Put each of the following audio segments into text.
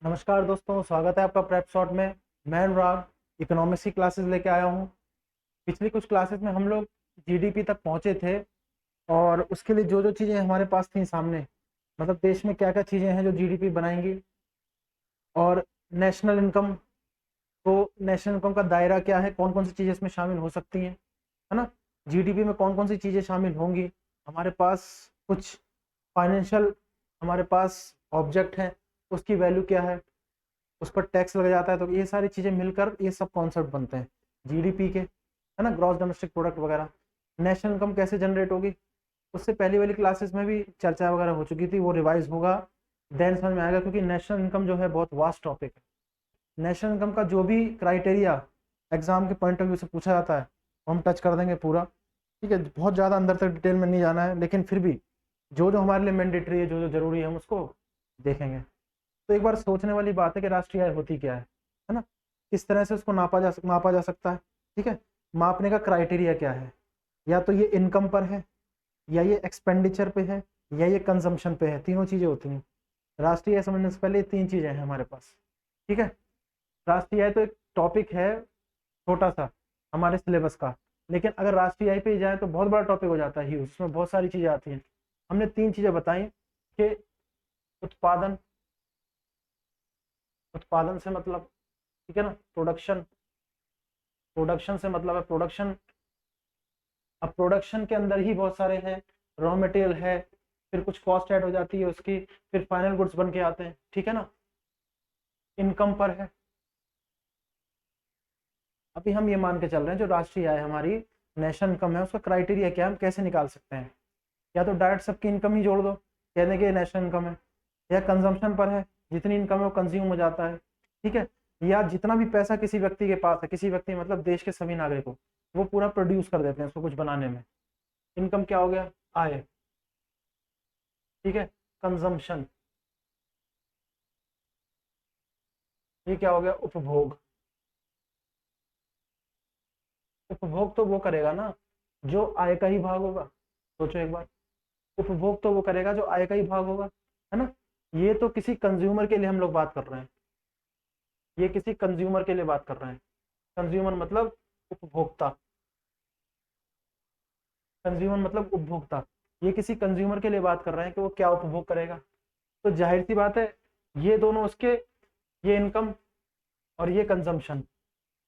नमस्कार दोस्तों, स्वागत है आपका प्रेप शॉट में। मैं अनुराग इकोनॉमिक्स की क्लासेस लेके आया हूँ। पिछली कुछ क्लासेस में हम लोग जीडीपी तक पहुँचे थे और उसके लिए जो जो चीज़ें हमारे पास थी सामने, मतलब देश में क्या क्या चीज़ें हैं जो जीडीपी बनाएंगी, और नेशनल इनकम को नेशनल इनकम का दायरा क्या है, कौन कौन सी चीज़ें इसमें शामिल हो सकती हैं, है ना। जीडीपी में कौन कौन सी चीज़ें शामिल होंगी, हमारे पास कुछ फाइनेंशियल हमारे पास ऑब्जेक्ट हैं, उसकी वैल्यू क्या है, उस पर टैक्स लग जाता है। तो ये सारी चीज़ें मिलकर ये सब कॉन्सेप्ट बनते हैं जीडीपी के, है ना। ग्रॉस डोमेस्टिक प्रोडक्ट वगैरह। नेशनल इनकम कैसे जनरेट होगी, उससे पहली वाली क्लासेस में भी चर्चा वगैरह हो चुकी थी, वो रिवाइज होगा देन समझ में आएगा, क्योंकि नेशनल इनकम जो है बहुत वास्ट टॉपिक है। नेशनल इनकम का जो भी क्राइटेरिया एग्जाम के पॉइंट ऑफ व्यू से पूछा जाता है वो हम टच कर देंगे पूरा, ठीक है। बहुत ज़्यादा अंदर तक डिटेल में नहीं जाना है, लेकिन फिर भी जो जो हमारे लिए मैंडेटरी है, जो जो जरूरी है, हम उसको देखेंगे। तो एक बार सोचने वाली बात है कि राष्ट्रीय आय होती क्या है ना। किस तरह से उसको मापा जा सकता है, ठीक है। मापने का क्राइटेरिया क्या है, या तो ये इनकम पर है, या ये एक्सपेंडिचर पे है, या ये कंजम्पशन पे है। तीनों चीज़ें होती हैं। राष्ट्रीय आय समझने से पहले ये तीन चीज़ें हैं हमारे पास, ठीक है। राष्ट्रीय आय तो एक टॉपिक है छोटा सा हमारे सिलेबस का, लेकिन अगर राष्ट्रीय आय पे जाए तो बहुत बड़ा टॉपिक हो जाता है, उसमें बहुत सारी चीज़ें आती हैं। हमने तीन चीज़ें बताई कि उत्पादन, उत्पादन से मतलब, ठीक है ना, प्रोडक्शन, प्रोडक्शन से मतलब है प्रोडक्शन। अब प्रोडक्शन के अंदर ही बहुत सारे हैं, रॉ मटेरियल है, फिर कुछ कॉस्ट ऐड हो जाती है उसकी, फिर फाइनल गुड्स बन के आते हैं, ठीक है ना। इनकम पर है। अभी हम ये मान के चल रहे हैं जो राष्ट्रीय आय हमारी नेशनल इनकम है, उसका क्राइटेरिया क्या है, हम कैसे निकाल सकते हैं। या तो डायरेक्ट सबकी इनकम ही जोड़ दो, कहने के नेशनल इनकम है, या कंजम्पशन पर है, जितनी इनकम है वो कंज्यूम हो जाता है, ठीक है। या जितना भी पैसा किसी व्यक्ति के पास है, किसी व्यक्ति मतलब देश के सभी नागरिकों, वो पूरा प्रोड्यूस कर देते हैं उसको कुछ बनाने में। इनकम क्या हो गया, आय, ठीक है। कंजम्पशन, ये क्या हो गया, उपभोग। उपभोग तो वो करेगा ना जो आय का ही भाग होगा। सोचो एक बार, उपभोग तो वो करेगा जो आय का ही भाग होगा, है ना। ये तो किसी कंज्यूमर के लिए हम लोग बात कर रहे हैं, ये किसी कंज्यूमर के लिए बात कर रहे हैं। कंज्यूमर मतलब उपभोक्ता, कंज्यूमर मतलब उपभोक्ता। ये किसी कंज्यूमर के लिए बात कर रहे हैं कि वो क्या उपभोग करेगा। तो जाहिर सी बात है, ये दोनों उसके, ये इनकम और ये कंजम्पशन।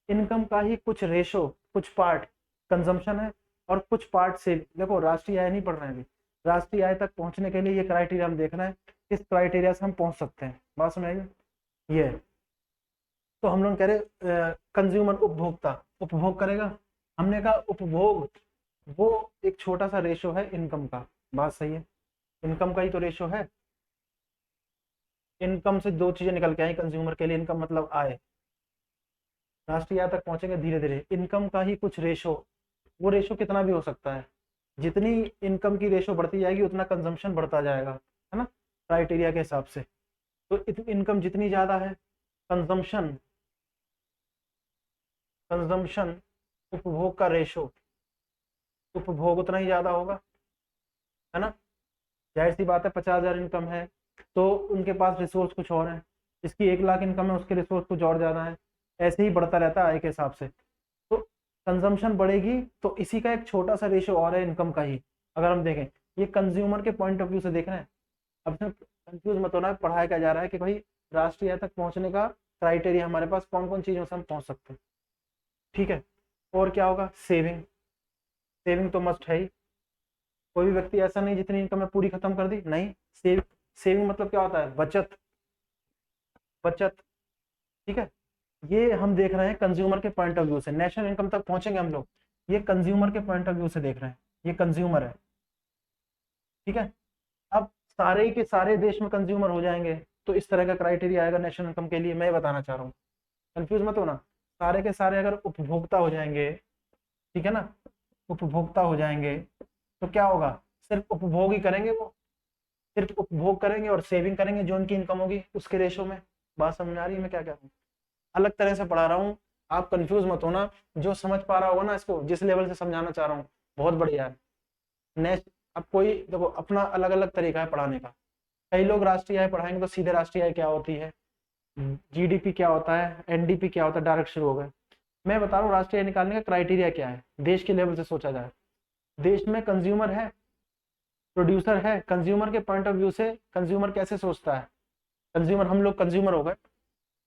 इनकम का ही कुछ रेशो, कुछ पार्ट कंजम्पशन है, और कुछ पार्ट से, देखो राष्ट्रीय आय नहीं पढ़ रहे हैं अभी, राष्ट्रीय आय तक पहुंचने के लिए ये क्राइटेरिया हम देखना है, किस क्राइटेरिया से हम पहुंच सकते हैं। बात समझ आई ये है। तो हम लोग कह रहे कंज्यूमर उपभोक्ता उपभोग करेगा, हमने कहा उपभोग वो एक छोटा सा रेशो है इनकम का। बात सही है, इनकम का ही तो रेशो है। इनकम से दो चीजें निकल के आई कंज्यूमर के लिए, इनकम मतलब आय। राष्ट्रीय आय तक पहुंचेंगे धीरे धीरे, इनकम का ही कुछ रेशो, वो रेशो कितना भी हो सकता है। जितनी इनकम की रेशो बढ़ती जाएगी उतना कंजम्पशन बढ़ता जाएगा, है ना, क्राइटेरिया के हिसाब से। तो इनकम जितनी ज्यादा है, कंजम्पशन, कंजम्पशन उपभोग का रेशो, उपभोग उतना ही ज्यादा होगा, है ना। जाहिर सी बात है, 50,000 इनकम है तो उनके पास रिसोर्स कुछ और है, इसकी 1 लाख इनकम है उसके रिसोर्स कुछ और ज्यादा है। ऐसे ही बढ़ता रहता है आय के हिसाब से। तो कंजम्पशन बढ़ेगी तो इसी का एक छोटा सा रेशो और है इनकम का ही। अगर हम देखें, ये कंज्यूमर के पॉइंट ऑफ व्यू से देख रहे हैं। अब इसमें कंफ्यूज मत होना है, पढ़ाया क्या जा रहा है कि भाई राष्ट्रीय आय तक पहुंचने का क्राइटेरिया हमारे पास कौन कौन चीजों से हम पहुंच सकते हैं, ठीक है। और क्या होगा, सेविंग, सेविंग तो मस्ट है ही। कोई भी व्यक्ति ऐसा नहीं जितनी इनकम है पूरी खत्म कर दी, नहीं। सेविंग मतलब क्या होता है, बचत, बचत, ठीक है। ये हम देख रहे हैं कंज्यूमर के पॉइंट ऑफ व्यू से, नेशनल इनकम तक पहुंचेंगे हम लोग, ये कंज्यूमर के पॉइंट ऑफ व्यू से देख रहे हैं, ये कंज्यूमर है, ठीक है। अब सारे के सारे देश में कंज्यूमर हो जाएंगे तो इस तरह का क्राइटेरिया आएगा नेशनल इनकम के लिए, मैं बताना चाह रहा हूँ, कंफ्यूज मत होना। सारे के सारे अगर उपभोक्ता हो जाएंगे, ठीक है ना, उपभोक्ता हो जाएंगे तो क्या होगा, सिर्फ उपभोग ही करेंगे वो, सिर्फ उपभोग करेंगे और सेविंग करेंगे जो उनकी इनकम होगी उसके रेशो में। बात समझ आ रही है मैं क्या कह रहा हूँ, अलग तरह से पढ़ा रहा हूँ, आप कंफ्यूज मत होना। जो समझ पा रहा होगा ना इसको, जिस लेवल से समझाना चाह रहा हूँ, बहुत बढ़िया है। नेक्स्ट, अब कोई देखो अपना अलग अलग तरीका है पढ़ाने का। कई लोग राष्ट्रीय आय पढ़ाएंगे तो सीधे राष्ट्रीय आय क्या होती है, जीडीपी क्या होता है, एनडीपी क्या होता है, डायरेक्ट शुरू हो गए। मैं बता रहा हूँ राष्ट्रीय आय निकालने का क्राइटेरिया क्या है, देश के लेवल से सोचा जाए। देश में कंज्यूमर है, प्रोड्यूसर है, कंज्यूमर के पॉइंट ऑफ व्यू से कंज्यूमर कैसे सोचता है। कंज्यूमर, हम लोग कंज्यूमर हो गए,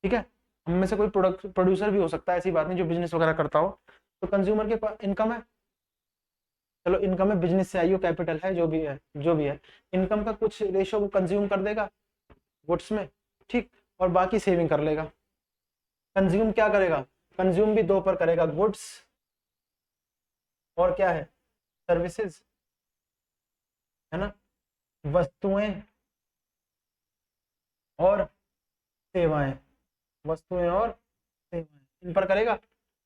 ठीक है। हम में से कोई प्रोड्यूसर भी हो सकता है, ऐसी बात नहीं, जो बिजनेस वगैरह करता हो। तो कंज्यूमर के पास इनकम है, चलो इनकम है, बिजनेस से आई हो, कैपिटल है, जो भी है, जो भी है, इनकम का कुछ रेशो वो कंज्यूम कर देगा गुड्स में, ठीक, और बाकी सेविंग कर लेगा। कंज्यूम क्या करेगा, कंज्यूम भी दो पर करेगा, गुड्स और क्या है, सर्विसेज, है ना, वस्तुएं और सेवाएं, वस्तुएं और सेवाएं इन पर करेगा,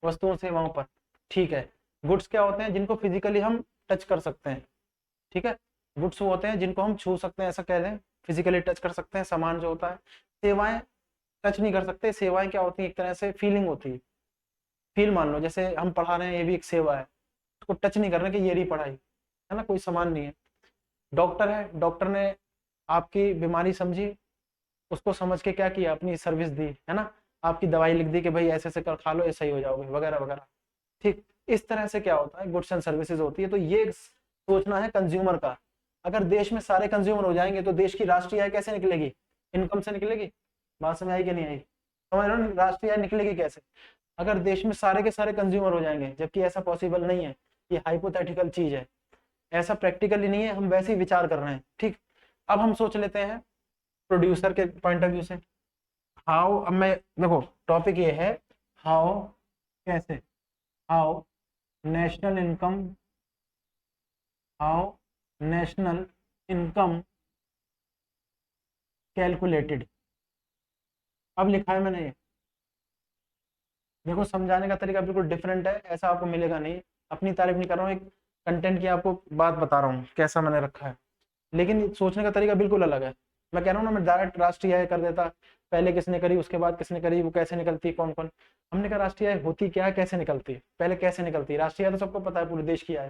वस्तुओं सेवाओं पर, ठीक है। गुड्स क्या होते हैं, जिनको फिजिकली हम टच कर सकते हैं, ठीक है। गुड्स वो होते हैं जिनको हम छू सकते हैं, ऐसा कह लें, फिजिकली टच कर सकते हैं, सामान जो होता है। सेवाएं टच नहीं कर सकते, सेवाएं क्या होती है, एक तरह से फीलिंग होती है, फील मान लो, जैसे हम पढ़ा रहे हैं, ये भी एक सेवा है, उसको टच नहीं कर रहे कि ये रही पढ़ाई, है ना, कोई सामान नहीं है। डॉक्टर है, डॉक्टर ने आपकी बीमारी समझी, उसको समझ के क्या किया, अपनी सर्विस दी, है ना, आपकी दवाई लिख दी कि भाई ऐसे ऐसे कर खा लो, ऐसा ही हो जाओगे, वगैरह वगैरह, ठीक। इस तरह से क्या होता है, गुड्स एंड सर्विसेज होती है। तो ये सोचना है कंज्यूमर का। अगर देश में सारे कंज्यूमर हो जाएंगे तो देश की राष्ट्रीय आय कैसे निकलेगी, इनकम से निकलेगी। बात समझ आई कि नहीं आई, समझ रहे हो, राष्ट्रीय आय निकलेगी कैसे, अगर देश में सारे के सारे कंज्यूमर हो जाएंगे, जबकि ऐसा पॉसिबल नहीं है, ये हाइपोथेटिकल चीज है, ऐसा प्रैक्टिकली नहीं है, हम वैसे ही विचार कर रहे हैं, ठीक। अब हम सोच लेते हैं प्रोड्यूसर के पॉइंट ऑफ व्यू से, हाउ, अब मैं देखो टॉपिक ये है, हाउ, कैसे, how national income, how national income calculated. अब लिखा है मैंने ये, देखो समझाने का तरीका बिल्कुल डिफरेंट है, ऐसा आपको मिलेगा नहीं। अपनी तारीफ नहीं कर रहा हूँ, एक कंटेंट की आपको बात बता रहा हूँ कैसा मैंने रखा है, लेकिन सोचने का तरीका बिल्कुल अलग है। मैं कह रहा हूँ ना, मैं डायरेक्ट राष्ट्रीय आय कर देता, पहले किसने करी, उसके बाद किसने करी, वो कैसे निकलती, कौन कौन। हमने कहा राष्ट्रीय आय होती क्या है, कैसे निकलती है, पहले कैसे निकलती है। राष्ट्रीय आय तो सबको पता है, पूरे देश की आय,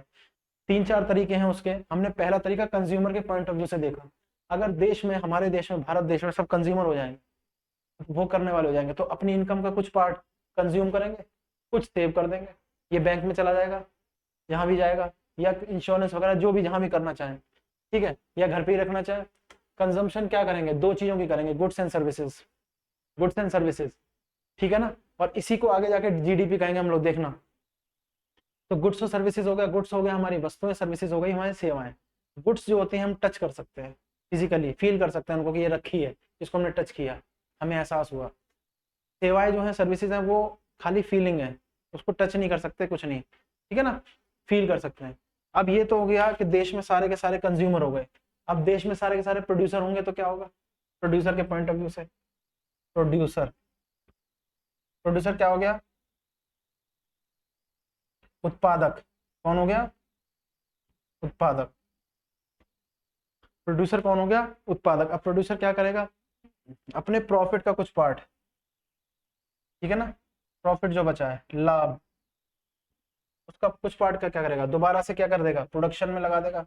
तीन चार तरीके हैं उसके। हमने पहला तरीका कंज्यूमर के पॉइंट ऑफ व्यू से देखा। अगर देश में, हमारे देश में, भारत देश में सब कंज्यूमर हो जाएंगे, वो करने वाले हो जाएंगे, तो अपनी इनकम का कुछ पार्ट कंज्यूम करेंगे, कुछ सेव कर देंगे, ये बैंक में चला जाएगा, जहां भी जाएगा, या इंश्योरेंस वगैरह जो भी जहां भी करना चाहें, ठीक है, या घर पे ही रखना चाहें। कंजम्पशन क्या करेंगे, दो चीजों की करेंगे, goods and services, goods and services, ठीक है ना। और इसी को आगे जाके जीडीपी कहेंगे हम लोग, देखना। तो गुड्स और सर्विसेज हो गया, गुड्स हो गया हमारी वस्तुएं, सर्विसेज हो गई हमारी सेवाएं। गुड्स जो होती हैं हम टच कर सकते हैं, फिजिकली फील कर सकते हैं उनको कि ये रखी है, इसको हमने टच किया, हमें एहसास हुआ। सेवाएं जो है, सर्विसेज हैं, वो खाली फीलिंग है, उसको टच नहीं कर सकते, कुछ नहीं, ठीक है ना, फील कर सकते हैं। अब ये तो हो गया कि देश में सारे के सारे कंज्यूमर हो गए। अब देश में सारे के सारे प्रोड्यूसर होंगे तो क्या होगा, प्रोड्यूसर के पॉइंट ऑफ व्यू से, प्रोड्यूसर, प्रोड्यूसर क्या हो गया, उत्पादक। कौन हो गया, उत्पादक। प्रोड्यूसर कौन हो गया, उत्पादक। अब प्रोड्यूसर क्या करेगा, अपने प्रॉफिट का कुछ पार्ट, ठीक है ना, प्रॉफिट जो बचा है, लाभ, उसका कुछ पार्ट का क्या करेगा, दोबारा से क्या कर देगा, प्रोडक्शन में लगा देगा,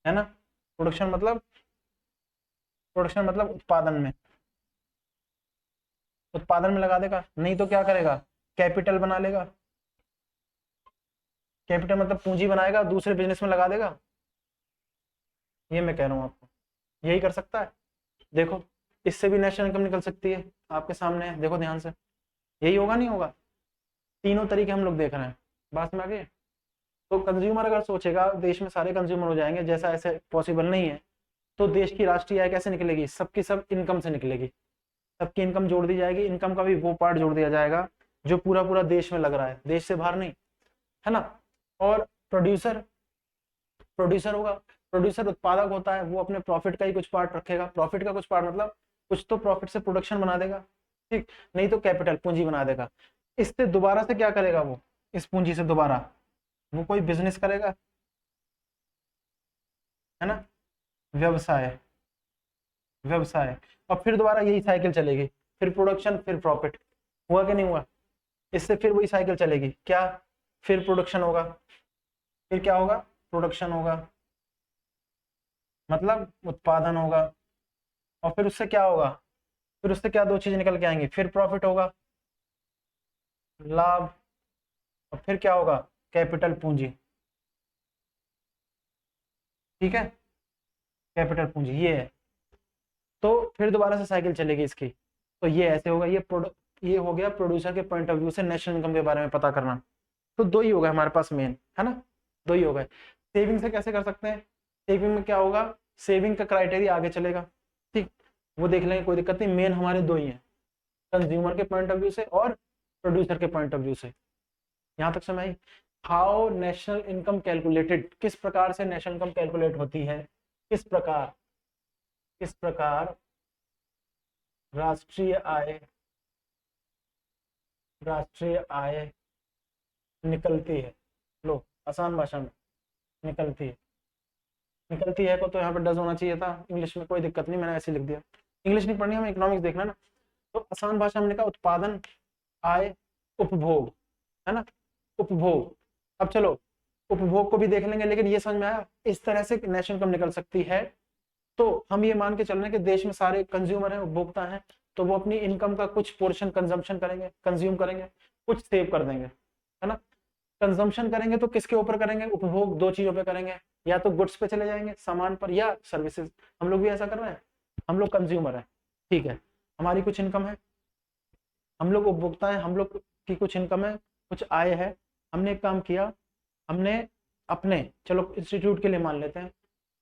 है ना। प्रोडक्शन मतलब, प्रोडक्शन मतलब उत्पादन में, उत्पादन में लगा देगा। नहीं तो क्या करेगा, कैपिटल बना लेगा, कैपिटल मतलब पूंजी बनाएगा, दूसरे बिजनेस में लगा देगा। ये मैं कह रहा हूँ आपको, यही कर सकता है। देखो, इससे भी नेशनल इनकम निकल सकती है, आपके सामने है, देखो ध्यान से, यही होगा नहीं होगा, तीनों तरीके हम लोग देख रहे हैं, बात में आ गई। तो कंज्यूमर अगर सोचेगा देश में सारे कंज्यूमर हो जाएंगे, जैसा ऐसे पॉसिबल नहीं है, तो देश की राष्ट्रीय आय कैसे निकलेगी, सबकी सब इनकम से निकलेगी, सबकी इनकम जोड़ दी जाएगी, इनकम का भी वो पार्ट जोड़ दिया जाएगा जो पूरा पूरा देश में लग रहा है, देश से बाहर नहीं, है ना। और प्रोड्यूसर, प्रोड्यूसर होगा, प्रोड्यूसर उत्पादक होता है, वो अपने प्रॉफिट का ही कुछ पार्ट रखेगा, प्रॉफिट का कुछ पार्ट मतलब कुछ तो प्रॉफिट से प्रोडक्शन बना देगा, ठीक, नहीं तो कैपिटल पूंजी बना देगा। इससे दोबारा से क्या करेगा वो, इस पूंजी से दोबारा वो कोई बिजनेस करेगा, है ना, व्यवसाय, व्यवसाय। और फिर दोबारा यही साइकिल चलेगी, फिर प्रोडक्शन, फिर प्रॉफिट, हुआ कि नहीं हुआ, इससे फिर वही साइकिल चलेगी, क्या, फिर प्रोडक्शन होगा, फिर क्या होगा, प्रोडक्शन होगा, मतलब उत्पादन होगा, और फिर उससे क्या होगा, फिर उससे क्या दो चीज निकल के आएंगी, फिर प्रॉफिट होगा, लाभ, और फिर क्या होगा, कैपिटल पूंजी। ठीक है, कैपिटल पूंजी ये है। तो फिर दोबारा से साइकिल चलेगी इसकी। तो ये ऐसे होगा, ये हो गया प्रोड्यूसर के पॉइंट ऑफ व्यू से नेशनल इनकम के बारे में पता करना। तो दो ही हो गए हमारे पास मेन, है ना, दो ही हो गए। सेविंग से कैसे कर सकते हैं, सेविंग में क्या होगा, सेविंग का क्राइटेरिया आगे चलेगा, ठीक, वो देख लेंगे, कोई दिक्कत नहीं। मेन हमारे दो ही हैं, कंज्यूमर के पॉइंट ऑफ व्यू से और प्रोड्यूसर के पॉइंट ऑफ व्यू से। यहाँ तक समझ आई। हाउ नेशनल इनकम कैलकुलेटेड, किस प्रकार से नेशनल इनकम कैलकुलेट होती है, किस प्रकार, किस प्रकार राष्ट्रीय आय, राष्ट्रीय आय निकलती है। लो आसान भाषा में, निकलती है, निकलती है को तो यहाँ पर डज होना चाहिए था, इंग्लिश में कोई दिक्कत नहीं, मैंने ऐसे लिख दिया। इंग्लिश नहीं पढ़नी, हमें इकोनॉमिक्स देखना ना। तो आसान भाषा में लिखा उत्पादन, आय, उपभोग, है ना, उपभोग। अब चलो उपभोग को भी देख लेंगे, लेकिन ये समझ में आया इस तरह से नेशनल इनकम निकल सकती है। तो हम ये मान के चल रहे हैं कि देश में सारे कंज्यूमर हैं, उपभोक्ता हैं, तो वो अपनी इनकम का कुछ पोर्शन कंजम्पशन करेंगे, कंज्यूम करेंगे, कुछ सेव कर देंगे, है ना। कंजम्पशन करेंगे तो किसके ऊपर करेंगे, उपभोग दो चीजों पे करेंगे, या तो गुड्स पे चले जाएंगे, सामान पर, या सर्विसेज। हम लोग भी ऐसा कर रहे हैं, हम लोग कंज्यूमर है, ठीक है, हमारी कुछ इनकम है, हम लोग उपभोक्ता है, हम लोग की कुछ इनकम है, कुछ आय है। हमने एक काम किया, हमने अपने, चलो इंस्टीट्यूट के लिए मान लेते हैं,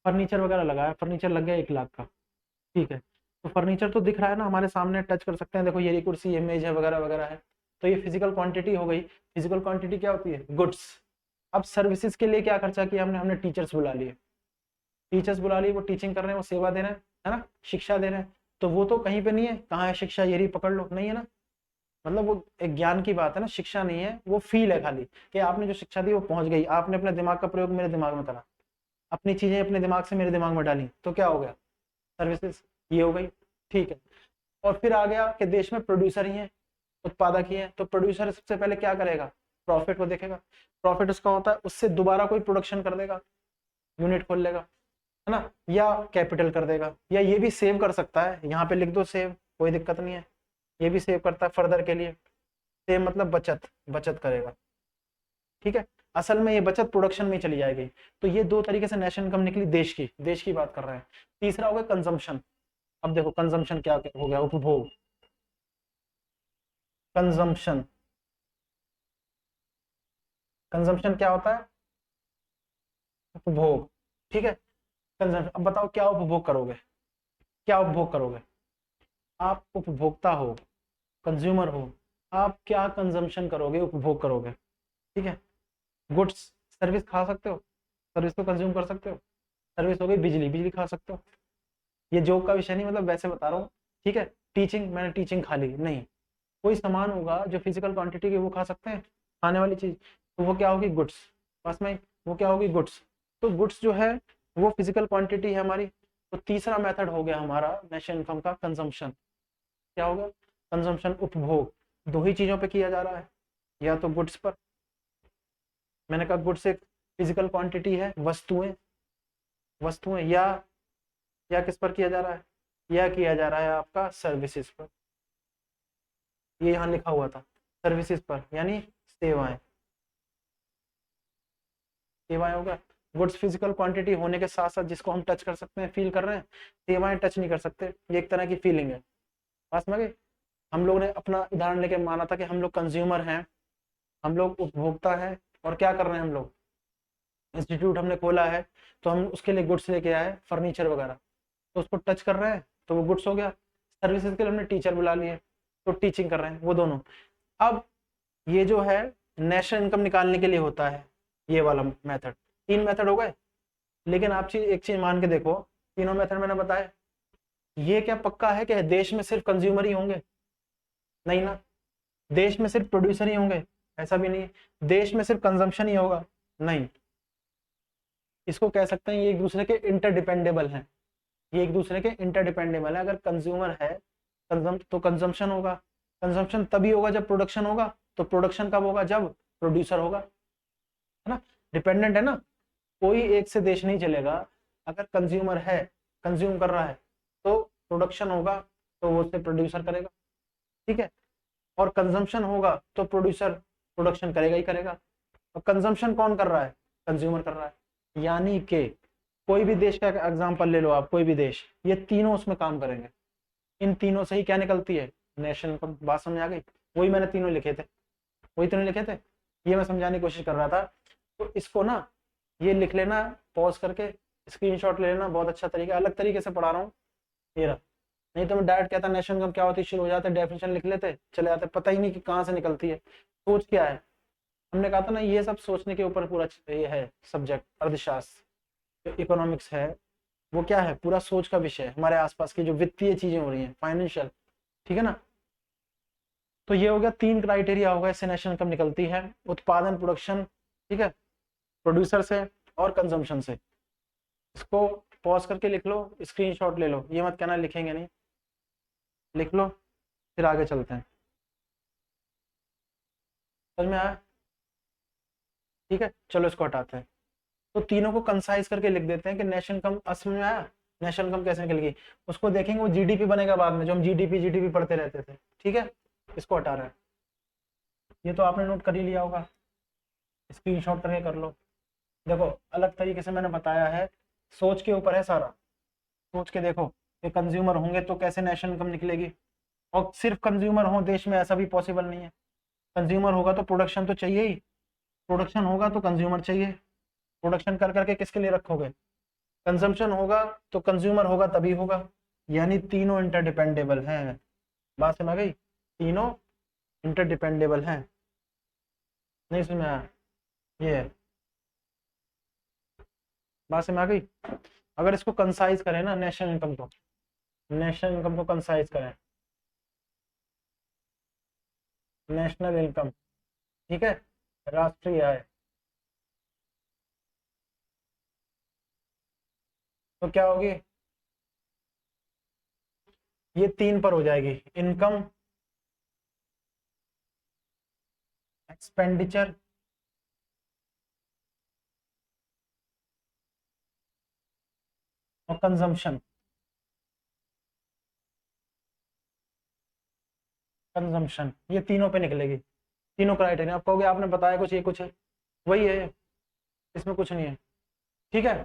फर्नीचर वगैरह लगाया, फर्नीचर लग गया 1 लाख का, ठीक है। तो फर्नीचर तो दिख रहा है ना हमारे सामने, टच कर सकते हैं, देखो ये कुर्सी, ये मेज है, वगैरह वगैरह है। तो ये फिजिकल क्वांटिटी हो गई। फिजिकल क्वांटिटी क्या होती है, गुड्स। अब सर्विसेज के लिए क्या खर्चा किया हमने, हमने टीचर्स बुला लिए, टीचर्स बुला लिए, वो टीचिंग कर रहे हैं, वो सेवा दे रहे हैं, है ना, शिक्षा दे रहे हैं। तो वो तो कहीं पे नहीं है, कहाँ है शिक्षा, ये रही पकड़ लो, नहीं है ना। मतलब वो एक ज्ञान की बात है ना, शिक्षा नहीं है, वो फील है खाली, कि आपने जो शिक्षा दी वो पहुंच गई, आपने अपने दिमाग का प्रयोग मेरे दिमाग में करा, अपनी चीजें अपने दिमाग से मेरे दिमाग में डाली, तो क्या हो गया, सर्विसेज, ये हो गई, ठीक है। और फिर आ गया कि देश में प्रोड्यूसर ही है, उत्पादक ही है, तो प्रोड्यूसर सबसे पहले क्या करेगा, प्रॉफिट को देखेगा। प्रॉफिट उसका होता है उससे दोबारा कोई प्रोडक्शन कर देगा, यूनिट खोल लेगा, है ना, या कैपिटल कर देगा, या ये भी सेव कर सकता है, यहाँ पे लिख दो सेव, कोई दिक्कत नहीं है, ये भी सेव करता है फर्दर के लिए। सेव मतलब बचत, बचत करेगा, ठीक है। असल में ये बचत प्रोडक्शन में चली जाएगी। तो ये दो तरीके से नेशनल इनकम निकली, देश की बात कर रहे हैं। तीसरा हो गया कंजम्पशन। अब देखो कंजम्पशन क्या हो गया, उपभोग, कंजम्पशन, कंजम्पशन क्या होता है, उपभोग, ठीक है, कंजम्पशन। अब बताओ क्या उपभोग करोगे, क्या उपभोग करोगे, आप उपभोक्ता हो, कंज्यूमर हो, आप क्या कंजम्पशन करोगे, उपभोग करोगे, ठीक है। गुड्स, सर्विस खा सकते हो, सर्विस को कंज्यूम कर सकते हो, सर्विस हो गई बिजली, बिजली खा सकते हो। ये जोक का विषय नहीं, मतलब वैसे बता रहा हूँ, ठीक है। टीचिंग, मैंने टीचिंग खा ली, नहीं, कोई सामान होगा जो फिजिकल क्वांटिटी की, वो खा सकते हैं, खाने वाली चीज, तो वो क्या होगी, गुड्स, पास में, वो क्या होगी, गुड्स। तो गुड्स जो है वो फिजिकल क्वांटिटी है हमारी। तो तीसरा मेथड हो गया हमारा नेशनल इनकम का, कंजम्पशन। क्या होगा, कंजम्पशन, उपभोग, दो ही चीजों पे किया जा रहा है, या तो गुड्स पर, मैंने कहा गुड्स एक फिजिकल क्वांटिटी है, वस्तुएं, वस्तुएं, या किस पर किया जा रहा है, या किया जा रहा है आपका सर्विसेज पर, ये यहाँ लिखा हुआ था, सर्विसेज पर, यानी सेवाएं, सेवाएं होगा। गुड्स फिजिकल क्वांटिटी होने के साथ साथ जिसको हम टच कर सकते हैं, फील कर रहे हैं, सेवाएं टच नहीं कर सकते, ये एक तरह की फीलिंग है। पास में गए। हम लोग ने अपना उदाहरण लेके माना था कि हम लोग कंज्यूमर हैं, हम लोग उपभोक्ता हैं, और क्या कर रहे हैं हम लोग, इंस्टीट्यूट हमने खोला है, तो हम उसके लिए गुड्स लेके आए, फर्नीचर वगैरह, तो उसको टच कर रहे हैं तो वो गुड्स हो गया। सर्विसेज के लिए हमने टीचर बुला लिए, तो टीचिंग कर रहे हैं, वो दोनों। अब ये जो है नेशनल इनकम निकालने के लिए होता है ये वाला मेथड। 3 मेथड हो गए, लेकिन आप एक चीज मान के देखो, तीनों मेथड मैंने बताया, ये क्या पक्का है कि देश में सिर्फ कंज्यूमर ही होंगे, नहीं ना। देश में सिर्फ प्रोड्यूसर ही होंगे, ऐसा भी नहीं है। देश में सिर्फ कंजम्पशन ही होगा, नहीं। इसको कह सकते हैं ये एक दूसरे के इंटरडिपेंडेबल हैं, ये एक दूसरे के इंटरडिपेंडेबल है। अगर कंज्यूमर है तो कंजम्पशन होगा, कंजम्पशन तभी होगा जब प्रोडक्शन होगा, तो प्रोडक्शन कब होगा, जब प्रोड्यूसर होगा, है ना। डिपेंडेंट है ना, कोई एक से देश नहीं चलेगा। अगर कंज्यूमर है, कंज्यूम कर रहा है, तो प्रोडक्शन होगा तो वो उससे प्रोड्यूसर करेगा, ठीक है, और कंजम्पशन होगा तो प्रोड्यूसर प्रोडक्शन करेगा ही करेगा। और कंजम्पशन कौन कर रहा है? कंज्यूमर कर रहा है। यानी कि कोई भी देश का एग्जांपल ले लो आप, कोई भी देश, ये तीनों उसमें काम करेंगे। इन तीनों से ही क्या निकलती है? Nation income. बात समझ आ गई? वही मैंने तीनों लिखे थे, वही तीनों लिखे थे, ये मैं समझाने की कोशिश कर रहा था। तो इसको ना ये लिख लेना, पॉज करके स्क्रीनशॉट ले लेना, बहुत अच्छा तरीका, अलग तरीके से पढ़ा रहा हूँ ये रहा। नहीं तो मैं डायरेक्ट कहता नेशनल इनकम क्या होती है, शुरू हो जाते डेफिनेशन लिख लेते चले जाते, पता ही नहीं कि कहाँ से निकलती है, सोच क्या है। हमने कहा था ना ये सब सोचने के ऊपर पूरा ये है सब्जेक्ट। अर्थशास्त्र जो इकोनॉमिक्स है वो क्या है? पूरा सोच का विषय है। हमारे आसपास की जो वित्तीय चीजें हो रही हैं, फाइनेंशियल, ठीक है ना। तो ये हो गया, 3 क्राइटेरिया होगा, इससे नेशनल इनकम निकलती है। उत्पादन, प्रोडक्शन, ठीक है, प्रोड्यूसर से और कंजम्पशन से। इसको पॉज करके लिख लो, स्क्रीनशॉट ले लो, ये मत कहना लिखेंगे नहीं, लिख लो, फिर आगे चलते हैं। समझ में आया? ठीक है, चलो इसको हटाते हैं। तो तीनों को कंसाइज करके लिख देते हैं कि नेशनल इनकम, असम में आया नेशनल इनकम कैसे निकलेगी, उसको देखेंगे, वो जीडीपी बनेगा बाद में, जो हम जीडीपी जीडीपी पढ़ते रहते थे, ठीक है। इसको हटा रहे हैं, ये तो आपने नोट कर ही लिया होगा, स्क्रीनशॉट करके कर लो। देखो अलग तरीके से मैंने बताया है, सोच के ऊपर है सारा, सोच के देखो कि कंज्यूमर होंगे तो कैसे नेशनल इनकम निकलेगी। और सिर्फ कंज्यूमर हो देश में ऐसा भी पॉसिबल नहीं है। कंज्यूमर होगा तो प्रोडक्शन तो चाहिए ही, प्रोडक्शन होगा तो कंज्यूमर चाहिए। प्रोडक्शन कर करके किसके लिए रखोगे? कंजम्पशन होगा तो कंज्यूमर होगा तभी होगा। यानी तीनों इंटरडिपेंडेबल हैं। बात समझ आ गई? तीनों इंटरडिपेंडेबल हैं। नहीं समझ में आया? ये है, बात समझ आ गई? अगर इसको कंसाइज करें ना, नेशनल इनकम को, नेशनल इनकम को कंसाइज करें, नेशनल इनकम, ठीक है, राष्ट्रीय आय, तो क्या होगी? ये 3 पर हो जाएगी, इनकम, एक्सपेंडिचर और कंजम्पशन। कंजम्पशन ये तीनों पे निकलेगी, तीनों क्राइटेरिया। आप कहोगे आपने बताया कुछ, ये कुछ है, वही है, इसमें कुछ नहीं है, ठीक है।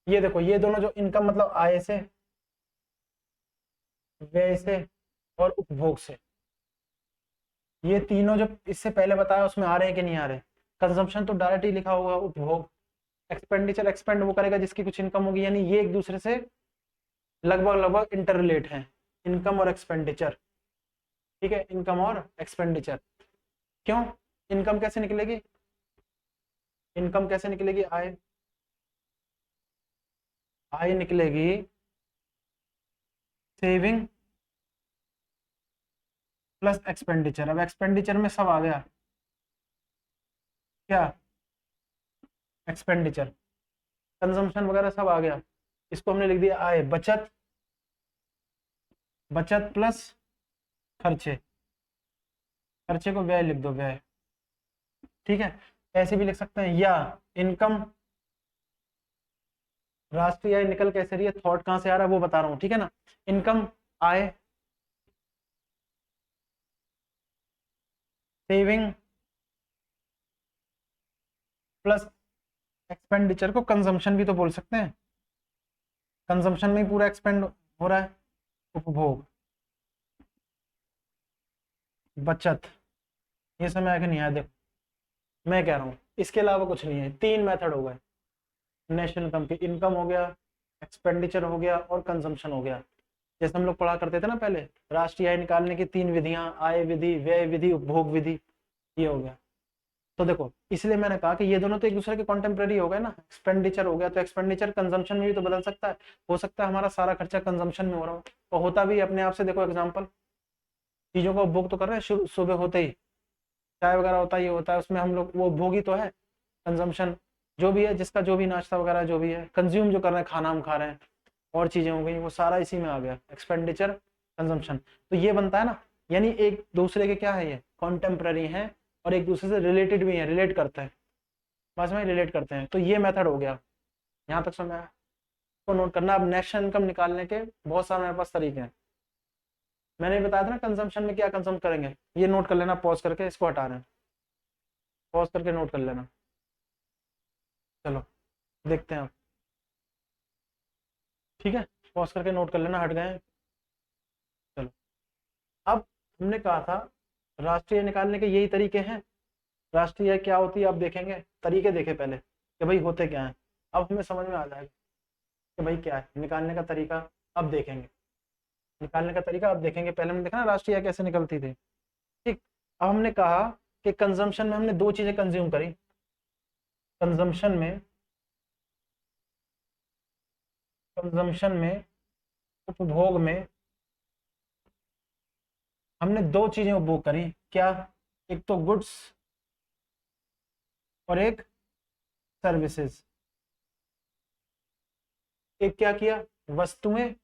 ये देखो, ये दोनों जो इनकम मतलब आय से, व्यय से और उपभोग से, ये तीनों जो इससे पहले बताया उसमें आ रहे हैं कि नहीं आ रहे? कंजम्पशन तो डायरेक्ट ही लिखा होगा, उपभोग। एक्सपेंडिचर, एक्सपेंड वो करेगा जिसकी कुछ इनकम होगी, यानी ये एक दूसरे से लगभग लगभग इंटर रिलेट हैं, इनकम और एक्सपेंडिचर, ठीक है, इनकम और एक्सपेंडिचर। क्यों? इनकम कैसे निकलेगी? इनकम कैसे निकलेगी? आय, आय निकलेगी सेविंग प्लस एक्सपेंडिचर। अब एक्सपेंडिचर में सब आ गया, क्या? एक्सपेंडिचर, कंजम्पशन वगैरह सब आ गया। इसको हमने लिख दिया आय, बचत, बचत प्लस खर्चे, खर्चे को व्यय लिख दो, व्यय, ठीक है। ऐसे भी लिख सकते हैं, या इनकम, राष्ट्रीय आय निकल कैसे रही है, थॉट कहां से आ रहा है वो बता रहा हूं, ठीक है ना। इनकम, आय, सेविंग प्लस एक्सपेंडिचर को कंजम्पशन भी तो बोल सकते हैं, कंजम्पशन में ही पूरा एक्सपेंड हो रहा है। उपभोग, बचत, ये समय आगे नहीं आया। देखो मैं कह रहा हूँ इसके अलावा कुछ नहीं है, 3 मेथड हो गए नेशनल इनकम के, इनकम हो गया, एक्सपेंडिचर हो गया और कंजम्पशन हो गया। जैसे हम लोग पढ़ा करते थे ना पहले, राष्ट्रीय आय निकालने की 3 विधियां, आय विधि, व्यय विधि, उपभोग विधि, ये हो गया। तो देखो इसलिए मैंने कहा कि ये दोनों तो एक दूसरे के कॉन्टेम्परेरी हो गए ना। एक्सपेंडिचर हो गया तो एक्सपेंडिचर कंजम्पशन में भी तो बदल सकता है, हो सकता है हमारा सारा खर्चा कंजम्पशन में हो रहा हो, तो होता भी अपने आप से। देखो एग्जांपल, चीजों का उपभोग तो कर रहे हैं सुबह होते ही, चाय वगैरह होता है, ये होता है, उसमें हम लोग वो उपभोगी तो है, कंजम्पशन जो भी है, जिसका जो भी नाश्ता वगैरह जो भी है, कंज्यूम जो कर रहे हैं, खाना हम खा रहे हैं और चीजें हो गई, वो सारा इसी में आ गया, एक्सपेंडिचर, कंजम्पशन। तो ये बनता है ना, यानी एक दूसरे के क्या है, ये कॉन्टेम्पररी है और एक दूसरे से रिलेटेड भी है, रिलेट करते हैं, बस में रिलेट करते हैं। तो ये मेथड हो गया, यहाँ तक समझ आया? को नोट करना। अब नेशनल इनकम निकालने के बहुत सारे मेरे पास तरीके हैं। मैंने बताया था ना कंजम्पशन में क्या कंज्यूम करेंगे, ये नोट कर लेना, पॉज करके इसको हटा रहे हैं, पॉज करके नोट कर लेना। चलो देखते हैं अब, ठीक है, पॉज करके नोट कर लेना, हट गए। चलो अब हमने कहा था राष्ट्रीय निकालने के यही तरीके हैं। राष्ट्रीय क्या होती है अब देखेंगे, तरीके देखे पहले कि भाई होते क्या है, अब हमें समझ में आ जाएगा कि भाई क्या है निकालने का तरीका। अब देखेंगे निकालने का तरीका, अब देखेंगे। पहले हमने देखा ना राष्ट्रीय कैसे निकलती थी, ठीक। अब हमने कहा कि कंजम्पशन में हमने दो चीजें कंज्यूम करी। कंजम्पशन में उपभोग में हमने दो चीजें उपभोग करी, क्या, एक तो गुड्स और एक सर्विसेज। एक क्या किया, वस्तुएं,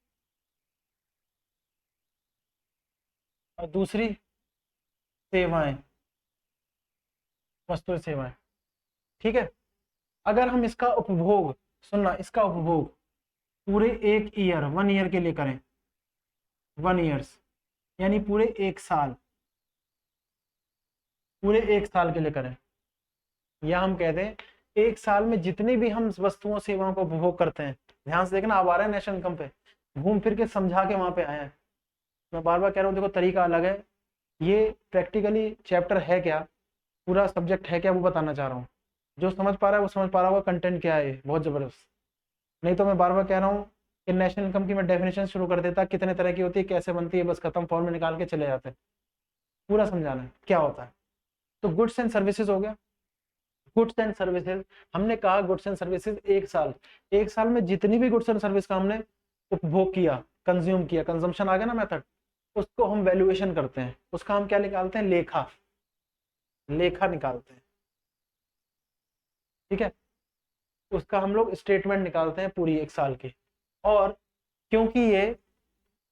और दूसरी सेवाएं, वस्तुएं सेवाएं, ठीक है। अगर हम इसका उपभोग, सुनना, इसका उपभोग पूरे एक ईयर, 1 ईयर के लिए करें, 1 ईयर्स यानी पूरे एक साल, पूरे एक साल के लिए करें, या हम कहते हैं एक साल में जितनी भी हम वस्तुओं सेवाओं को उपभोग करते हैं। ध्यान से देखना, अब आ रहे हैं नेशनल इनकम पे, घूम फिर के समझा के वहां पे आए हैं। मैं बार बार कह रहा हूँ, देखो तरीका अलग है, ये प्रैक्टिकली चैप्टर है क्या, पूरा सब्जेक्ट है क्या, वो बताना चाह रहा हूँ। जो समझ पा रहा है वो समझ पा रहा होगा कंटेंट क्या है, ये बहुत जबरदस्त। नहीं तो मैं बार बार कह रहा हूँ कि नेशनल इनकम की मैं डेफिनेशन शुरू कर देता, कितने तरह की होती है, कैसे बनती है, बस खत्म, फॉर्म में निकाल के चले जाते हैं। पूरा समझाना है क्या होता है। तो गुड्स एंड सर्विसेज हो गया। गुड्स एंड सर्विसेज, हमने कहा गुड्स एंड सर्विसेज एक साल में जितनी भी गुड्स एंड सर्विस का हमने उपभोग किया, कंज्यूम किया, कंजम्पशन आ गया ना मेथड, उसको हम वैल्यूएशन करते हैं, उसका हम क्या निकालते हैं, लेखा, लेखा निकालते हैं, ठीक है। उसका हम लोग स्टेटमेंट निकालते हैं पूरी एक साल की। और क्योंकि ये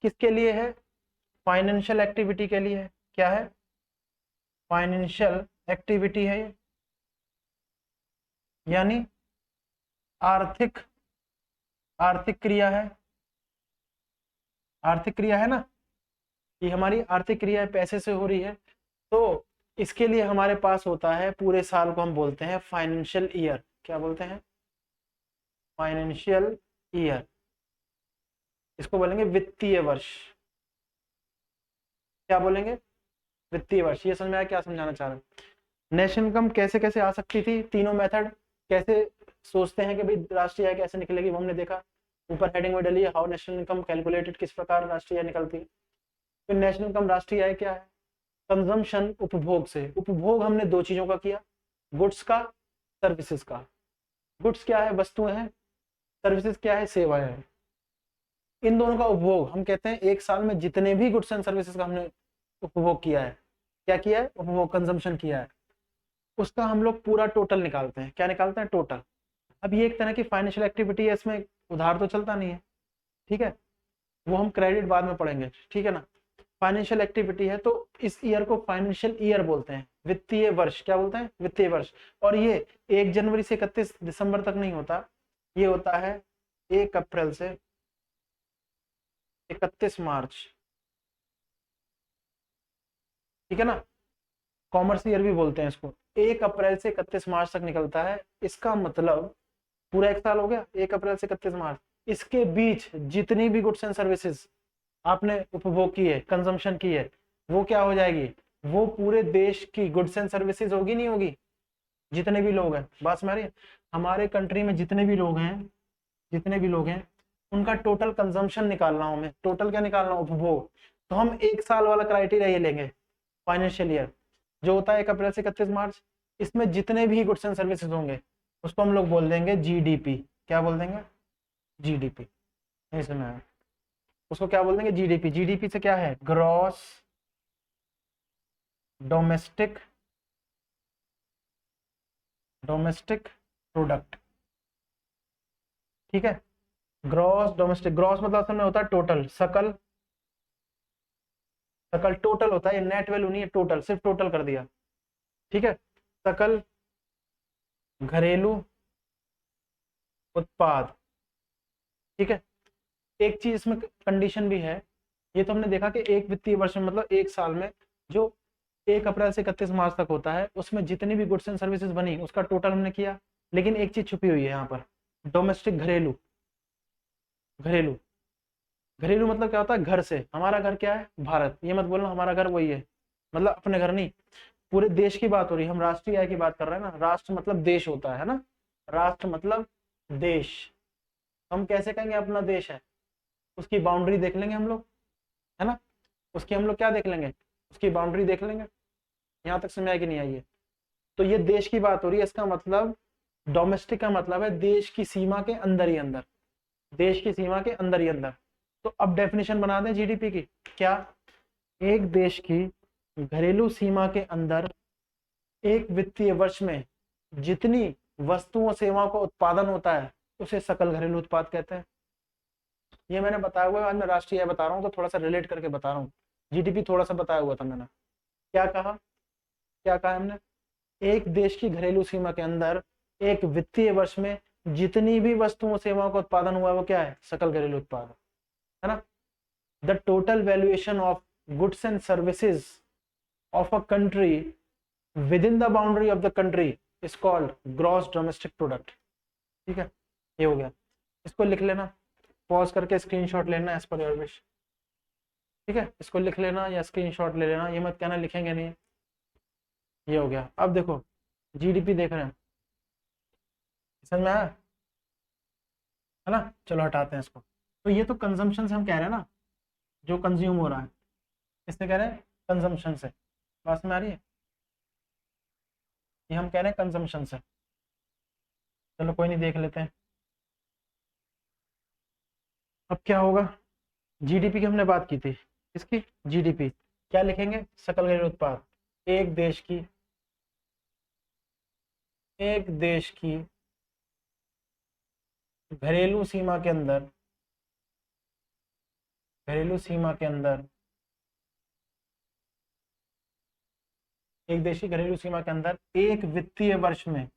किसके लिए है, फाइनेंशियल एक्टिविटी के लिए है। क्या है, फाइनेंशियल एक्टिविटी है ये, यानी आर्थिक, आर्थिक क्रिया है, आर्थिक क्रिया है ना, ये हमारी आर्थिक क्रिया है, पैसे से हो रही है। तो इसके लिए हमारे पास होता है, पूरे साल को हम बोलते हैं फाइनेंशियल ईयर। क्या बोलते हैं, फाइनेंशियल ईयर। इसको बोलेंगे वित्तीय वर्ष। क्या बोलेंगे, वित्तीय वर्ष। ये समझ में आया क्या समझाना चाह रहे हैं। नेशनल इनकम कैसे कैसे आ सकती थी, तीनों मेथड। कैसे सोचते हैं कि भाई राष्ट्रीय आय कैसे निकलेगी, वो हमने देखा, ऊपर हेडिंग में डली है, हाउ नेशनल इनकम कैलकुलेटेड, किस प्रकार राष्ट्रीय आय निकलती है। फिर नेशनल इनकम, राष्ट्रीय आय क्या है, कंजम्पशन, उपभोग से। उपभोग हमने दो चीजों का किया, गुड्स का, सर्विसेज का। गुड्स क्या है, वस्तुएं हैं, सर्विसेज क्या है, सेवाएं हैं। इन दोनों का उपभोग हम कहते हैं एक साल में जितने भी गुड्स एंड सर्विसेज का हमने उपभोग किया है, क्या किया है, उपभोग, कंजम्पशन किया है, उसका हम लोग पूरा टोटल निकालते हैं। क्या निकालते हैं, टोटल। अब ये एक तरह की फाइनेंशियल एक्टिविटी है, इसमें उधार तो चलता नहीं है, ठीक है, वो हम क्रेडिट बाद में पढ़ेंगे, ठीक है ना। फाइनेंशियल एक्टिविटी है, तो इस ईयर को फाइनेंशियल ईयर बोलते हैं, वित्तीय वर्ष। क्या बोलते हैं, वित्तीय वर्ष। और ये 1 जनवरी से 31 दिसंबर तक नहीं होता, ये होता है 1 अप्रैल से 31 मार्च, ठीक है ना। कॉमर्स ईयर भी बोलते हैं इसको। 1 अप्रैल से 31 मार्च तक निकलता है। इसका मतलब पूरा एक साल हो गया, 1 अप्रैल से 31 मार्च। इसके बीच जितनी भी गुड्स एंड सर्विसेज आपने उपभोग की है, कंजम्पशन की है, वो क्या हो जाएगी, वो पूरे देश की गुड्स एंड सर्विसेज होगी, नहीं होगी, जितने भी लोग हैं। बात समझ रही है, हमारे कंट्री में जितने भी लोग हैं, जितने भी लोग हैं, उनका टोटल कंजम्पशन निकालना हूं मैं। टोटल क्या निकालना, उपभोग। तो हम एक साल वाला क्राइटेरिया ये लेंगे, फाइनेंशियल ईयर जो होता है 1 अप्रैल से 31 मार्च। इसमें जितने भी गुड्स एंड सर्विसेज होंगे उसको हम लोग बोल देंगे जीडीपी। क्या बोल देंगे, जीडीपी। नहीं सुना है, उसको क्या बोल देंगे, जीडीपी। जीडीपी से क्या है, ग्रॉस डोमेस्टिक, डोमेस्टिक प्रोडक्ट, ठीक है। ग्रॉस डोमेस्टिक, ग्रॉस मतलब असल में होता है टोटल, सकल, सकल टोटल होता है, ये नेट वैल्यू नहीं है, टोटल, सिर्फ टोटल कर दिया, ठीक है। सकल घरेलू उत्पाद, ठीक है। एक चीज इसमें कंडीशन भी है, ये तो हमने देखा कि एक वित्तीय वर्ष में मतलब एक साल में जो 1 अप्रैल से 31 मार्च तक होता है उसमें जितनी भी गुड्स एंड सर्विसेज बनी उसका टोटल हमने किया। लेकिन एक चीज छुपी हुई है यहाँ पर, डोमेस्टिक, घरेलू। घरेलू घरेलू मतलब क्या होता है, घर से। हमारा घर क्या है, भारत। ये मत बोलना हमारा घर वही है, मतलब अपने घर नहीं, पूरे देश की बात हो रही है। हम राष्ट्रीय आय की बात कर रहे हैं ना। राष्ट्र मतलब देश होता है ना, राष्ट्र मतलब देश। हम कैसे कहेंगे अपना देश है, उसकी बाउंड्री देख लेंगे हम लोग, है ना। उसकी हम लोग क्या देख लेंगे, उसकी बाउंड्री देख लेंगे। यहाँ तक समझ आई कि नहीं आई है? तो ये देश की बात हो रही है, इसका मतलब डोमेस्टिक का मतलब है देश की सीमा के अंदर ही अंदर, देश की सीमा के अंदर ही अंदर। तो अब डेफिनेशन बना दें जीडीपी की। क्या, एक देश की घरेलू सीमा के अंदर एक वित्तीय वर्ष में जितनी वस्तुओं सेवाओं का उत्पादन होता है उसे सकल घरेलू उत्पाद कहते हैं। ये मैंने बताया हुआ है, आज मैं राष्ट्रीय आय बता रहा हूँ तो थोड़ा सा रिलेट करके बता रहा हूँ। जीडीपी थोड़ा सा बताया हुआ था मैंने। क्या कहा, क्या कहा हमने, एक देश की घरेलू सीमा के अंदर एक वित्तीय वर्ष में जितनी भी वस्तुओं सेवाओं का उत्पादन हुआ है वो क्या है, सकल घरेलू उत्पाद है ना। The total valuation of goods and services of a country with in the boundary of the country is called gross domestic product. ठीक है, ये हो गया। इसको लिख लेना, पॉज करके स्क्रीनशॉट लेना एज पर योर विश। ठीक है, इसको लिख लेना या स्क्रीनशॉट ले लेना, ये मत कहना लिखेंगे नहीं। ये हो गया। अब देखो जीडीपी देख रहे हैं, समझ में आया, है ना। चलो हटाते हैं इसको। तो ये तो कंजम्पशन से हम कह रहे हैं ना, जो कंज्यूम हो रहा है, इससे कह रहे हैं कंजम्पशन से। बात में आ रही है, ये हम कह रहे हैं कंजम्पशन से। चलो कोई नहीं, देख लेते हैं अब क्या होगा। जीडीपी की हमने बात की थी, इसकी जीडीपी क्या लिखेंगे, सकल घरेलू उत्पाद। एक देश की, एक देश की घरेलू सीमा के अंदर, घरेलू सीमा के अंदर, एक देश की घरेलू सीमा के अंदर एक वित्तीय वर्ष में,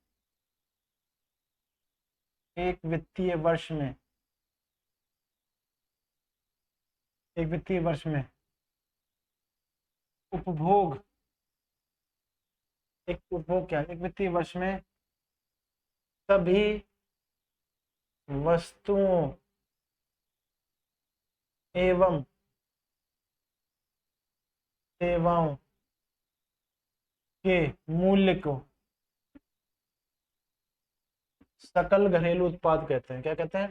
एक वित्तीय वर्ष में, एक वित्तीय वर्ष में उपभोग, एक उपभोग क्या, एक वित्तीय वर्ष में सभी वस्तुओं एवं सेवाओं के मूल्य को सकल घरेलू उत्पाद कहते हैं। क्या कहते हैं,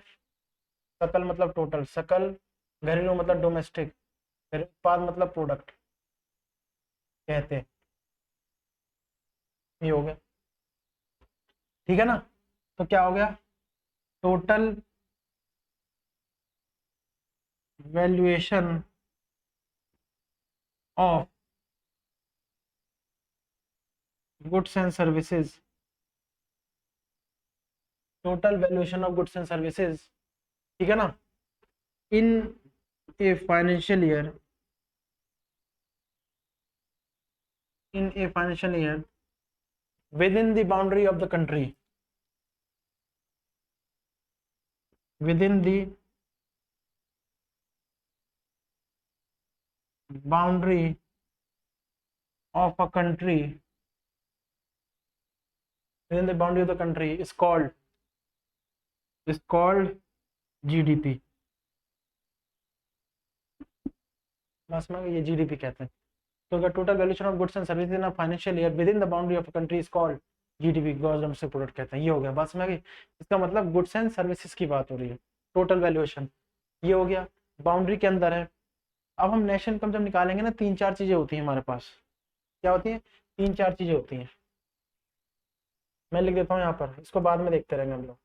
सकल मतलब टोटल, सकल घरेलू मतलब डोमेस्टिक, उत्पाद मतलब प्रोडक्ट कहते हैं। ये हो गया, ठीक है ना। तो क्या हो गया, total valuation of goods and services, total valuation of goods and services, ठीक है ना, in a financial year, in a financial year within the boundary of the country, within the boundary of a country, within the boundary of the country is called GDP। बस में ये GDP कहते हैं। तो अगर total valuation of goods and services in a financial year with in the boundary of a country is called GDP, gross domestic product कहते हैं। ये हो गया, बस में इसका मतलब गुड्स एंड सर्विसेज की बात हो रही है, टोटल वैल्यूएशन ये हो गया, बाउंड्री के अंदर है। अब हम नेशनल इनकम जब निकालेंगे ना, 3-4 चीजें होती हैं हमारे पास। क्या होती है, 3-4 चीजें होती हैं। मैं लिख देता हूँ यहाँ पर, इसको बाद में देखते रहेंगे हम लोग।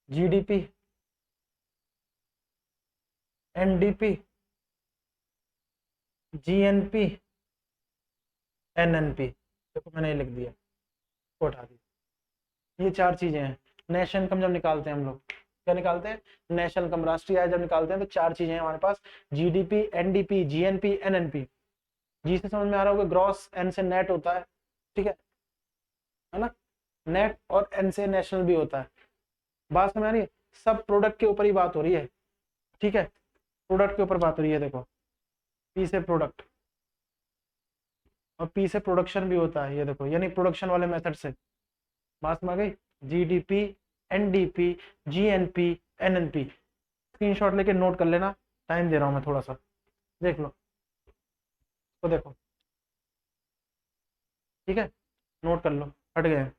GDP, NDP, GNP, NNP. देखो मैंने ये लिख दिया, इसको उठा दिया। ये 4 चीजें हैं। नेशनल इनकम जब निकालते हैं हम लोग, क्या निकालते हैं, नेशनल इनकम, राष्ट्रीय आय जब निकालते हैं तो 4 चीजें हैं हमारे पास, जीडीपी, एनडीपी, जीएनपी, एनएनपी। जी से समझ में आ रहा होगा, ग्रॉस, एन से नेट होता है, ठीक है ना, नेट, और एन से नेशनल भी होता है। बात समझ आ रही है। सब प्रोडक्ट के ऊपर ही बात हो रही है, ठीक है, प्रोडक्ट के ऊपर बात हो रही है। देखो पी से प्रोडक्ट और पी से प्रोडक्शन भी होता है, ये देखो, यानी प्रोडक्शन वाले मेथड से बात में आ गई। GDP, NDP, GNP, NNP. Screenshot लेके नोट कर लेना, टाइम दे रहा हूं मैं थोड़ा सा, देख लो तो देखो, ठीक है, नोट कर लो, हट गए हैं,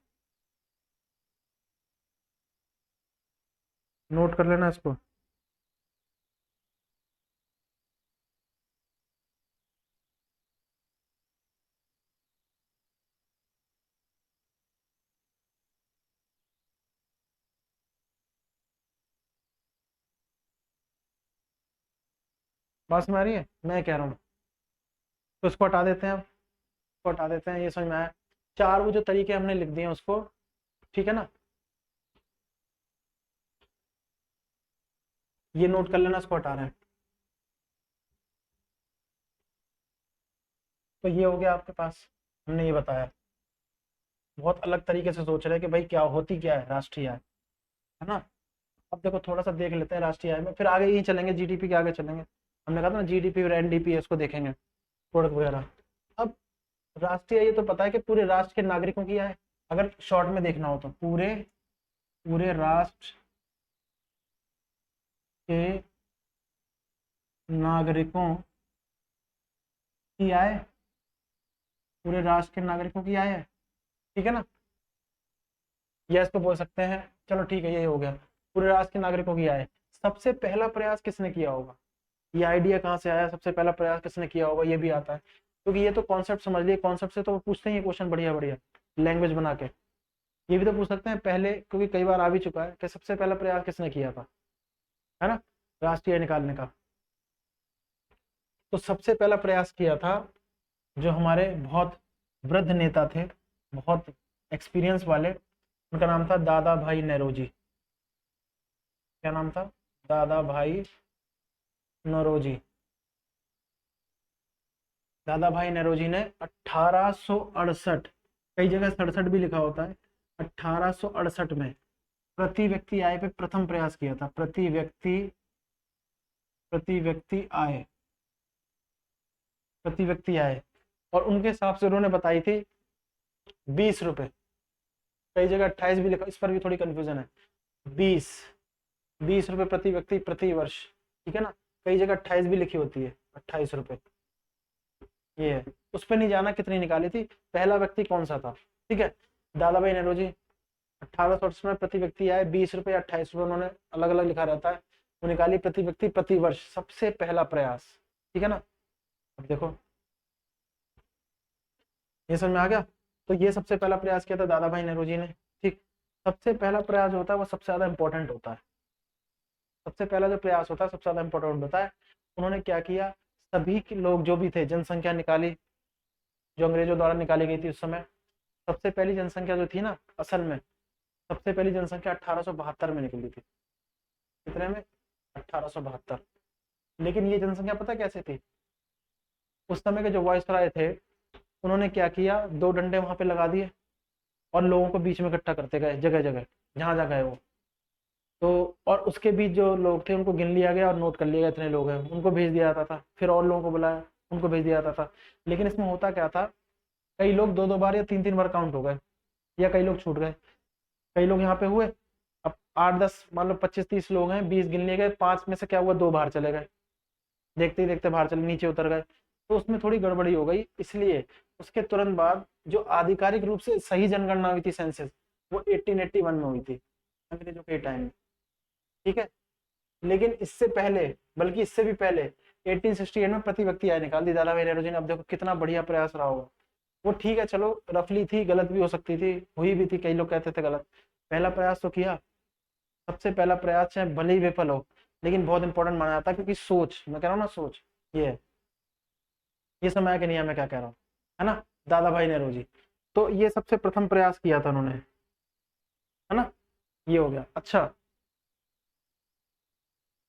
नोट कर लेना इसको। बात में आ रही है मैं कह रहा हूँ, तो इसको हटा देते हैं, इसको हटा देते हैं, ये समझ में आया। चार वो जो तरीके हमने लिख दिए उसको, ठीक है ना, ये नोट कर लेना, इसको हटा रहे हैं। तो ये हो गया आपके पास, हमने ये बताया। बहुत अलग तरीके से सोच रहे हैं कि भाई क्या होती क्या है राष्ट्रीय आय, है ना। अब देखो थोड़ा सा देख लेते हैं राष्ट्रीय आय में, फिर आगे यही चलेंगे, जीडीपी के आगे चलेंगे। हमने कहा था ना जीडीपी और एनडीपी, इसको देखेंगे, प्रोडक्ट वगैरह। अब राष्ट्रीय आय ये तो पता है कि पूरे राष्ट्र के नागरिकों की आय, अगर शॉर्ट में देखना हो तो पूरे पूरे राष्ट्र के नागरिकों की आय, पूरे राष्ट्र के नागरिकों की आय है, ठीक है ना, यस तो बोल सकते हैं। चलो ठीक है, ये हो गया, पूरे राष्ट्र के नागरिकों की आय। सबसे पहला प्रयास किसने किया होगा, ये आइडिया कहाँ से आया, सबसे पहला प्रयास किसने किया होगा, ये भी आता है, क्योंकि ये तो कॉन्सेप्ट समझ लिए, कॉन्सेप्ट से तो वो पूछते ही क्वेश्चन बढ़िया बढ़िया लैंग्वेज बना के। ये भी तो पूछ सकते हैं पहले, क्योंकि कई बार आ भी चुका है कि सबसे पहला प्रयास किसने किया था, है ना, राष्ट्रीय आय निकालने का। तो सबसे पहला प्रयास किया था जो हमारे बहुत वृद्ध नेता थे, बहुत एक्सपीरियंस वाले, उनका नाम था दादा भाई नौरोजी। क्या नाम था, दादा भाई नौरोजी। दादा भाई नौरोजी ने 1868, कई जगह 67 भी लिखा होता है, 1868 में प्रति व्यक्ति आय पे प्रथम प्रयास किया था। प्रति व्यक्ति आय, प्रति व्यक्ति आय, और उनके हिसाब से उन्होंने बताई थी 20 रुपए, कई जगह 28 भी लिखा, इस पर भी थोड़ी कंफ्यूजन है। 20 रुपए प्रति व्यक्ति प्रति वर्ष, ठीक है ना, कई जगह 28 भी लिखी होती है, 28 रुपए, ये है। उस पर नहीं जाना कितनी निकाली थी, पहला व्यक्ति कौन सा था, ठीक है। दादा भाई नौरोजी 1868 में प्रति व्यक्ति आए 20 रुपए, 28 रुपए, उन्होंने अलग अलग लिखा रहता है, वो निकाली प्रति व्यक्ति प्रति वर्ष, सबसे पहला प्रयास, ठीक है ना। अब देखो ये समझ में आ गया, तो ये सबसे पहला प्रयास किया था दादा भाई नौरोजी ने, ठीक। सबसे पहला प्रयास होता है वो सबसे ज्यादा इंपॉर्टेंट होता है, सबसे पहला जो प्रयास होता है सबसे ज्यादा इंपॉर्टेंट होता है। उन्होंने क्या किया, सभी के लोग जो भी थे, जनसंख्या निकाली, जो अंग्रेजों द्वारा निकाली गई थी उस समय। सबसे पहली जनसंख्या जो थी ना, असल में सबसे पहली जनसंख्या 1872 में निकली थी, कितने में, 1872। लेकिन ये जनसंख्या पता कैसे थी, उस समय के जो वायसराय थे उन्होंने क्या किया, दो डंडे वहां पे लगा दिए और लोगों को बीच में इकट्ठा करते गए, जगह जगह जहां जहां गए वो। तो और उसके बीच जो लोग थे उनको गिन लिया गया और नोट कर लिया गया इतने लोग हैं, उनको भेज दिया जाता था, फिर और लोगों को बुलाया, उनको भेज दिया जाता था। लेकिन इसमें होता क्या था, कई लोग दो दो बार या तीन तीन बार काउंट हो गए, या कई लोग छूट गए, कई लोग यहाँ पे हुए। अब 8-10 मान लो 25-30 लोग हैं, 20 गिन लिए गए, 5 में से क्या हुआ, 2 बाहर चले गए, देखते ही देखते बाहर चले, नीचे उतर गए, तो उसमें थोड़ी गड़बड़ी हो गई। इसलिए उसके तुरंत बाद जो आधिकारिक रूप से सही जनगणना हुई थी, सेंसस, वो 1881 में हुई थी, अंग्रेजों के टाइम में, ठीक है। लेकिन इससे पहले, बल्कि इससे भी पहले 1868 में प्रति व्यक्ति आय निकाल दी दादा भाई नौरोजी ने। अब देखो कितना बढ़िया प्रयास रहा होगा वो, ठीक है चलो रफली थी, गलत भी हो सकती थी, हुई भी थी, कई लोग कहते थे गलत। पहला प्रयास तो किया, सबसे पहला प्रयास चाहे भले ही विफल हो, लेकिन बहुत इंपॉर्टेंट माना जाता है, क्योंकि सोच, मैं कह रहा हूँ ना सोच, ये है। ये समय के नियम, मैं क्या कह रहा हूँ, है ना, दादा भाई नौरोजी। तो ये सबसे प्रथम प्रयास किया था उन्होंने, है ना, ये हो गया। अच्छा,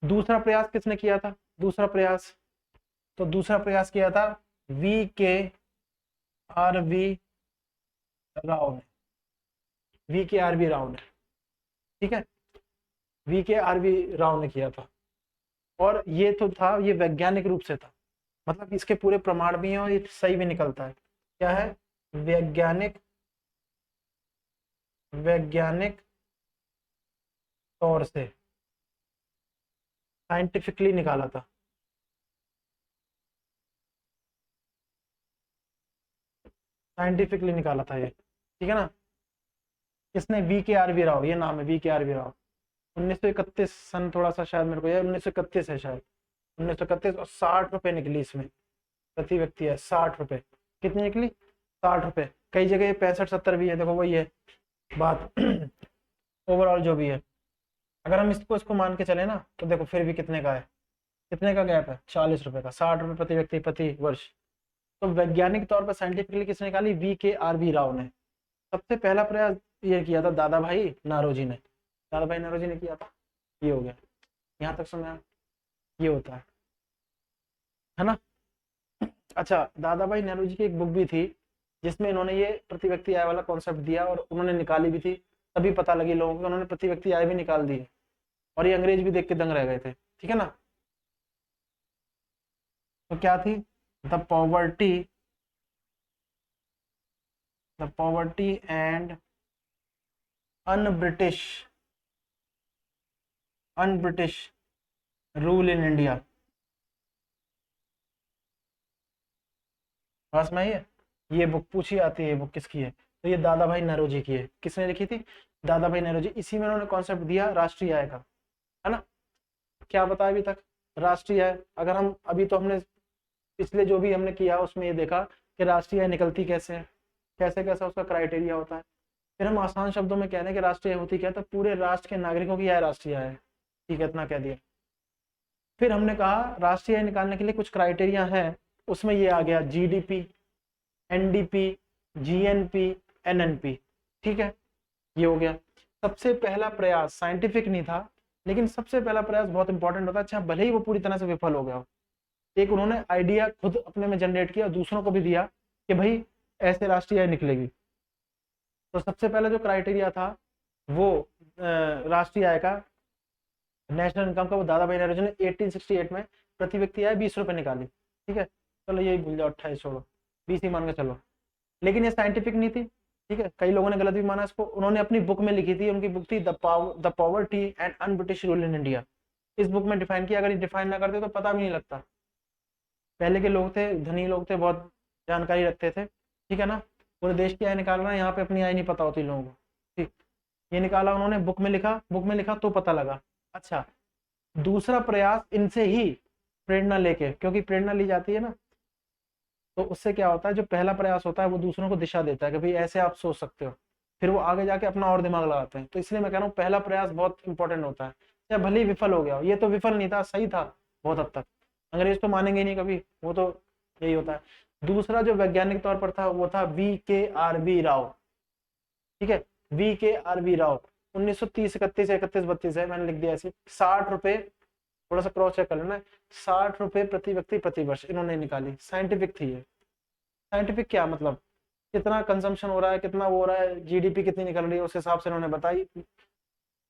दूसरा प्रयास किसने किया था, दूसरा प्रयास, तो दूसरा प्रयास किया था VKRV राव ने, VKRV राव ने, ठीक है। VKRV राव ने किया था। और ये तो था, ये वैज्ञानिक रूप से था, मतलब इसके पूरे प्रमाण भी हैं और ये सही भी निकलता है। क्या है? वैज्ञानिक वैज्ञानिक तौर से साइंटिफिकली निकाला था। साइंटिफिकली निकाला था ये, ठीक है ना। किसने? VKRV राव, ये नाम है VKRV राव। 1931 सन, थोड़ा सा शायद मेरे को, ये 1931 है शायद, 1931। और 60 रुपए निकली इसमें प्रति व्यक्ति है, 60 रुपए। कितनी निकली? 60 रुपए। कई जगह 65-70 भी है, देखो वही है बात। ओवरऑल जो भी है, अगर हम इसको मान के चले ना, तो देखो फिर भी कितने का है, कितने का गैप है? 40 रुपए का। 60 रुपए प्रति व्यक्ति प्रति वर्ष। तो वैज्ञानिक तौर पर साइंटिफिकली किसने निकाली? VKRV राव ने। सबसे पहला प्रयास ये किया था दादा भाई नारोजी ने। दादा भाई नारोजी ने किया था। ये हो गया, यहाँ तक समझ आया? ये होता है ना। अच्छा, दादा भाई नारोजी की एक बुक भी थी जिसमें इन्होंने ये प्रति व्यक्ति आय वाला कॉन्सेप्ट दिया, और उन्होंने निकाली भी थी, तभी पता लगी लोगों को, उन्होंने प्रति व्यक्ति आय भी निकाल दी है। और ये अंग्रेज भी देख के दंग रह गए थे, ठीक है ना। तो क्या थी? The poverty and un British rule in India. पास में ये बुक पूछी आती है, ये बुक किसकी है? तो ये दादा भाई नौरोजी की है। किसने लिखी थी? दादा भाई नौरोजी। इसी में उन्होंने कॉन्सेप्ट दिया राष्ट्रीय आय का, है ना। क्या बताया अभी तक? राष्ट्रीय आय। अगर हम अभी तो हमने पिछले जो भी हमने किया उसमें ये देखा कि राष्ट्रीय आय निकलती कैसे है, कैसे कैसा उसका क्राइटेरिया होता है। फिर हम आसान शब्दों में कह रहे हैं कि राष्ट्रीय आय होती क्या है, तो पूरे राष्ट्र के नागरिकों की आय राष्ट्रीय आय है, ठीक है, इतना कह दिया। फिर हमने कहा राष्ट्रीय आय निकालने के लिए कुछ क्राइटेरिया है, उसमें ये आ गया GDP, NDP, GNP, NNP, ठीक है, ये हो गया। सबसे पहला प्रयास साइंटिफिक नहीं था, लेकिन सबसे पहला प्रयास बहुत इंपॉर्टेंट होता है, अच्छा भले ही वो पूरी तरह से विफल हो गया हो। एक उन्होंने आइडिया खुद अपने में जनरेट किया, दूसरों को भी दिया कि भाई ऐसे राष्ट्रीय आय निकलेगी। तो सबसे पहला जो क्राइटेरिया था वो राष्ट्रीय आय का, नेशनल इनकम का, वो दादा भाई नौरोजी ने 1868 में प्रति व्यक्ति आय 20 रुपए निकाली, ठीक है। चलो यही भूल जाओ, 28 छोड़ो, 20 ही मान के चलो। लेकिन ये साइंटिफिक नहीं थी, ठीक है, कई लोगों ने गलत भी माना इसको। उन्होंने अपनी बुक में लिखी थी, उनकी बुक थी the poverty and un British rule in India. इस बुक में डिफाइन किया, अगर ये डिफाइन ना करते तो पता भी नहीं लगता। पहले के लोग थे, धनी लोग थे, बहुत जानकारी रखते थे, ठीक है ना। पूरे देश की आय निकालना है, यहाँ पे अपनी आय नहीं पता होती लोगों को, ठीक। ये निकाला उन्होंने, बुक में लिखा तो पता लगा। अच्छा, दूसरा प्रयास इनसे ही प्रेरणा लेके, क्योंकि प्रेरणा ली जाती है ना, तो उससे क्या होता है, जो पहला प्रयास होता है वो दूसरों को दिशा देता है कि भाई ऐसे आप सोच सकते हो, फिर वो आगे जाके अपना और दिमाग लगाते हैं। तो इसलिए मैं कह रहा हूँ पहला प्रयास बहुत इंपॉर्टेंट होता है, चाहे भले ही विफल हो गया हो। ये तो विफल नहीं था, सही था बहुत हद तक, अंग्रेज तो मानेंगे नहीं कभी, वो तो यही होता है। दूसरा जो वैज्ञानिक तौर पर था वो था VKRV राव, ठीक है, VKRV राव। 1930, 31, 31, 32 है, मैंने लिख दिया ऐसे। 60 रुपए, थोड़ा सा क्रॉस चेक कर लेना, 60 रुपए प्रति व्यक्ति प्रति वर्ष इन्होंने निकाली। साइंटिफिक थी ये। साइंटिफिक क्या मतलब, कितना कंजम्पशन हो रहा है, कितना वो हो रहा है, GDP कितनी निकल रही है, उस हिसाब से उन्होंने बताई।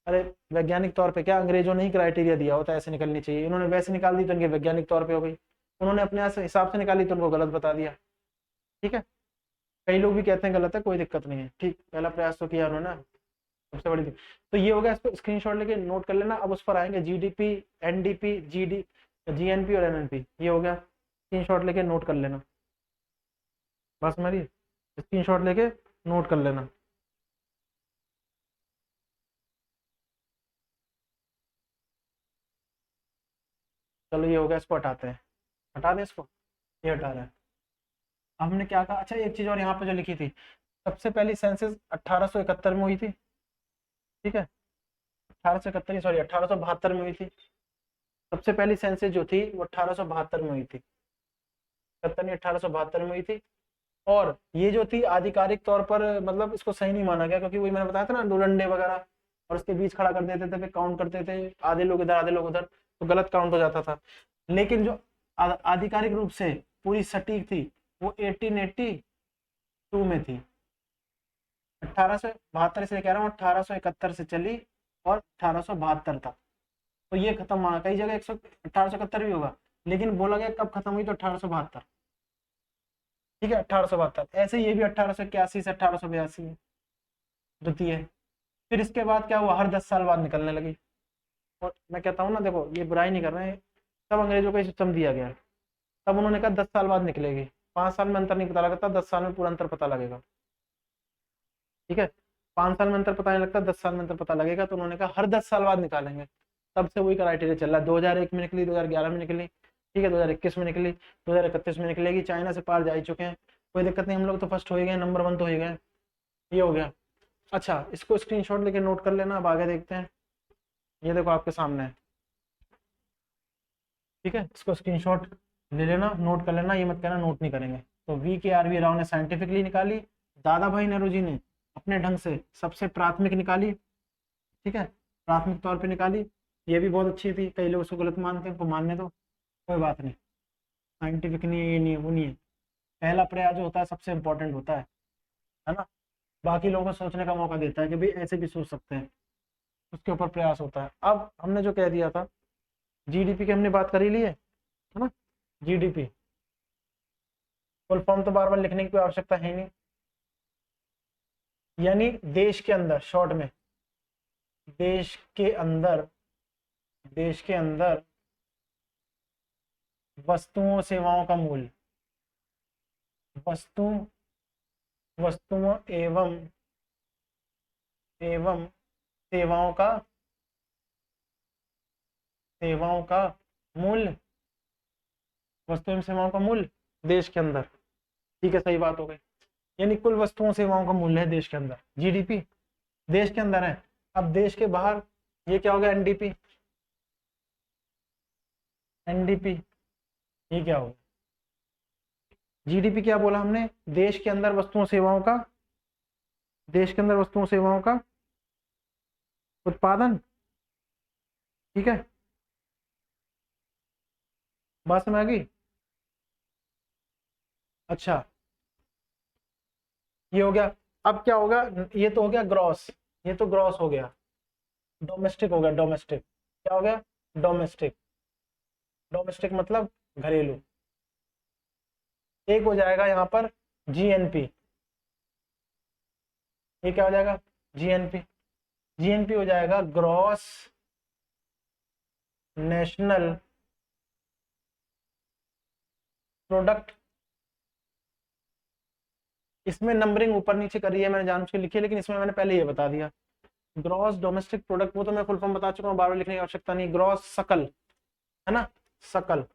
अरे वैज्ञानिक तौर पे क्या, अंग्रेजों ने ही क्राइटेरिया दिया होता है ऐसे निकलनी चाहिए, इन्होंने वैसे निकाल दी तो इनके वैज्ञानिक तौर पे हो गई। उन्होंने अपने हिसाब से निकाली तो उनको गलत बता दिया, ठीक है। कई लोग भी कहते हैं गलत है, कोई दिक्कत नहीं है, ठीक, पहला प्रयास तो किया उन्होंने, सबसे बड़ी दिक्कत। तो ये हो गया, इसको स्क्रीनशॉट लेके नोट कर लेना। अब उस पर आएंगे GDP, NDP, GNP और NNP, ये हो गया, स्क्रीनशॉट लेके नोट कर लेना। बस मेरी स्क्रीनशॉट लेके नोट कर लेना। चलो ये हो गया, इसको हटाते हैं, हटा दें इसको, ये हटा रहा है। अब हमने क्या कहा, अच्छा एक चीज और यहाँ पे जो लिखी थी, सबसे पहली सेंसस 1871 में हुई थी, ठीक है, 1871, सॉरी 1872 में हुई थी। सबसे पहली सेंसस जो थी वो 1872 में हुई थी, 1872 में हुई थी। और ये जो थी आधिकारिक तौर पर, मतलब इसको सही नहीं माना गया, क्योंकि वही मैंने बताया था ना, डोलंडे वगैरह, और उसके बीच खड़ा कर देते थे, फिर काउंट करते थे, आधे लोग इधर आधे लोग उधर, तो गलत काउंट हो जाता था। लेकिन जो आधिकारिक रूप से पूरी सटीक थी वो 1882 में थी। 1872 से कह रहा हूँ, 1871 से चली और 1872 तक। तो ये खत्म हुआ, कई जगह 1871 भी होगा, लेकिन बोला गया कब खत्म हुई, तो 1872। ठीक है, 1872। ऐसे ये भी 1881 से 1882 है द्वितीय। फिर इसके बाद क्या हुआ, हर 10 साल बाद निकलने लगी। और मैं कहता हूँ ना, देखो ये बुराई नहीं कर रहे हैं, तब अंग्रेजों को ये सिस्टम दिया गया, तब उन्होंने कहा 10 साल बाद निकलेगी। 5 साल में अंतर नहीं पता लगता, 10 साल में पूरा अंतर पता लगेगा। ठीक है, 5 साल में अंतर पता नहीं लगता, 10 साल में अंतर पता लगेगा, तो उन्होंने कहा हर 10 साल बाद निकालेंगे। तब से वही क्राइटेरिया चल रहा है। 2001 में निकली, 2011 में निकली, ठीक है, 2021 में निकली, 2031 में निकलेगी। चाइना से पार जा ही चुके हैं, कोई दिक्कत नहीं, हम लोग तो फर्स्ट हो ही गए, नंबर 1 तो हो ही गए। ये हो गया। अच्छा, इसको स्क्रीनशॉट लेके नोट कर लेना, अब आगे देखते हैं। ये देखो आपके सामने है, ठीक है, इसको स्क्रीनशॉट ले लेना, नोट कर लेना, ये मत कहना नोट नहीं करेंगे। तो VKRV राव ने साइंटिफिकली निकाली, दादा भाई नेहरू ने अपने ढंग से सबसे प्राथमिक निकाली, ठीक है, प्राथमिक तौर पे निकाली। ये भी बहुत अच्छी थी, कई लोग उसको गलत मानते हैं, उनको मानने दो, कोई बात नहीं। साइंटिफिक नहीं है, ये नहीं है, वो नहीं है। पहला प्रयास जो होता है सबसे इंपॉर्टेंट होता है ना। बाकी लोगों को सोचने का मौका देता है कि भाई ऐसे भी सोच सकते हैं, उसके ऊपर प्रयास होता है। अब हमने जो कह दिया था, GDP की हमने बात कर ही ली है ना। GDP फुल फॉर्म तो बार बार लिखने की कोई आवश्यकता है नहीं, यानी देश के अंदर, शॉर्ट में, देश के अंदर, देश के अंदर वस्तुओं सेवाओं का मूल्य, वस्तु वस्तुओं एवं एवं सेवाओं का मूल्य, वस्तु एवं सेवाओं का मूल्य देश के अंदर। ठीक है, सही बात हो गई। यानी कुल वस्तुओं सेवाओं का मूल्य है देश के अंदर, GDP देश के अंदर है। अब देश के बाहर ये क्या हो गया, NDP। NDP ये क्या होगा, GDP क्या बोला हमने, देश के अंदर वस्तुओं सेवाओं का, देश के अंदर वस्तुओं सेवाओं का उत्पादन। ठीक है, बात समझ आ गई। अच्छा, ये हो गया। अब क्या होगा, ये तो हो गया ग्रॉस, ये तो ग्रॉस हो गया। डोमेस्टिक हो गया, डोमेस्टिक क्या हो गया, डोमेस्टिक। डोमेस्टिक मतलब घरेलू। एक हो जाएगा यहाँ पर GNP, ये क्या हो जाएगा, GNP। GNP हो जाएगा ग्रॉस नेशनल प्रोडक्ट। इसमें नंबरिंग ऊपर नीचे करी है, मैंने जानबूझ के लिखी है, लेकिन इसमें मैंने पहले ये बता दिया। ग्रॉस डोमेस्टिक प्रोडक्ट, वो तो मैं फुल फॉर्म बता चुका हूँ, बार बार लिखने की आवश्यकता नहीं। ग्रॉस सकल है ना, सकल,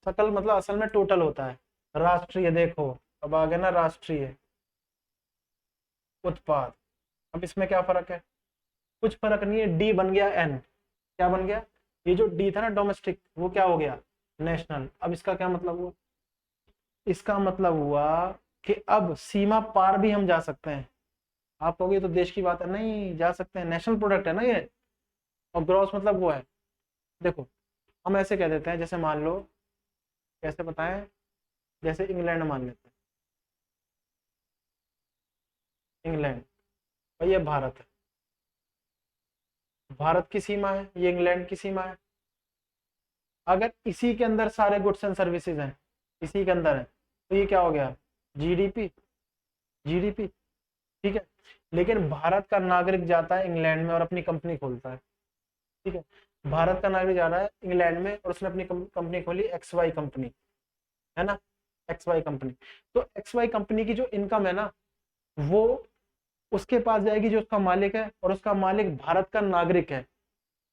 सकल मतलब असल में टोटल होता है। राष्ट्रीय, देखो अब आ गया ना, राष्ट्रीय उत्पाद। अब इसमें क्या फर्क है, कुछ फर्क नहीं है, D बन गया N। क्या बन गया, ये जो D था ना डोमेस्टिक, वो क्या हो गया, नेशनल। अब इसका क्या मतलब हुआ, इसका मतलब हुआ कि अब सीमा पार भी हम जा सकते हैं। आप कहोगे तो देश की बात है, नहीं जा सकते हैं, नेशनल प्रोडक्ट है ना ये। और ग्रॉस मतलब वो है, देखो हम ऐसे कह देते हैं, जैसे मान लो, कैसे बताएं, जैसे इंग्लैंड मान लेते हैं, इंग्लैंड और ये भारत है, भारत की सीमा है, ये इंग्लैंड की सीमा है। अगर इसी के अंदर सारे गुड्स एंड सर्विसेज हैं, इसी के अंदर है, तो ये क्या हो गया, GDP। GDP ठीक है। लेकिन भारत का नागरिक जाता है इंग्लैंड में और अपनी कंपनी खोलता है। ठीक है, भारत का नागरिक जा रहा है इंग्लैंड में और उसने अपनी कंपनी खोली, XY कंपनी है ना, XY कंपनी। तो XY कंपनी की जो इनकम है ना, वो उसके पास जाएगी जो उसका मालिक है, और उसका मालिक भारत का नागरिक है।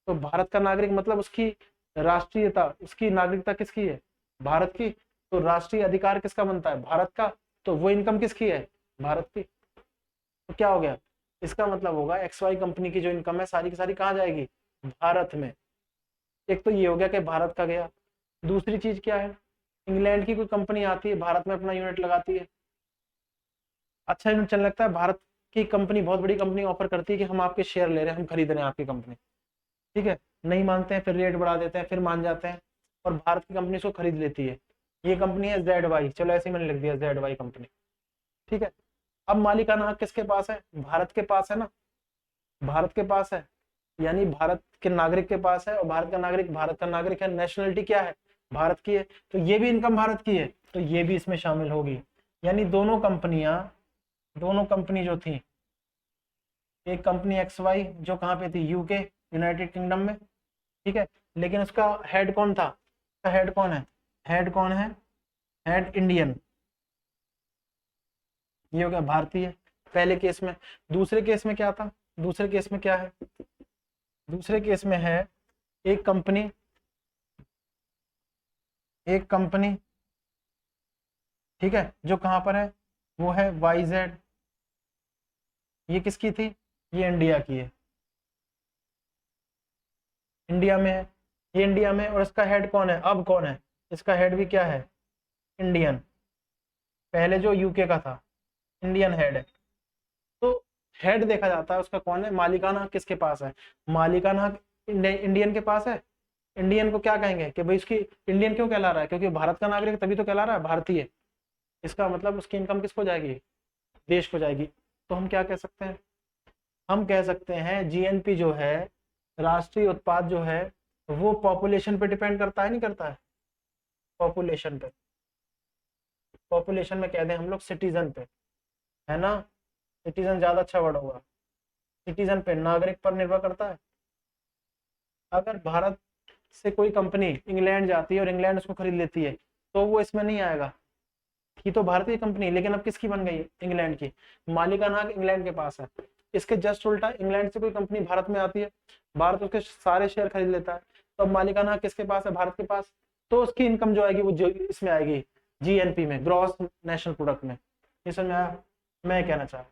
तो भारत का नागरिक मतलब उसकी राष्ट्रीयता, उसकी नागरिकता किसकी है, भारत की। तो राष्ट्रीय अधिकार किसका बनता है, भारत का। तो वो इनकम किसकी है, भारत की। तो क्या हो गया, इसका मतलब होगा XY कंपनी की जो इनकम है सारी की सारी कहाँ जाएगी, भारत में। एक तो ये हो गया कि भारत का गया। दूसरी चीज क्या है, इंग्लैंड की कोई कंपनी आती है, भारत में अपना यूनिट लगाती है, अच्छा यूनिट चलने लगता है, भारत की कंपनी, बहुत बड़ी कंपनी ऑफर करती है कि हम आपके शेयर ले रहे हैं, हम खरीद रहे हैं आपकी कंपनी। ठीक है, नहीं मानते हैं, फिर रेट बढ़ा देते हैं, फिर मान जाते हैं, और भारत की कंपनी इसको खरीद लेती है। ये कंपनी है ZY, चलो ऐसे ही मैंने लिख दिया ZY कंपनी। ठीक है, अब मालिकाना हक किसके पास है, भारत के पास है ना। भारत के पास है, यानी भारत के नागरिक के पास है, और भारत का नागरिक है, नेशनलिटी क्या है, भारत की है, तो ये भी इनकम भारत की है, तो ये भी इसमें शामिल होगी। यानी दोनों कंपनी जो थी, एक कंपनी XY जो कहाँ पे थी, यूके, यूनाइटेड किंगडम में, ठीक है, लेकिन उसका हेड कौन था, उसका हेड कौन है, हेड इंडियन, ये हो गया भारतीय पहले केस में। दूसरे केस में क्या था, दूसरे केस में क्या है, दूसरे केस में है एक कंपनी, ठीक है, जो कहां पर है, वो है YZ, ये किसकी थी, ये इंडिया की है, इंडिया में है, ये इंडिया में, और इसका हेड कौन है, अब कौन है, इसका हेड भी क्या है, इंडियन, पहले जो यूके का था, इंडियन हेड है। तो हेड देखा जाता है उसका कौन है, मालिकाना हक किसके पास है, मालिकाना हक इंडियन के पास है। इंडियन को क्या कहेंगे कि भाई उसकी, इंडियन क्यों कहला रहा है, क्योंकि भारत का नागरिक तभी तो कहला रहा है भारतीय, इसका मतलब उसकी इनकम किसको जाएगी, देश को जाएगी। तो हम क्या कह सकते हैं, हम कह सकते हैं जीएनपी जो है, राष्ट्रीय उत्पाद जो है, वो पॉपुलेशन पे डिपेंड करता है, नहीं करता है, पॉपुलेशन पे, पॉपुलेशन में कह दें हम लोग सिटीजन पे, है ना, सिटीजन ज्यादा अच्छा वर्ड होगा, सिटीजन पे, नागरिक पर निर्भर करता है। अगर भारत से कोई कंपनी इंग्लैंड जाती है और इंग्लैंड उसको खरीद लेती है, तो वो इसमें नहीं आएगा, की तो भारतीय कंपनी, लेकिन अब किसकी बन गई, इंग्लैंड की, मालिकाना हक इंग्लैंड के पास है। इसके जस्ट उल्टा, इंग्लैंड से कोई कंपनी भारत में आती है, भारत उसके सारे शेयर खरीद लेता है, तो अब मालिकाना हक किसके पास है, भारत के पास, तो उसकी इनकम जो आएगी वो जो इसमें आएगी, जीएनपी में, ग्रॉस नेशनल प्रोडक्ट में। ये समझ में आया, मैं कहना चाह,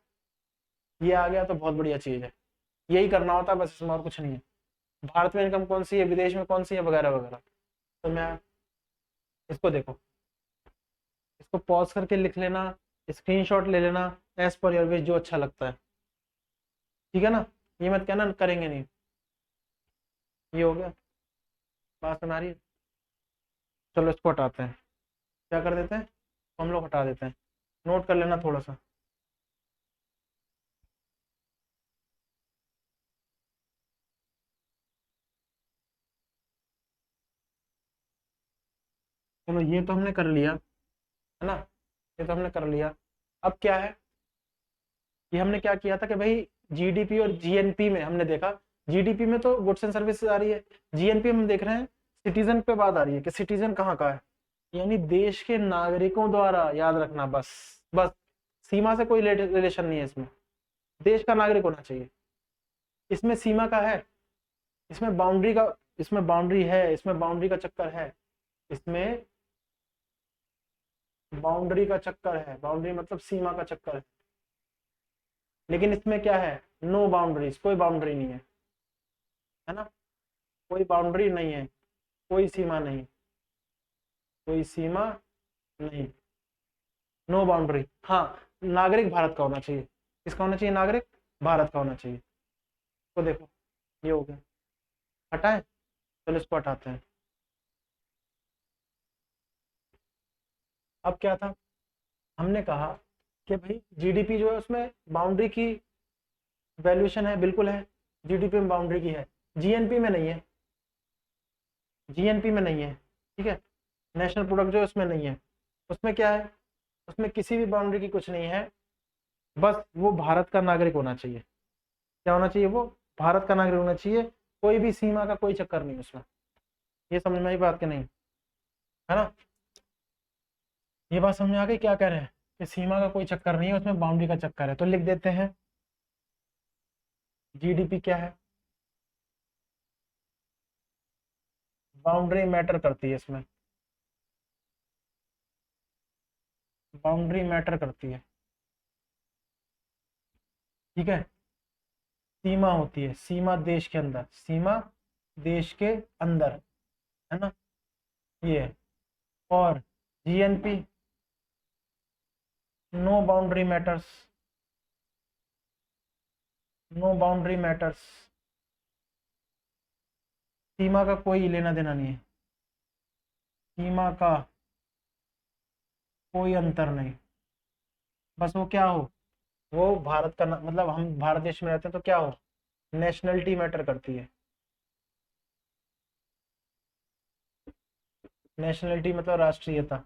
ये आ गया तो बहुत बढ़िया चीज है, यही करना होता है बस, इसमें और कुछ नहीं है। भारत में इनकम कौन सी है, विदेश में कौन सी है, वगैरह वगैरह। तो मैं, इसको देखो, इसको पॉज करके लिख लेना, स्क्रीनशॉट ले लेना, एज पर योर विश, जो अच्छा लगता है, ठीक है ना, ये मत कहना करेंगे नहीं। ये हो गया, बात सुना रही है, चलो इसको हटाते हैं, क्या कर देते हैं, हम लोग हटा देते हैं, नोट कर लेना थोड़ा सा। चलो ये तो हमने कर लिया, है ना, ये तो हमने कर लिया। अब क्या है, ये हमने क्या किया था कि भाई जीडीपी और जीएनपी में हमने देखा, जीडीपी में तो गुड्स एंड सर्विसेज आ रही है, जीएनपी में हम देख रहे हैं सिटीजन पे बात आ रही है कि सिटीजन कहाँ का है, यानी देश के नागरिकों द्वारा, याद रखना, बस बस, सीमा से कोई रिलेशन नहीं है इसमें, देश का नागरिक होना चाहिए। इसमें सीमा का है, इसमें बाउंड्री का, इसमें बाउंड्री है, इसमें बाउंड्री का चक्कर है, इसमें बाउंड्री का चक्कर है, बाउंड्री मतलब सीमा का चक्कर है, लेकिन इसमें क्या है, नो बाउंड्रीज, कोई बाउंड्री नहीं है ना, कोई बाउंड्री नहीं है, कोई सीमा नहीं, कोई सीमा नहीं, नो बाउंड्री। हाँ, नागरिक भारत का होना चाहिए, किसका होना चाहिए, नागरिक भारत का होना चाहिए। तो देखो ये हो गया, हटाएं, चलो इसको हटाते हैं। अब क्या था, हमने कहा कि भाई जीडीपी जो है उसमें बाउंड्री की वैल्यूएशन है, बिल्कुल है, जीडीपी में बाउंड्री की है, जीएनपी में नहीं है, जीएनपी में नहीं है, ठीक है, नेशनल प्रोडक्ट जो है उसमें नहीं है, उसमें क्या है, उसमें किसी भी बाउंड्री की कुछ नहीं है, बस वो भारत का नागरिक होना चाहिए, क्या होना चाहिए, वो भारत का नागरिक होना चाहिए, कोई भी सीमा का कोई चक्कर नहीं उसमें। ये समझ में आई बात कि नहीं, है ना, ये बात समझ में आ गई, क्या कह रहे हैं कि सीमा का कोई चक्कर नहीं है उसमें, बाउंड्री का चक्कर है। तो लिख देते हैं जीडीपी क्या है, बाउंड्री मैटर करती है इसमें, बाउंड्री मैटर करती है, ठीक है, सीमा होती है, सीमा देश के अंदर, सीमा देश के अंदर, है ना, ये है। और GNP, no boundary matters, no boundary matters, सीमा का कोई लेना देना नहीं है, सीमा का कोई अंतर नहीं, बस वो क्या हो, वो भारत का मतलब हम भारत देश में रहते हैं तो क्या हो, नेशनलिटी मैटर करती है। नेशनलिटी मतलब राष्ट्रीयता।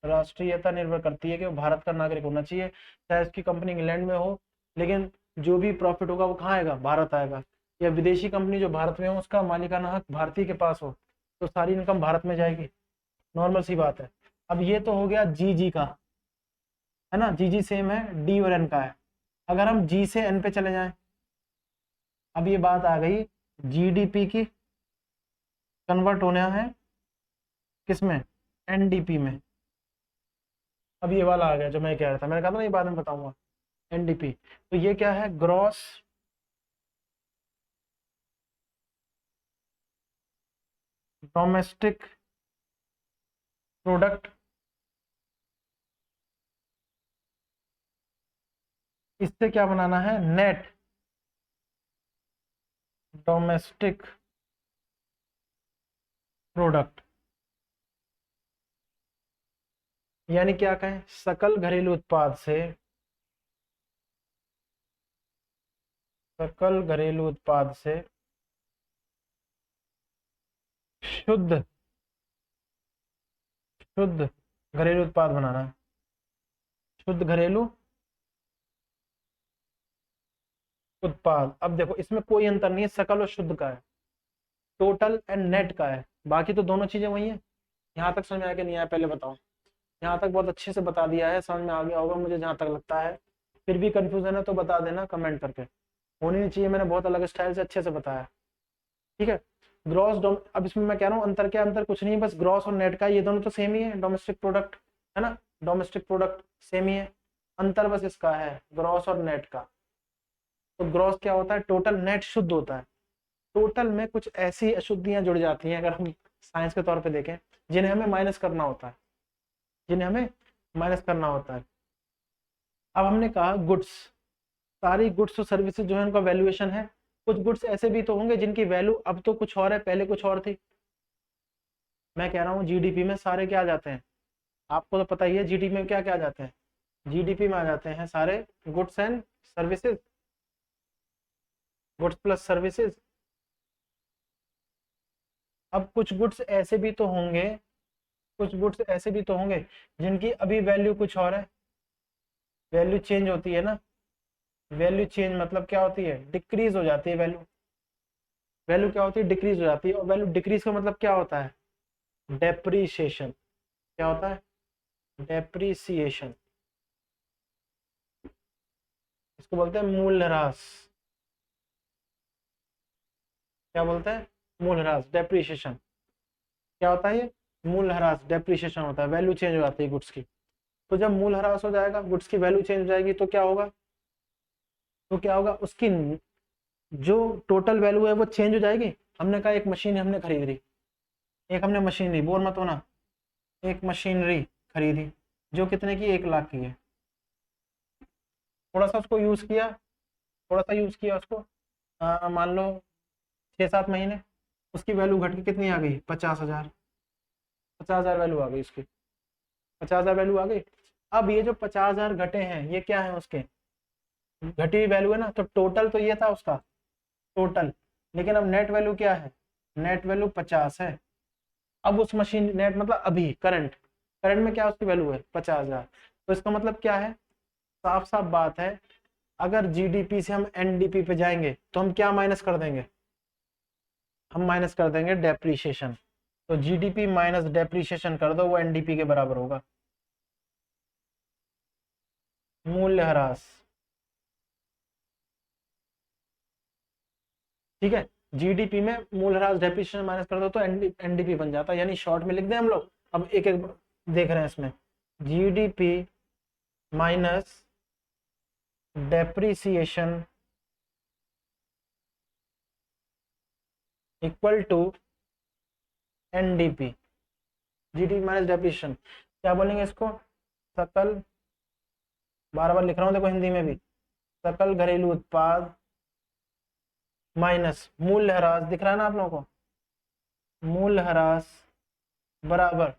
राष्ट्रीयता निर्भर करती है कि वो भारत का नागरिक होना चाहिए, चाहे उसकी कंपनी इंग्लैंड में हो, लेकिन जो भी प्रॉफिट होगा वो कहाँ आएगा, भारत आएगा। या विदेशी कंपनी जो भारत में हो, उसका मालिकाना हक भारतीय के पास हो, तो सारी इनकम भारत में जाएगी। नॉर्मल सी बात है। अब ये तो हो गया जी जी का, है ना, जी जी सेम है, डी और एन का है। अगर हम जी से एन पे चले जाएं, अब ये बात आ गई जीडीपी की, कन्वर्ट होना है किसमें, एनडीपी में। अब ये वाला आ गया जो मैं कह रहा था, मैंने कहा था ना ये बाद में बताऊंगा, एनडीपी। तो ये क्या है, ग्रॉस डोमेस्टिक प्रोडक्ट। इससे क्या बनाना है, नेट डोमेस्टिक प्रोडक्ट। यानी क्या कहें, सकल घरेलू उत्पाद से, सकल घरेलू उत्पाद से शुद्ध, शुद्ध घरेलू उत्पाद बनाना है। शुद्ध घरेलू उत्पाद। अब देखो इसमें कोई अंतर नहीं है, सकल और शुद्ध का है, टोटल एंड नेट का है, बाकी तो दोनों चीजें वही है। यहाँ तक समझ में आया कि नहीं आया, पहले बताओ। यहाँ तक बहुत अच्छे से बता दिया है, समझ में आ गया होगा मुझे जहाँ तक लगता है। फिर भी कंफ्यूजन है तो बता देना कमेंट करके, होनी नहीं चाहिए, मैंने बहुत अलग स्टाइल से अच्छे से बताया। ठीक है। ग्रॉस डोम, अब इसमें मैं कह रहा हूँ अंतर क्या, अंतर कुछ नहीं, बस ग्रॉस और नेट का, ये दोनों तो सेम ही है, डोमेस्टिक प्रोडक्ट, है ना, डोमेस्टिक प्रोडक्ट सेम ही है। अंतर बस इसका है ग्रॉस और नेट का। तो ग्रॉस क्या होता है, टोटल, नेट शुद्ध होता है। टोटल में कुछ ऐसी अशुद्धियां जुड़ जाती हैं, अगर हम साइंस के तौर पे देखें, जिन्हें हमें माइनस करना होता है, जिन्हें हमें माइनस करना होता है। अब हमने कहा गुड्स, सारी गुड्स और सर्विसेज जो है उनका वैल्यूएशन है। कुछ गुड्स ऐसे भी तो होंगे जिनकी वैल्यू अब तो कुछ और है, पहले कुछ और थी। मैं कह रहा हूँ जीडीपी में सारे क्या आ जाते हैं, आपको तो पता ही है जीडीपी में क्या क्या आ जाते हैं। जीडीपी में आ जाते हैं सारे goods and services, goods plus services. अब कुछ गुड्स ऐसे भी तो होंगे, कुछ गुड्स ऐसे भी तो होंगे जिनकी अभी वैल्यू कुछ और है, वैल्यू चेंज होती है ना। वैल्यू चेंज मतलब क्या होती है, डिक्रीज हो जाती है वैल्यू। वैल्यू क्या होती है, डिक्रीज हो जाती है। और वैल्यू डिक्रीज का मतलब क्या होता है, डेप्रीशिएशन। क्या होता है, डेप्रीसिएशन। इसको बोलते हैं मूल्यह्रास। क्या बोलते हैं, मूल्यह्रास, डेप्रीशिएशन। क्या होता है ये, मूल्यह्रास, डेप्रीशिएशन होता है, वैल्यू चेंज हो जाती है गुड्स की। तो जब मूल्यह्रास हो जाएगा, गुड्स की वैल्यू चेंज हो जाएगी, तो क्या होगा, तो क्या होगा, उसकी जो टोटल वैल्यू है वो चेंज हो जाएगी। हमने कहा एक मशीन हमने खरीद ली, एक हमने मशीनरी, बोर मत होना, एक मशीनरी खरीदी जो कितने की, 1 लाख की है। थोड़ा सा उसको यूज किया, थोड़ा सा यूज किया उसको, मान लो 6-7 महीने, उसकी वैल्यू घट के कितनी आ गई, 50,000। 50,000 वैल्यू आ गई उसकी, 50,000 वैल्यू आ गई। अब ये जो 50,000 घटे हैं, ये क्या है, उसके घटी हुई वैल्यू है ना। तो टोटल तो ये था उसका, टोटल, लेकिन अब नेट वैल्यू क्या है, नेट वैल्यू 50 है। अब उस मशीन, नेट मतलब अभी करंट, करंट में क्या उसकी वैल्यू है, 50,000। तो इसका मतलब क्या है, साफ साफ बात है, अगर जीडीपी से हम एनडीपी पे जाएंगे तो हम क्या माइनस कर देंगे, हम माइनस कर देंगे डेप्रीशिएशन। तो जीडीपी माइनस डेप्रीशिएशन कर दो, वो एनडीपी के बराबर होगा, मूल्यह्रास। ठीक है, जीडीपी में मूल्यह्रास डेप्रिसिएशन माइनस कर दो तो एनडीपी बन जाता है, यानी शॉर्ट में लिख दें हम लोग। अब एक एक देख रहे हैं इसमें, GDP minus depreciation equal to NDP. GDP minus depreciation क्या बोलेंगे इसको, सकल, बार बार लिख रहा हूँ देखो हिंदी में भी, सकल घरेलू उत्पाद माइनस मूल्यह्रास, दिख रहा है ना आप लोगों को, मूल्यह्रास बराबर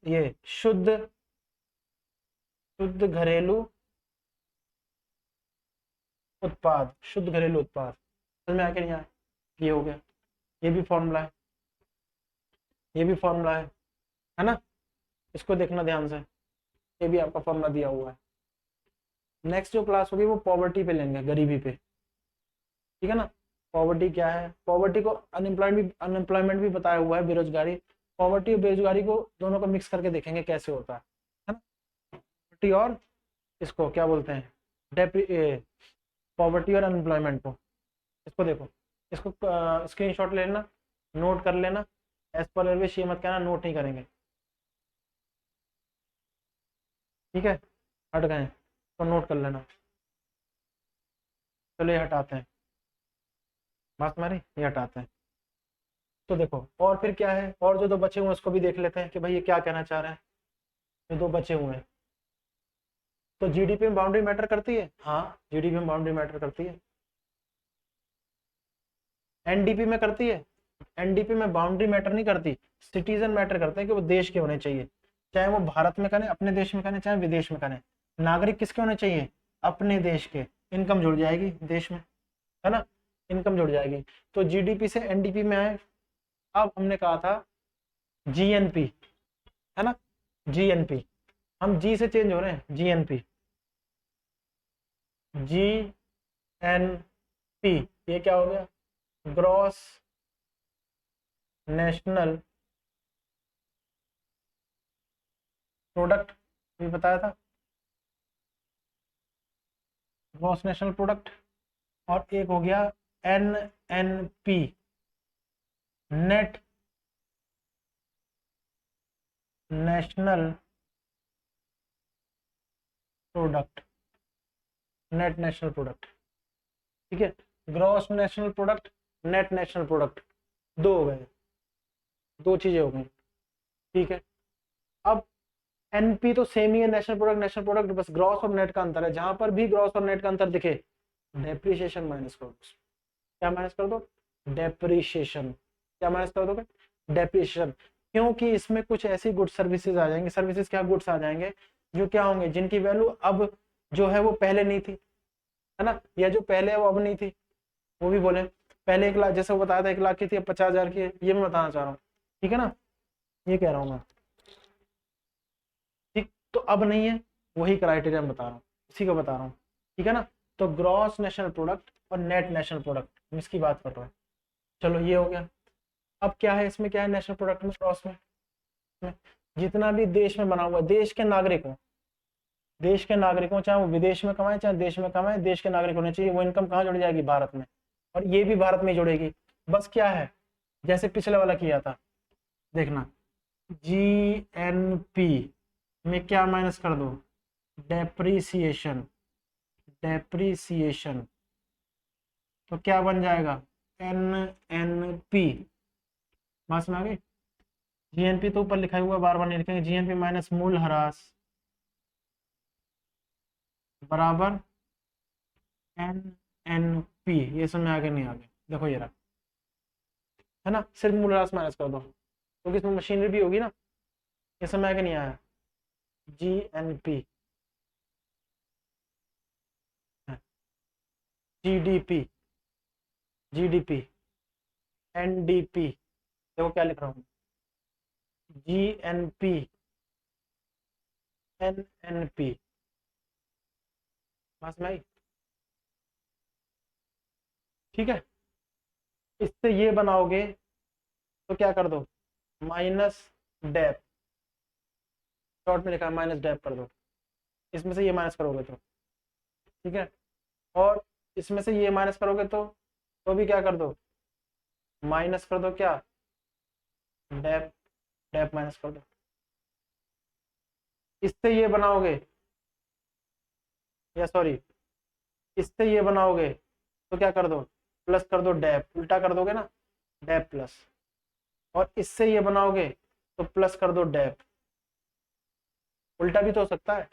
ये शुद्ध, शुद्ध घरेलू उत्पाद, शुद्ध घरेलू उत्पाद। समझ में आया कि नहीं आया? ये हो गया, ये भी फॉर्मूला है, ये भी फॉर्मूला है ना? इसको देखना ध्यान से, ये भी आपका फॉर्मूला दिया हुआ है। नेक्स्ट जो क्लास होगी वो पॉवर्टी पे लेंगे, गरीबी पे, ठीक है ना? पॉवर्टी क्या है? पॉवर्टी को अनएम्प्लॉयमेंट भी बताया हुआ है, बेरोजगारी। पॉवर्टी और बेरोजगारी को दोनों को मिक्स करके देखेंगे कैसे होता है ना? पॉवर्टी और इसको क्या बोलते हैं, पॉवर्टी और अनएम्प्लॉयमेंट को। इसको देखो, इसको स्क्रीनशॉट ले लेना, नोट कर लेना। एज पर एलविश ये मत कहना नोट नहीं करेंगे, ठीक है? हट गए तो नोट कर लेना। चलो ये हटाते हैं, बात हमारी ये हटाते हैं। तो देखो और फिर क्या है, और जो दो बचे हुए हैं उसको भी देख लेते हैं कि भाई ये क्या कहना चाह रहे हैं। ये दो बचे हुए हैं, तो जीडीपी में बाउंड्री मैटर करती है। हाँ, जीडीपी में बाउंड्री मैटर करती है। एनडीपी में करती है। एनडीपी में बाउंड्री मैटर नहीं करती, सिटीजन मैटर करते हैं कि वो देश के होने चाहिए, चाहे वो भारत में करें, अपने देश में करें, चाहे विदेश में करें। नागरिक किसके होने चाहिए? अपने देश के। इनकम जुड़ जाएगी देश में, है ना? इनकम जुड़ जाएगी। तो जीडीपी से एनडीपी में आए। अब हमने कहा था जीएनपी, है ना? जीएनपी, हम जी से चेंज हो रहे हैं, जीएनपी, जीएनपी, ये क्या हो गया? ग्रॉस नेशनल प्रोडक्ट, भी बताया था, ग्रॉस नेशनल प्रोडक्ट। और एक हो गया NNP, net national product, net national product, ठीक है? Gross national product, net national product, दो हो गए, दो चीजें हो गई, ठीक है? अब एनपी तो सेम ही है, नेशनल प्रोडक्ट, बस ग्रॉस और नेट का अंतर है। जहां पर भी ग्रॉस और नेट का अंतर दिखे, डेप्रिसिएशन माइनस कर दो। क्या माइनस कर दो? डेप्रिसिएशन। क्या माइनस कर दोगे? डेप्रिसिएशन। क्योंकि इसमें कुछ ऐसी गुड सर्विसेज आ जाएंगे, सर्विसेज क्या, गुड्स आ जाएंगे, जो क्या होंगे, जिनकी वैल्यू अब जो है वो पहले नहीं थी, है ना? या जो पहले है वो अब नहीं थी। वो भी बोले पहले 1 लाख, जैसे वो बताया था 1 लाख की थी, अब 50,000 की है, ये मैं बताना चाह रहा हूँ, ठीक है ना? ये कह रहा हूँ मैं, ठीक? तो अब नहीं है, वही क्राइटेरिया मैं बता रहा हूँ, इसी को बता रहा हूँ, ठीक है ना? तो ग्रॉस नेशनल प्रोडक्ट और नेट नेशनल प्रोडक्ट, हम इसकी बात कर रहे हैं। चलो ये हो गया। अब क्या है इसमें, क्या है नेशनल प्रोडक्ट में, ग्रॉस में जितना भी देश में बना हुआ है, देश के नागरिक हो, देश के नागरिक हो, चाहे वो विदेश में कमाए चाहे देश में कमाए, देश के नागरिक होने चाहिए। वो इनकम कहाँ जुड़ जाएगी? भारत में, और ये भी भारत में ही जुड़ेगी। बस क्या है, जैसे पिछले वाला किया था, देखना, जीएनपी में क्या माइनस कर दो? Depreciation, depreciation. तो क्या बन जाएगा? एनएनपी। बात समझ आ गई? जीएनपी तो ऊपर लिखा हुआ, बार बार नहीं लिखेंगे। जीएनपी माइनस मूल ह्रास बराबर एनएनपी। ये समझ में आगे नहीं आगे, देखो ये रहा, है ना? सिर्फ मूल ह्रास माइनस कर दो, क्योंकि इसमें मशीनरी भी होगी ना। ये समझ में आगे नहीं आया? जीएनपी, जीडीपी, जीडीपी, एनडीपी, देखो क्या लिख रहा हूँ, जीएनपी, एनएनपी। समझ में आई? ठीक है? इससे ये बनाओगे तो क्या कर दो? माइनस डेप, शॉर्ट में लिखा है माइनस डेप कर दो। इसमें से ये माइनस करोगे तो, ठीक है? और इसमें से ये माइनस करोगे तो भी क्या कर दो? माइनस कर दो क्या? डेप, डेप माइनस कर दो। इससे ये बनाओगे, या सॉरी, इससे ये बनाओगे तो क्या कर दो? प्लस कर दो डेप, उल्टा कर दोगे ना, डेप प्लस। और इससे ये बनाओगे तो प्लस कर दो डेप, उल्टा भी तो हो सकता है।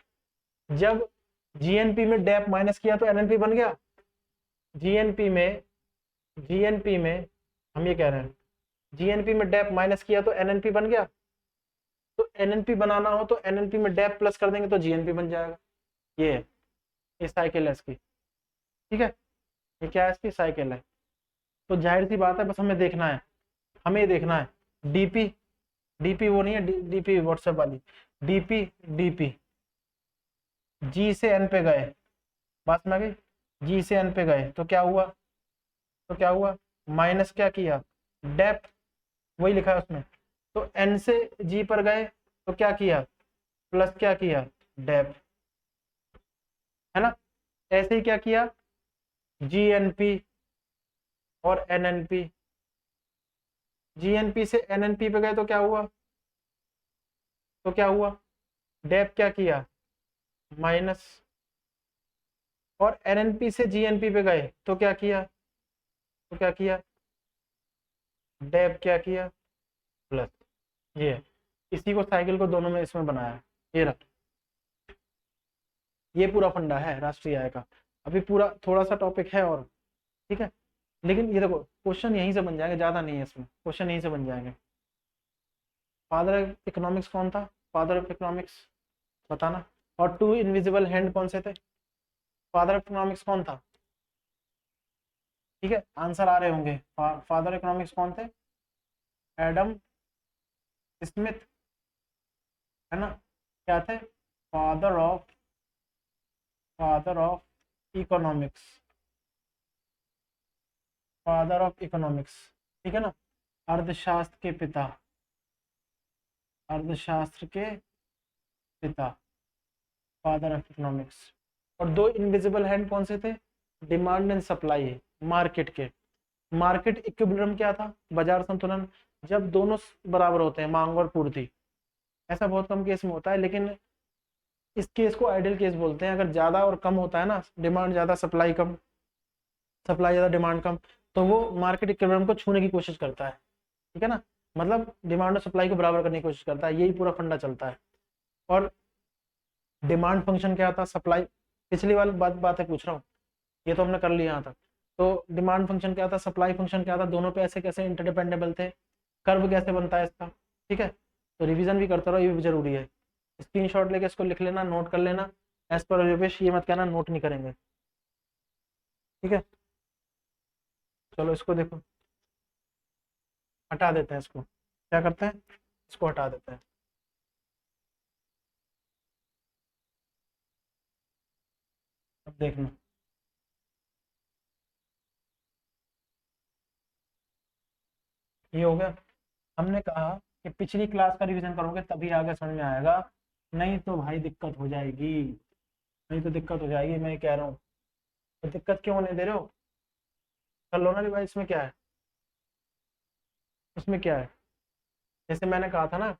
जब जीएनपी में डेप माइनस किया तो एनएनपी बन गया। जीएनपी में, जीएनपी में हम ये कह रहे हैं, जीएनपी में डेप माइनस किया तो एनएनपी बन गया। तो एनएनपी बनाना हो तो एनएनपी में डेप प्लस कर देंगे तो जीएनपी बन जाएगा। ये है, ये साइकिल है इसकी, ठीक है? ये क्या है, इसकी साइकिल है। तो जाहिर सी बात है, बस हमें देखना है, हमें देखना है डीपी, डीपी वो नहीं है डीपी व्हाट्सएप वाली, डीपी डीपी जी से एन पे गए, बात में आ गई, जी से एन पे गए तो क्या हुआ, तो क्या हुआ, माइनस क्या किया, डेप्थ, वही लिखा है उसमें। तो एन से जी पर गए तो क्या किया, प्लस क्या किया, डेप्थ, है ना। ऐसे ही क्या किया, जी एन पी और N N P, G N P से एन एन पी पे गए तो क्या हुआ, तो क्या हुआ, डेप्थ क्या किया, माइनस, और एन एन पी से जी एन पी पे गए तो क्या किया, तो क्या किया, डेप्थ क्या किया, प्लस। ये है। इसी को साइकिल को दोनों में इसमें बनाया है, ये रहा, ये पूरा फंडा है राष्ट्रीय आय का। अभी पूरा थोड़ा सा टॉपिक है और, ठीक है, लेकिन ये देखो क्वेश्चन यहीं से बन जाएंगे, ज्यादा नहीं है इसमें, क्वेश्चन यहीं से बन जाएंगे। फादर ऑफ इकोनॉमिक्स कौन था, फादर ऑफ इकोनॉमिक्स बताना, और टू इनविजिबल हैंड कौन से थे, फादर ऑफ इकोनॉमिक्स कौन था, ठीक है, आंसर आ रहे होंगे। फादर इकोनॉमिक्स कौन थे, एडम स्मिथ, है ना, क्या थे, father of, father of economics, father of economics, ठीक है ना, अर्थशास्त्र के पिता, अर्थशास्त्र के पिता, फादर ऑफ इकोनॉमिक्स। और दो इनविजिबल हैंड कौन से थे, डिमांड एंड सप्लाई, मार्केट के, मार्केट इक्विलिब्रियम क्या था, बाजार संतुलन, जब दोनों बराबर होते हैं, मांग और पूर्ति। ऐसा बहुत कम केस में होता है, लेकिन इस केस को आइडियल केस बोलते हैं। अगर ज्यादा और कम होता है ना, डिमांड ज्यादा सप्लाई कम, सप्लाई ज्यादा डिमांड कम, तो वो मार्केट इक्विलिब्रियम को छूने की कोशिश करता है, ठीक है ना, मतलब डिमांड और सप्लाई को बराबर करने की कोशिश करता है, यही पूरा फंडा चलता है। और डिमांड फंक्शन क्या था, सप्लाई, पिछली वाली बातें पूछ रहा हूँ, ये तो हमने कर लिया यहाँ तक। तो डिमांड फंक्शन क्या था, सप्लाई फंक्शन क्या था, दोनों पे ऐसे कैसे इंटरडिपेंडेबल थे, कर्व कैसे बनता है इसका, ठीक है। तो रिवीजन भी करते रहो, ये भी जरूरी है। स्क्रीनशॉट लेके इसको लिख लेना, नोट कर लेना, एज पर विवेश ये मत कहना नोट नहीं करेंगे, ठीक है। चलो इसको देखो, हटा देते हैं इसको, क्या करते हैं, इसको हटा देते हैं। अब देखना, ये हो गया। हमने कहा कि पिछली क्लास का रिवीजन करोगे तभी आगे समझ में आएगा, नहीं तो भाई दिक्कत हो जाएगी, नहीं तो दिक्कत हो जाएगी, मैं कह रहा हूँ। तो दिक्कत क्यों होने दे रहे हो, कर लो ना रिवाइज, इसमें क्या है, इसमें क्या है, जैसे मैंने कहा था ना,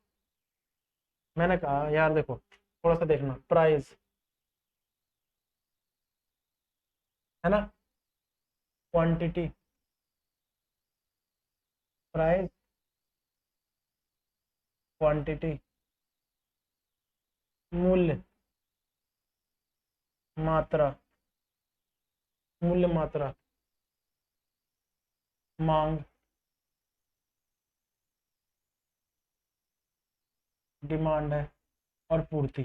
मैंने कहा यार देखो, थोड़ा सा देखना, प्राइस, है ना, क्वांटिटी, प्राइस, क्वांटिटी, मूल्य, मात्रा, मूल्य मात्रा, मांग, डिमांड है, और पूर्ति,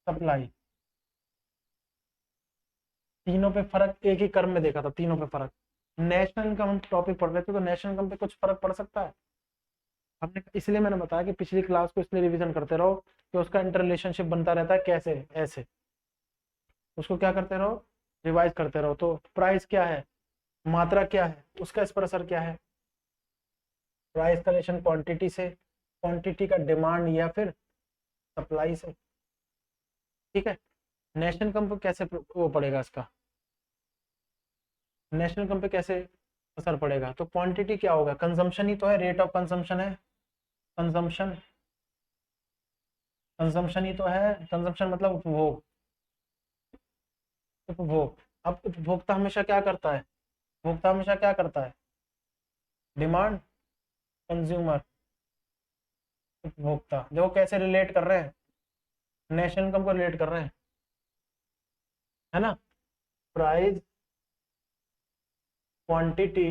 सप्लाई। तीनों पे फर्क एक ही कर्म में देखा था, तीनों पे फर्क। नेशनल इनकम हम टॉपिक पढ़ रहे थे, तो नेशनल इनकम पे कुछ फर्क पड़ सकता है, हमने इसलिए मैंने बताया कि पिछली क्लास को इसलिए रिवीजन करते रहो कि उसका इंटर रिलेशनशिप बनता रहता है, कैसे, ऐसे, उसको क्या करते रहो, रिवाइज करते रहो। तो प्राइस क्या है, मात्रा क्या है, उसका इस पर असर क्या है, प्राइस का रिलेशन क्वांटिटी से, क्वांटिटी का डिमांड या फिर सप्लाई से, ठीक है। नेशनल इनकम पर कैसे वो पड़ेगा इसका, नेशनल इनकम पे कैसे असर पड़ेगा, तो क्वांटिटी क्या होगा, कंजम्पशन ही तो है, रेट ऑफ कंजम्पशन है, कंजम्पशन, कंजम्पशन ही तो है, कंजम्पशन मतलब उपभोग, उपभोग। अब उपभोक्ता हमेशा क्या करता है, उपभोक्ता हमेशा क्या करता है, डिमांड, कंज्यूमर, उपभोक्ता, जो कैसे रिलेट कर रहे हैं, नेशनल इनकम को रिलेट कर रहे हैं, है ना, price, quantity,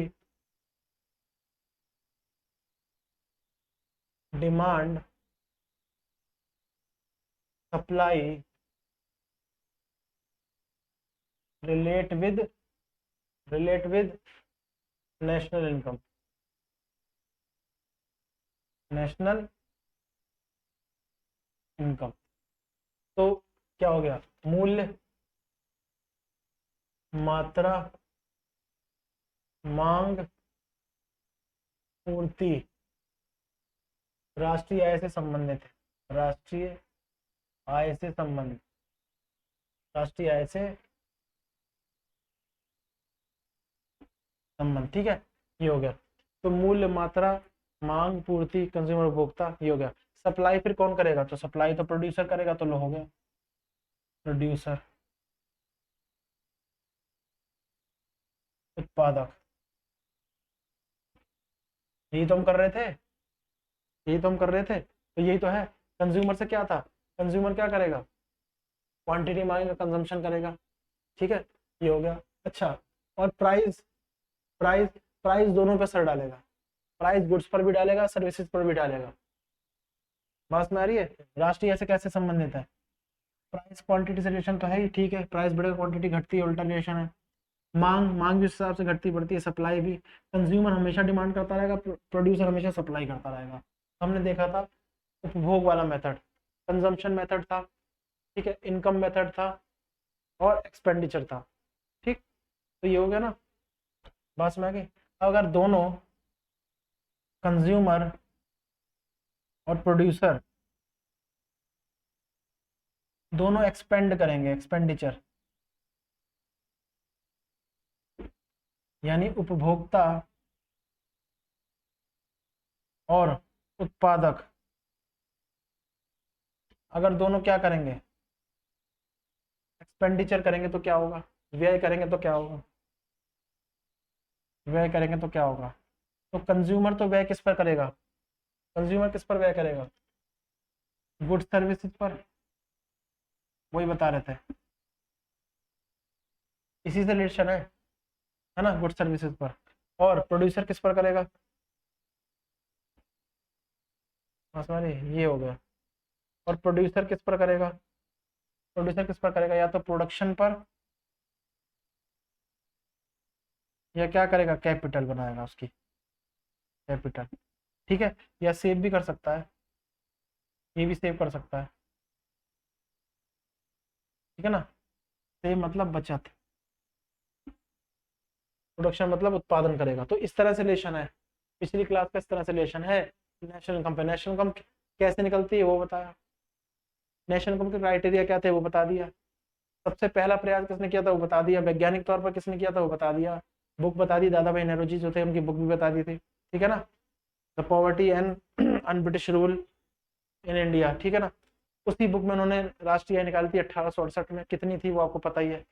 demand, supply, relate with relate with national income, national income. तो क्या हो गया, मूल्य, मात्रा, मांग, पूर्ति राष्ट्रीय आय से संबंधित है, राष्ट्रीय आय से संबंधित, राष्ट्रीय आय से संबंध, ठीक है, ये हो गया। तो मूल्य, मात्रा, मांग, पूर्ति, कंज्यूमर, उपभोक्ता, ये हो गया। सप्लाई फिर कौन करेगा, तो सप्लाई तो प्रोड्यूसर करेगा, तो लो हो गया प्रोड्यूसर, उत्पादक। यही तो हम कर रहे थे, यही तो हम कर रहे थे, तो यही तो है। कंज्यूमर से क्या था, कंज्यूमर क्या करेगा, क्वांटिटी मांगेगा, कंजम्पशन करेगा, ठीक है, ये हो गया। अच्छा, और प्राइस, प्राइस प्राइस दोनों पे असर डालेगा, प्राइस गुड्स पर भी डालेगा, सर्विसेज पर भी डालेगा। बात में आ रही है, राष्ट्रीय से कैसे संबंधित है, प्राइस क्वांटिटी से रिलेशन तो है ही, ठीक है, प्राइस बढ़ेगा क्वांटिटी घटती है, उल्टा रिलेशन है। मांग, मांग भी उस हिसाब से घटती बढ़ती है, सप्लाई भी, कंज्यूमर हमेशा डिमांड करता रहेगा, प्रोड्यूसर हमेशा सप्लाई करता रहेगा। हमने देखा था उपभोग वाला मेथड, कंजम्पशन मेथड था, ठीक है, इनकम मेथड था, और एक्सपेंडिचर था, ठीक। तो ये हो गया ना, बस में आ गई। अगर दोनों कंज्यूमर और प्रोड्यूसर दोनों एक्सपेंड करेंगे, एक्सपेंडिचर यानी उपभोक्ता और उत्पादक, अगर दोनों क्या करेंगे, एक्सपेंडिचर करेंगे, तो क्या होगा, व्यय करेंगे तो क्या होगा, व्यय करेंगे तो क्या होगा, तो कंज्यूमर तो व्यय किस पर करेगा, कंज्यूमर किस पर व्यय करेगा, गुड्स सर्विसेज पर, वही बता रहे थे, इसी से रिलेशन है ना, गुड्स सर्विसेज पर। और प्रोड्यूसर किस पर करेगा, सॉरी ये हो गया। और प्रोड्यूसर किस पर करेगा, प्रोड्यूसर किस पर करेगा, या तो प्रोडक्शन पर, या क्या करेगा, कैपिटल बनाएगा उसकी, कैपिटल, ठीक है, या सेव भी कर सकता है, ये भी सेव कर सकता है, ठीक है ना, सेव मतलब बचत, प्रोडक्शन मतलब उत्पादन करेगा। तो इस तरह से रिलेशन है, पिछली क्लास का इस तरह से रिलेशन है नेशनल इनकम पे। नेशनल इनकम कैसे निकलती है वो बताया, नेशनल इनकम के क्राइटेरिया क्या थे वो बता दिया, सबसे पहला प्रयास किसने किया था वो बता दिया, वैज्ञानिक तौर पर किसने किया था वो बता दिया, बुक बता दी, दादा भाई नेरोजी जो थे उनकी बुक भी बता दी थी, ठीक है ना, the poverty and un-British rule in India, ठीक है ना। उसी बुक में उन्होंने राष्ट्रीय आय निकाली थी 1868 में, कितनी थी वो आपको पता ही है।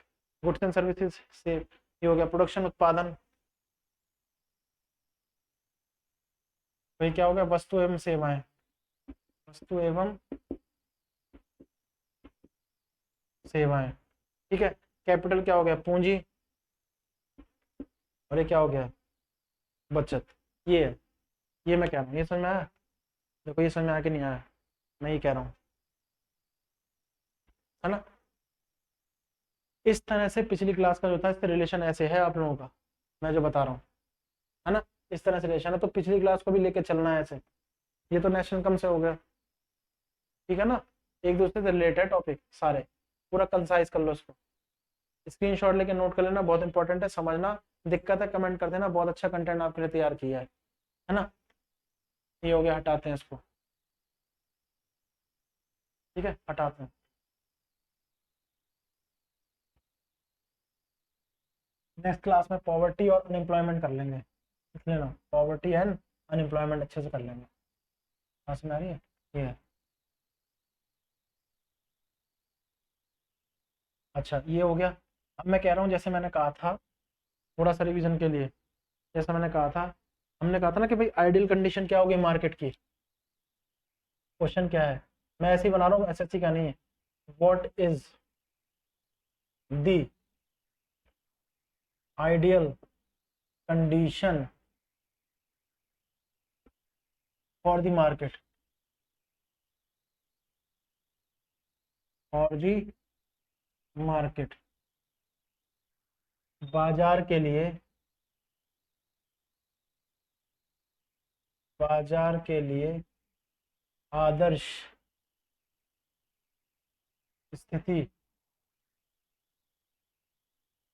गुड्स एंड सर्विसेज से ये हो गया, प्रोडक्शन उत्पादन, वही क्या हो गया, वस्तु एवं सेवाएं, वस्तु एवं सेवाएं, ठीक है। कैपिटल क्या हो गया, पूंजी, और ये क्या हो गया, बचत। ये है, ये मैं कह रहा हूँ, ये समझ में आया, देखो ये समझ में आया कि नहीं आया, मैं ये कह रहा हूँ, है ना। इस तरह से पिछली क्लास का जो था इससे रिलेशन ऐसे है आप लोगों का, मैं जो बता रहा हूँ, है ना, इस तरह से रिलेशन है, तो पिछली क्लास को भी लेके चलना है ऐसे। ये तो नेशनल इनकम से हो गया, ठीक है ना, एक दूसरे से रिलेटेड टॉपिक सारे, पूरा कंसाइज कर लो इसको, स्क्रीनशॉट लेके नोट कर लेना, बहुत इंपॉर्टेंट है, समझना, दिक्कत है कमेंट कर देना, बहुत अच्छा कंटेंट आपके लिए तैयार किया है ना। ये हो गया, हटाते हैं इसको, ठीक है, हटाते हैं। नेक्स्ट क्लास में पॉवर्टी और अनएम्प्लॉयमेंट कर लेंगे, लिख लेना, पॉवर्टी एंड अनएम्प्लॉयमेंट अच्छे से कर लेंगे, समझ में आ रही है, ये है। अच्छा ये हो गया। अब मैं कह रहा हूँ, जैसे मैंने कहा था, थोड़ा सा रिवीजन के लिए, जैसा मैंने कहा था, हमने कहा था ना कि भाई आइडियल कंडीशन क्या होगी मार्केट की, क्वेश्चन क्या है, मैं ऐसे ही बना रहा हूँ, एसएससी का नहीं है, what is the ideal condition for the market, for the market, बाजार के लिए, बाजार के लिए आदर्श स्थिति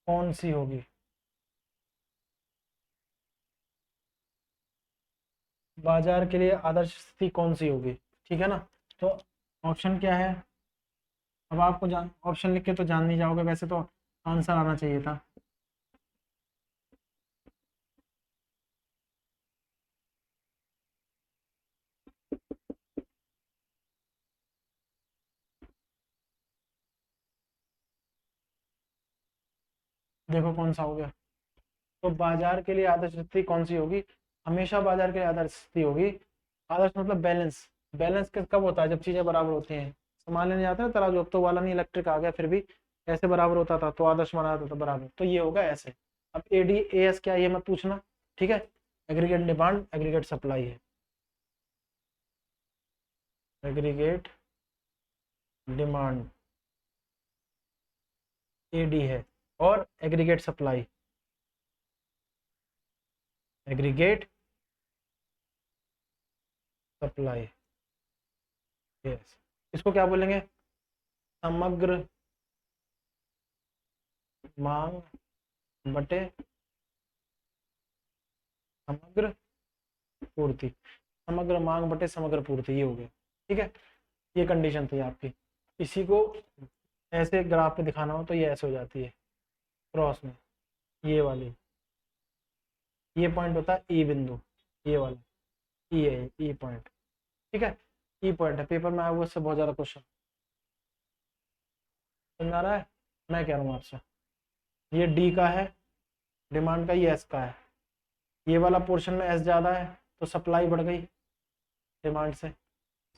कौन सी होगी? बाजार के लिए आदर्श स्थिति कौन सी होगी, ठीक है ना। तो ऑप्शन क्या है, अब आपको जान ऑप्शन लिख के तो जान नहीं जाओगे, वैसे तो आंसर आना चाहिए था। देखो कौन सा हो गया। तो बाजार के लिए आदर्श स्थिति कौन सी होगी? हमेशा बाजार के लिए आदर्श स्थिति होगी। आदर्श मतलब बैलेंस। बैलेंस कब होता है? जब चीजें बराबर होती हैं। सामान लेने जाते हैं ना तराजू, अब तो वाला नहीं, इलेक्ट्रिक आ गया, फिर भी ऐसे बराबर होता था तो आदर्श बना जाता था बराबर, तो ये होगा ऐसे। अब एडी एस क्या है ये मत पूछना, ठीक है। एग्रीगेट डिमांड एग्रीगेट सप्लाई है, एग्रीगेट डिमांड एडी है, और aggregate supply aggregate supply, yes. इसको क्या बोलेंगे? समग्र मांग बटे समग्र पूर्ति, समग्र मांग बटे समग्र पूर्ति, ये हो गया, ठीक है। ये कंडीशन थी आपकी। इसी को ऐसे ग्राफ पे दिखाना हो तो ये ऐसे हो जाती है क्रॉस में, ये वाली, ये पॉइंट होता है ई बिंदु, ये वाला ई है, ई पॉइंट, ठीक है। ई पॉइंट है, पेपर में आया हुआ, इससे बहुत ज्यादा क्वेश्चन समझ आ रहा है। मैं कह रहा हूँ आपसे, ये डी का है डिमांड का, ये एस का है। ये वाला पोर्शन में एस ज़्यादा है तो सप्लाई बढ़ गई डिमांड से,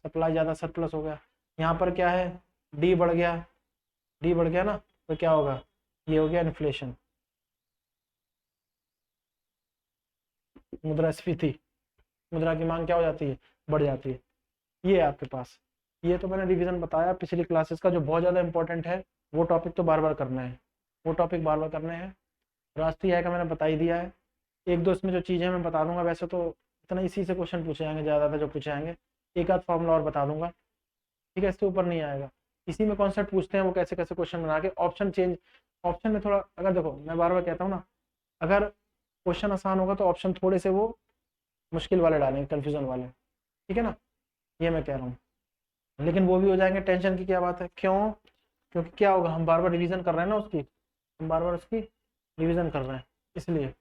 सप्लाई ज़्यादा सरप्लस हो गया। यहाँ पर क्या है, डी बढ़ गया, डी बढ़ गया ना, तो क्या होगा, ये हो गया इन्फ्लेशन, मुद्रास्फीति। मुद्रा की मांग क्या हो जाती है, बढ़ जाती है। ये है आपके पास। ये तो मैंने रिवीजन बताया पिछली क्लासेस का, जो बहुत ज़्यादा इंपॉर्टेंट है। वो टॉपिक तो बार बार करना है, वो टॉपिक बार बार करने हैं। राष्ट्रीय आय का मैंने बता ही दिया है। एक दो इसमें जो चीज़ें मैं बता दूंगा, वैसे तो इतना इसी से क्वेश्चन पूछे जाएंगे, ज़्यादातर जो पूछे जाएंगे। एक आध फॉर्मूला और बता दूंगा, ठीक है, इससे ऊपर नहीं आएगा। इसी में कॉन्सेप्ट पूछते हैं वो कैसे कैसे क्वेश्चन बना के, ऑप्शन चेंज। ऑप्शन में थोड़ा, अगर देखो मैं बार बार कहता हूँ ना, अगर क्वेश्चन आसान होगा तो ऑप्शन थोड़े से वो मुश्किल वाले डालेंगे, कन्फ्यूजन वाले, ठीक है ना, ये मैं कह रहा हूँ। लेकिन वो भी हो जाएंगे, टेंशन की क्या बात है, क्यों? क्योंकि क्या होगा, हम बार बार रिवीजन कर रहे हैं ना उसकी, हम बार बार उसकी रिवीजन कर रहे हैं, इसलिए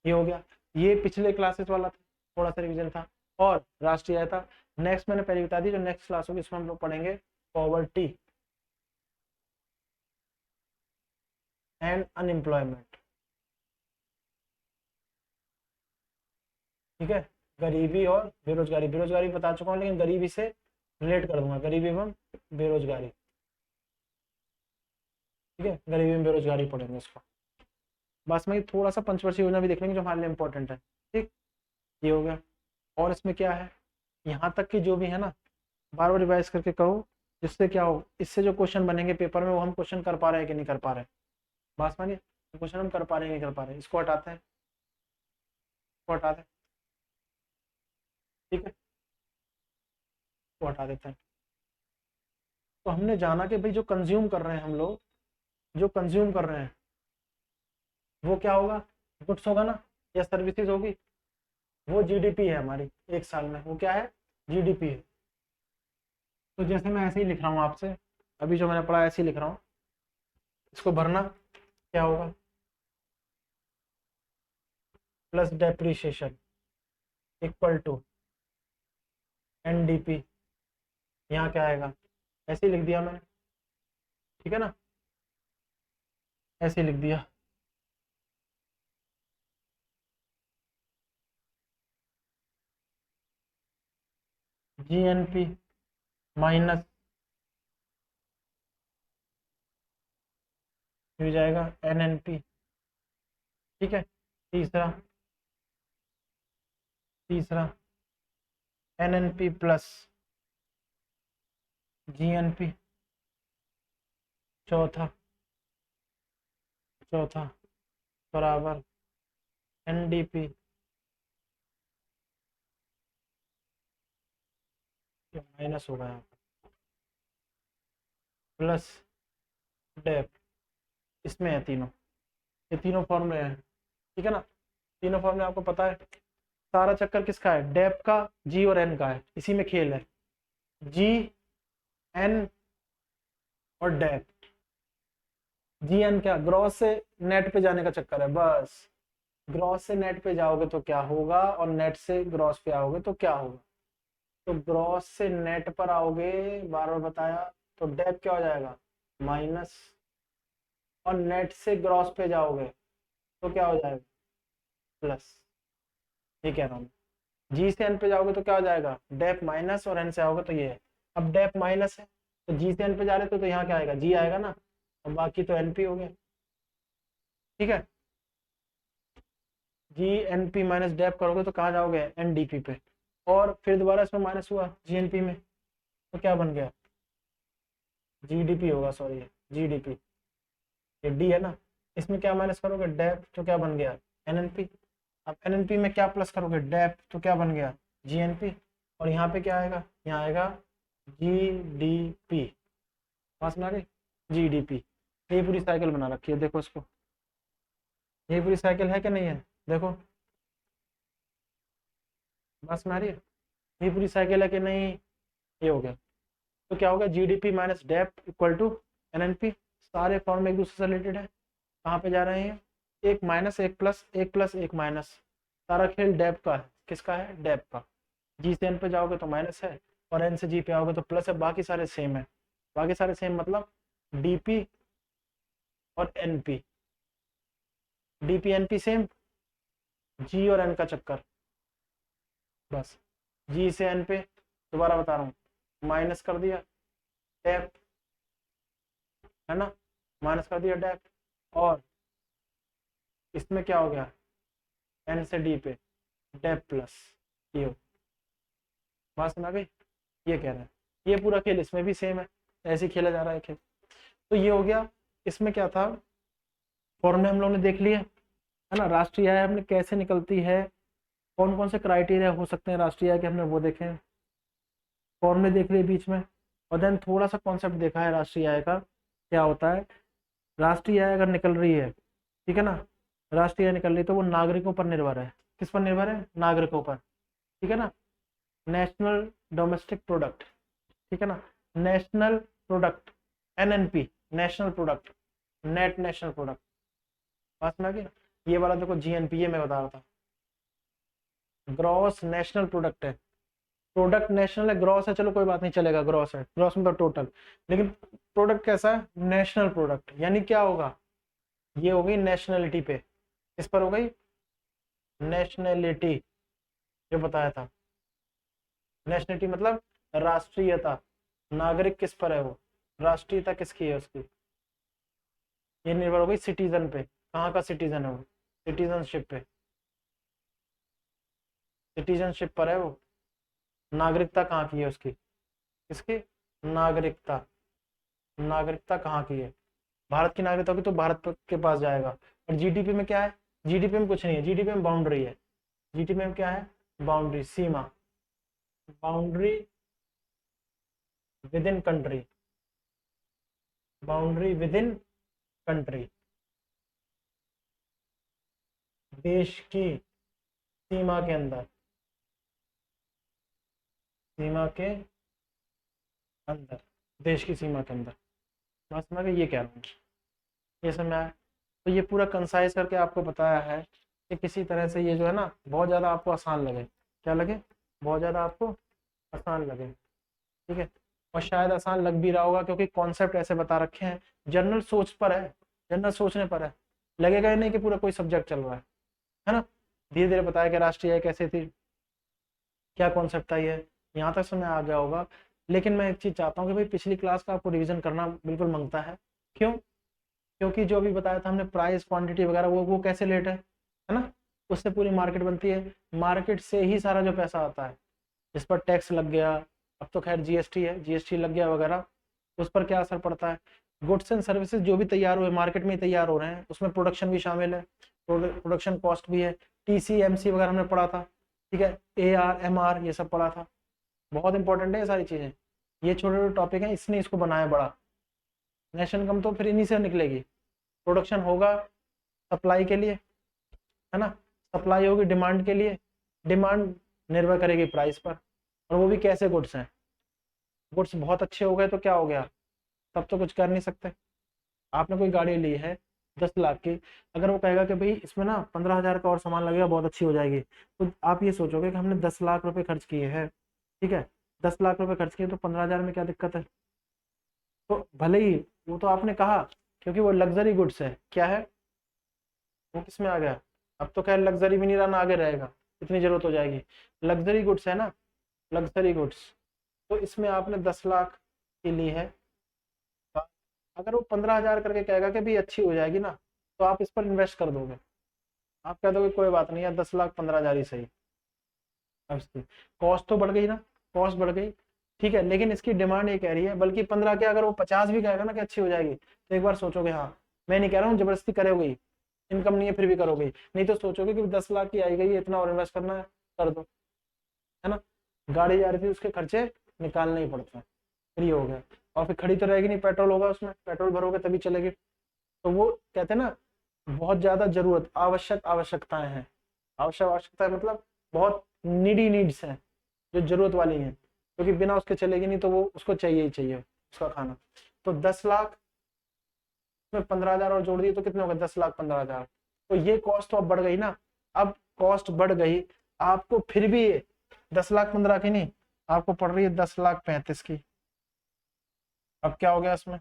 ये हो गया। ये पिछले क्लासेस वाला था, थोड़ा सा रिवीजन था, और राष्ट्रीय आय था। नेक्स्ट मैंने पहले बता दी, जो नेक्स्ट क्लास होगी इसमें हम लोग पढ़ेंगे पॉवर्टी एंड अनएम्प्लॉयमेंट, ठीक है। गरीबी और बेरोजगारी, बेरोजगारी बता चुका हूँ, लेकिन गरीबी से रिलेट कर दूंगा, गरीबी एवं बेरोजगारी, ठीक है। गरीबी एवं बेरोजगारी पढ़ेंगे इसको। बस में थोड़ा सा पंचवर्षीय योजना भी देख लेंगे जो हमारे लिए इंपॉर्टेंट है, ठीक। ये हो गया। और इसमें क्या है, यहाँ तक की जो भी है ना, बार बार रिवाइज करके करो, जिससे क्या हो, इससे जो क्वेश्चन बनेंगे पेपर में वो हम क्वेश्चन कर पा रहे हैं कि नहीं कर पा रहे हैं। बात मानिए, क्वेश्चन हम कर पा रहे हैं नहीं कर पा रहे हैं, इसको हटाते हैं, इसको हटा दें, ठीक है, इसको हटा देते हैं। तो हमने जाना कि भाई जो कंज्यूम कर रहे हैं हम लोग, जो कंज्यूम कर रहे हैं वो क्या होगा, गुड्स होगा ना, या सर्विसेज होगी। वो जीडीपी है हमारी एक साल में, वो क्या है, जीडीपी है। तो जैसे मैं ऐसे ही लिख रहा हूँ आपसे, अभी जो मैंने पढ़ा ऐसे ही लिख रहा हूँ, इसको भरना क्या होगा, plus depreciation equal to NDP. यहाँ क्या आएगा, ऐसे ही लिख दिया मैंने, ठीक है ना, ऐसे ही लिख दिया। जीएनपी माइनस हो जाएगा एनएनपी, ठीक है। तीसरा, तीसरा एनएनपी प्लस जीएनपी, चौथा, चौथा बराबर एनडीपी माइनस होगा यहाँ प्लस डेप, इसमें है तीनों, ये तीनों फॉर्मूले हैं, ठीक है ना। तीनों फॉर्मूले आपको पता है। सारा चक्कर किसका है, डेप का, जी और एन का है, इसी में खेल है, जी एन और डेप। जी एन क्या, ग्रॉस से नेट पे जाने का चक्कर है बस। ग्रॉस से नेट पे जाओगे तो क्या होगा, और नेट से ग्रॉस पे आओगे तो क्या होगा। तो ग्रॉस से नेट पर आओगे, बार बार बताया, तो डेप क्या हो जाएगा माइनस, और नेट से ग्रॉस पे जाओगे तो क्या हो जाएगा प्लस। ये कह रहा हूँ, जी से एन पे जाओगे तो क्या हो जाएगा डेप माइनस, और एन से आओगे तो ये है। अब डेप माइनस है तो जी से एन पे जा रहे तो यहाँ क्या आएगा, जी आएगा ना, और बाकी तो एन पी हो गया, ठीक है। G N P minus Depp करोगे तो कहाँ जाओगे, एन डी पी पे, और फिर दोबारा इसमें माइनस हुआ जी एन पी में, तो क्या बन गया जी डी पी होगा, सॉरी जी डी पी, ये डी है ना, इसमें क्या माइनस करोगे डेप, तो क्या बन गया एन एन पी। अब एन एन पी में क्या प्लस करोगे डेप, तो क्या बन गया जी एन पी, और यहाँ पे क्या आएगा, यहाँ आएगा जी डी पी, पास में आ गई जी डी पी। ये पूरी साइकिल बना रखी है, देखो इसको, ये पूरी साइकिल है कि नहीं है, देखो बस में आ रही है, ये पूरी साइकिल है कि नहीं, ये हो गया। तो क्या होगा G D P minus dep equal to N N P, सारे फॉर्म एक दूसरे से रिलेटेड है, कहाँ पे जा रहे हैं, एक माइनस एक प्लस, एक प्लस एक माइनस, सारा खेल डेप का है, किसका है डेप का। जी से एन पे जाओगे तो माइनस है, और एन से जी पे आओगे तो प्लस है, बाकी सारे सेम है, बाकी सारे सेम मतलब डीपी और एनपी, डीपी एनपी सेम, जी और एन का चक्कर बस। जी से एन पे दोबारा बता रहा हूँ, माइनस कर दिया डेप, है ना, माइनस कर दिया डेप, और इसमें क्या हो गया एन से डी पे डेप प्लस, ये बात समझ आ गई। ये कह रहे हैं ये पूरा खेल इसमें भी सेम है, ऐसे ही खेला जा रहा है खेल। तो ये हो गया, इसमें क्या था, फॉर्मूले हम लोग ने देख लिए, है ना। राष्ट्रीय आय हमने कैसे निकलती है, कौन कौन से क्राइटेरिया हो सकते हैं राष्ट्रीय आय के, हमने वो देखे, फॉर्मूले देख लिए बीच में, और देन थोड़ा सा कॉन्सेप्ट देखा है राष्ट्रीय आय का क्या होता है। राष्ट्रीय आय अगर निकल रही है, ठीक है ना, राष्ट्रीय आय निकल रही है तो वो नागरिकों पर निर्भर है, किस पर निर्भर है, नागरिकों पर, ठीक है ना। नेशनल डोमेस्टिक प्रोडक्ट, ठीक है ना, national product NNP, national product, net national product, पास में आ गया। ये वाला देखो जीएनपी, ये मैं बता रहा था, ग्रॉस नेशनल प्रोडक्ट है, प्रोडक्ट नेशनल है, ग्रॉस है, चलो कोई बात नहीं चलेगा, ग्रॉस है, ग्रॉस मतलब टोटल, लेकिन प्रोडक्ट कैसा है, नेशनल प्रोडक्ट, यानी क्या होगा, ये हो गई नेशनलिटी पे, किस पर हो गई नेशनलिटी, जो बताया था, नेशनलिटी मतलब राष्ट्रीयता, नागरिक किस पर है वो, राष्ट्रीयता किसकी है उसकी, ये निर्भर हो गई सिटीजन पे, कहाँ का सिटीजन है वो, सिटीजनशिप पे, सिटीजनशिप पर है वो, नागरिकता कहाँ की है उसकी, किसकी नागरिकता, नागरिकता कहाँ की है, भारत की नागरिकता होगी तो के पास जाएगा। और जीडीपी में क्या है, जीडीपी में कुछ नहीं है, जीडीपी में बाउंड्री है, जीडीपी में क्या है boundary, Seema, boundary with in country, boundary with in country, देश की सीमा के अंदर, सीमा के अंदर, देश की सीमा के अंदर, बस मैं ये कह रहा हूँ, ये समझ आया। तो ये पूरा कंसाइज करके आपको बताया है कि किसी तरह से ये जो है ना बहुत ज़्यादा आपको आसान लगे, क्या लगे, बहुत ज़्यादा आपको आसान लगे, ठीक है। और शायद आसान लग भी रहा होगा क्योंकि कॉन्सेप्ट ऐसे बता रखे हैं, जनरल सोच पर है, जनरल सोचने पर है, लगेगा ही नहीं कि पूरा कोई सब्जेक्ट चल रहा है ना। धीरे धीरे बताया कि राष्ट्रीय आय कैसे थी, क्या कॉन्सेप्ट था, ये यहाँ तक समझ आ गया होगा। लेकिन मैं एक चीज़ चाहता हूँ कि भाई पिछली क्लास का आपको रिवीजन करना बिल्कुल मांगता है, क्यों, क्योंकि जो अभी बताया था हमने प्राइस क्वांटिटी वगैरह, वो कैसे लेट है ना, उससे पूरी मार्केट बनती है, मार्केट से ही सारा जो पैसा आता है, जिस पर टैक्स लग गया, अब तो खैर जीएसटी है, जीएसटी लग गया वगैरह, उस पर क्या असर पड़ता है, गुड्स एंड सर्विसेज जो भी तैयार हुए मार्केट में तैयार हो रहे हैं, उसमें प्रोडक्शन भी शामिल है, प्रोडक्शन कॉस्ट भी है, TCMC वगैरह हमने पढ़ा था, ठीक है, AR MR ये सब पढ़ा था। बहुत इंपॉर्टेंट है ये सारी चीजें, ये छोटे छोटे टॉपिक हैं, इसने इसको बनाया बड़ा। नेशनल इनकम तो फिर इन्हीं से निकलेगी। प्रोडक्शन होगा सप्लाई के लिए, है ना, सप्लाई होगी डिमांड के लिए, डिमांड निर्भर करेगी प्राइस पर, और वो भी कैसे गुड्स हैं। गुड्स बहुत अच्छे हो गए तो क्या हो गया, तब तो कुछ कर नहीं सकते। आपने कोई गाड़ी ली है 10 लाख की, अगर वो कहेगा कि भाई इसमें ना 15,000 का और सामान लगेगा बहुत अच्छी हो जाएगी, तो आप ये सोचोगे कि हमने 10 लाख रुपए खर्च किए हैं, ठीक है, 10 लाख रुपए खर्च किए तो 15,000 में क्या दिक्कत है। तो भले ही वो तो आपने कहा क्योंकि वो लग्जरी गुड्स है, क्या है वो किस में आ गया, अब तो खैर लग्जरी भी नहीं रहा ना आगे रहेगा, इतनी जरूरत हो जाएगी। लग्जरी गुड्स है ना, लग्जरी गुड्स, तो इसमें आपने 10 लाख की ली है, तो अगर वो 15,000 करके कहेगा कि भी अच्छी हो जाएगी ना, तो आप इस पर इन्वेस्ट कर दोगे। आप कह दोगे कोई बात नहीं यार 10 लाख 15,000 ही सही। अब इसकी कॉस्ट तो बढ़ गई ना, कॉस्ट बढ़ गई, ठीक है, लेकिन इसकी डिमांड ये कह रही है, बल्कि 15 के अगर वो 50 भी कहेगा ना कि अच्छी हो जाएगी, तो एक बार सोचोगे, हाँ मैं नहीं कह रहा हूँ जबरदस्ती करोगे ही, इनकम नहीं है फिर भी करोगे, नहीं तो सोचोगे कि 10 लाख की आई गई है, इतना और इन्वेस्ट करना है, कर दो, है ना। गाड़ी जा रही थी उसके खर्चे निकालने ही पड़ते हैं, फ्री हो गया, और फिर खड़ी तो रहेगी नहीं, पेट्रोल होगा उसमें, पेट्रोल भरोगे तभी चलेगी। तो वो कहते हैं ना, बहुत ज्यादा जरूरत, आवश्यक आवश्यकताएं हैं, आवश्यक आवश्यकताएं मतलब बहुत नीडी नीड्स हैं, जो जरूरत वाली हैं, क्योंकि बिना उसके चलेगी नहीं, तो वो उसको चाहिए ही चाहिए उसका खाना। तो 10 लाख में 15,000 और जोड़ दिए तो कितने हो गए, 10 लाख 15,000। तो ये कॉस्ट तो अब बढ़ गई ना, अब कॉस्ट बढ़ गई, आपको फिर भी 10 लाख 15 की नहीं, आपको पड़ रही है 10 लाख 35 की। अब क्या हो गया इसमें,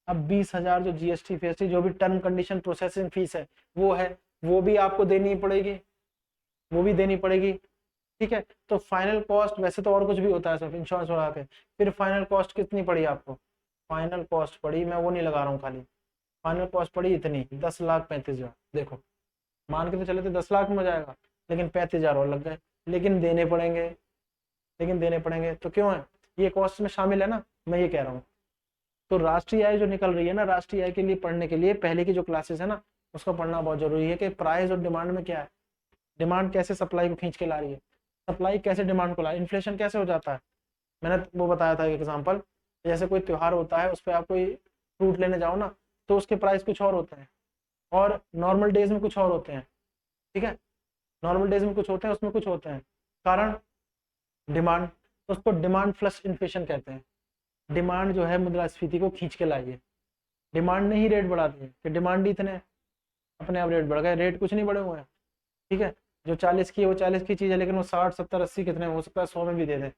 अब 20,000 जो GST फीस जो भी टर्म कंडीशन प्रोसेसिंग फीस है वो है, वो भी आपको देनी पड़ेगी, वो भी देनी पड़ेगी, ठीक है। तो फाइनल कॉस्ट, वैसे तो और कुछ भी होता है सब इंश्योरेंस लगा के, फिर फाइनल कॉस्ट कितनी पड़ी आपको, फाइनल कॉस्ट पड़ी, मैं वो नहीं लगा रहा हूँ खाली, फाइनल कॉस्ट पड़ी इतनी 10,35,000। देखो मान के तो चले थे 10 लाख में हो जाएगा, लेकिन 35,000 और लग गए, लेकिन देने पड़ेंगे, लेकिन देने पड़ेंगे, तो क्यों है, ये कॉस्ट में शामिल है ना, मैं ये कह रहा हूँ। तो राष्ट्रीय आय जो निकल रही है ना, राष्ट्रीय आय के लिए पढ़ने के लिए पहले की जो क्लासेस है ना, उसको पढ़ना बहुत जरूरी है कि प्राइस और डिमांड में क्या है, डिमांड कैसे सप्लाई को खींच के ला रही है, सप्लाई कैसे डिमांड को ला, इन्फ्लेशन कैसे हो जाता है। मैंने वो बताया था एक एग्जांपल, जैसे कोई त्योहार होता है, उस पर आप कोई फ्रूट लेने जाओ ना, तो उसके प्राइस कुछ और होते हैं, और नॉर्मल डेज में कुछ और होते हैं, ठीक है, नॉर्मल डेज में कुछ होते हैं, उसमें कुछ होते हैं, कारण डिमांड, तो उसको डिमांड प्लस इन्फ्लेशन कहते हैं। डिमांड जो है मुद्रास्फीति को खींच के लाई है, डिमांड ने ही रेट बढ़ा दिए कि डिमांड ही इतने, अपने आप रेट बढ़ गए, रेट कुछ नहीं बढ़े हुए हैं, ठीक है, जो 40 की है वो 40 की चीज है, लेकिन वो 60 70 80 कितने हो सकता है 100 में भी दे दे,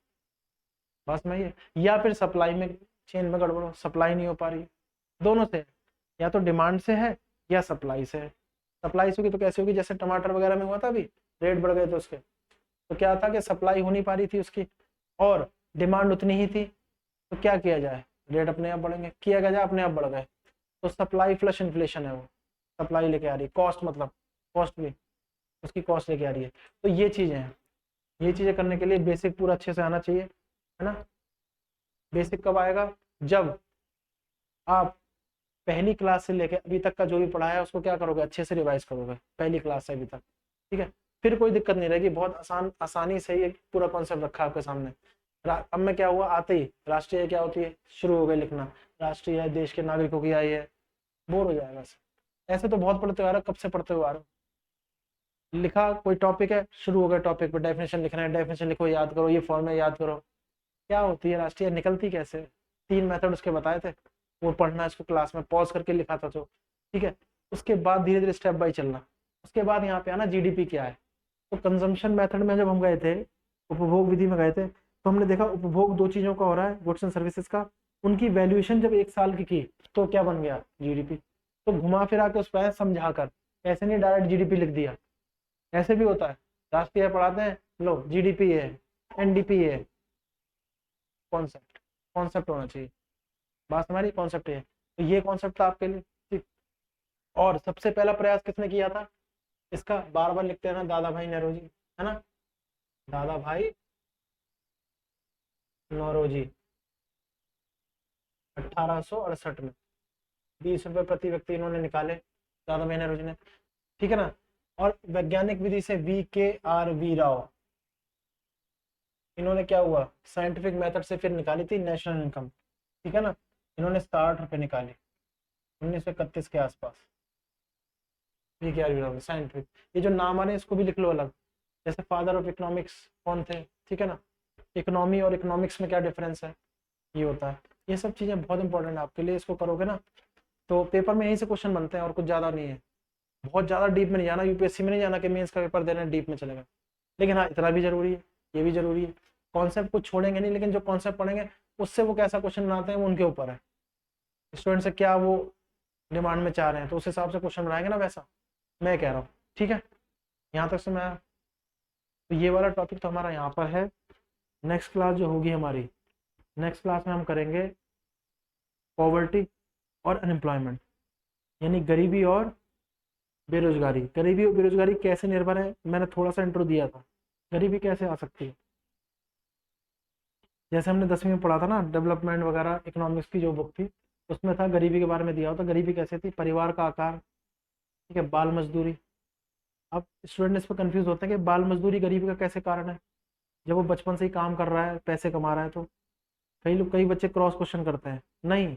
बस में ये, या फिर सप्लाई में, चेन में गड़बड़, सप्लाई नहीं हो पा रही है, दोनों से, या तो डिमांड से है या सप्लाई से है। सप्लाई से होगी तो कैसे होगी, जैसे टमाटर वगैरह में हुआ था अभी, रेट बढ़ गए थे उसके, तो क्या था कि सप्लाई हो नहीं पा रही थी उसकी, और डिमांड उतनी ही थी, तो क्या किया जाए, रेट अपने आप बढ़ेंगे, किया गया जाए अपने आप बढ़ गए, तो सप्लाई प्लस इन्फ्लेशन है वो, सप्लाई लेके आ रही है, कॉस्ट मतलब कॉस्ट भी उसकी कॉस्ट लेके आ रही है। तो ये चीजें हैं, ये चीजें करने के लिए बेसिक पूरा अच्छे से आना चाहिए, है ना। बेसिक कब आएगा, जब आप पहली क्लास से लेकर अभी तक का जो भी पढ़ा है उसको क्या करोगे, अच्छे से रिवाइज करोगे पहली क्लास से अभी तक, ठीक है, फिर कोई दिक्कत नहीं रहेगी, बहुत आसानी से ये पूरा कॉन्सेप्ट रखा है आपके सामने। अब में क्या हुआ, आते ही राष्ट्रीय आय क्या होती है, शुरू हो गए लिखना, राष्ट्रीय आय देश के नागरिकों की आय है, बोर हो जाएगा। ऐसे तो बहुत पढ़ते आ रहे हो, कब से पढ़ते हुए आ रहे हो, लिखा कोई टॉपिक है, शुरू हो गए टॉपिक पे डेफिनेशन लिखना है, डेफिनेशन लिखो, याद करो, ये फॉर्मूला याद करो, क्या होती है राष्ट्रीय, निकलती कैसे, 3 मेथड उसके बताए थे, वो पढ़ना इसको क्लास में पॉज करके लिखा था, तो ठीक है। उसके बाद धीरे धीरे स्टेप बाय चलना, उसके बाद यहाँ पे आना GDP क्या है। तो कंजम्पशन मेथड में जब हम गए थे, उपभोग विधि में गए थे, तो हमने देखा उपभोग दो चीजों का हो रहा है, गुड्स एंड सर्विसेज का, उनकी वैल्यूएशन जब 1 साल की तो क्या बन गया, GDP। तो घुमा फिरा के उस पर समझा कर, ऐसे नहीं डायरेक्ट GDP लिख दिया, ऐसे भी होता है, राष्ट्रीय पढ़ाते हैं, लो GDP है, NDP है, कॉन्सेप्ट, कॉन्सेप्ट होना चाहिए, बात हमारी कॉन्सेप्ट है, तो ये कॉन्सेप्ट था आपके लिए, ठीक। और सबसे पहला प्रयास किसने किया था इसका, बार बार लिखते हैं ना, दादा भाई नौरोजी, है ना, दादा भाई नौरोजी, 1868 में 20 रुपए प्रति व्यक्ति इन्होंने निकाले, दादा भाई नौरोजी ने। ठीक है ना। और वैज्ञानिक विधि से VKR राव, इन्होंने क्या हुआ, साइंटिफिक मेथड से फिर निकाली थी नेशनल इनकम, ठीक है ना। इन्होंने 60 रुपये निकाले 1931 के आसपास। VKR राव साइंटिफिक, ये जो नाम आ रहे हैं इसको भी लिख लो अलग। जैसे फादर ऑफ इकोनॉमिक्स कौन थे, ठीक है ना। इकोनॉमी और इकोनॉमिक्स में क्या डिफरेंस है, ये होता है। ये सब चीज़ें बहुत इंपॉर्टेंट है आपके लिए, इसको करोगे ना तो पेपर में यहीं से क्वेश्चन बनते हैं, और कुछ ज़्यादा नहीं है। बहुत ज़्यादा डीप में नहीं जाना, यूपीएससी में नहीं जाना कि मेंस का पेपर देना है डीप में चलेगा। लेकिन हाँ, इतना भी जरूरी है, ये भी जरूरी है। कॉन्सेप्ट कुछ छोड़ेंगे नहीं, लेकिन जो कॉन्सेप्ट पढ़ेंगे उससे वो कैसा क्वेश्चन बनाते हैं वो उनके ऊपर है। स्टूडेंट से क्या वो डिमांड में चाह रहे हैं तो उस हिसाब से क्वेश्चन बनाएंगे ना, वैसा मैं कह रहा हूँ। ठीक है, यहाँ तक से मैं, तो ये वाला टॉपिक तो हमारा यहाँ पर है। नेक्स्ट क्लास जो होगी हमारी, नेक्स्ट क्लास में हम करेंगे पॉवर्टी और अनएम्प्लॉयमेंट, यानी गरीबी और बेरोजगारी। गरीबी और बेरोजगारी कैसे निर्भर है, मैंने थोड़ा सा इंट्रो दिया था। गरीबी कैसे आ सकती है, जैसे हमने 10वीं में पढ़ा था ना, डेवलपमेंट वगैरह इकोनॉमिक्स की जो बुक थी उसमें था गरीबी के बारे में दिया होता। गरीबी कैसे थी, परिवार का आकार, ठीक है, बाल मजदूरी। अब स्टूडेंट इस पर कंफ्यूज होते हैं कि बाल मजदूरी गरीबी का कैसे कारण है, जब वो बचपन से ही काम कर रहा है, पैसे कमा रहा है। तो कई लोग, कई बच्चे क्रॉस क्वेश्चन करते हैं, नहीं,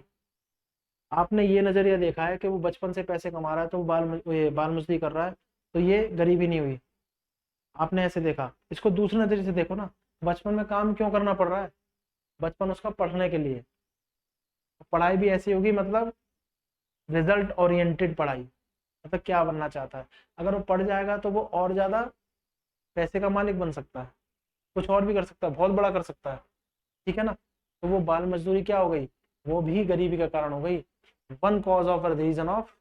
आपने ये नजरिया देखा है कि वो बचपन से पैसे कमा रहा है तो वो बाल मजदूरी कर रहा है, तो ये गरीबी नहीं हुई। आपने ऐसे देखा, इसको दूसरे नजरिए से देखो ना, बचपन में काम क्यों करना पड़ रहा है, बचपन उसका पढ़ने के लिए। पढ़ाई भी ऐसी होगी, मतलब रिजल्ट ओरिएंटेड पढ़ाई, मतलब क्या बनना चाहता है। अगर वो पढ़ जाएगा तो वो और ज्यादा पैसे का मालिक बन सकता है, कुछ और भी कर सकता है, बहुत बड़ा कर सकता है, ठीक है ना। तो वो बाल मजदूरी क्या हो गई, वो भी गरीबी का कारण हो गई, one cause of reason of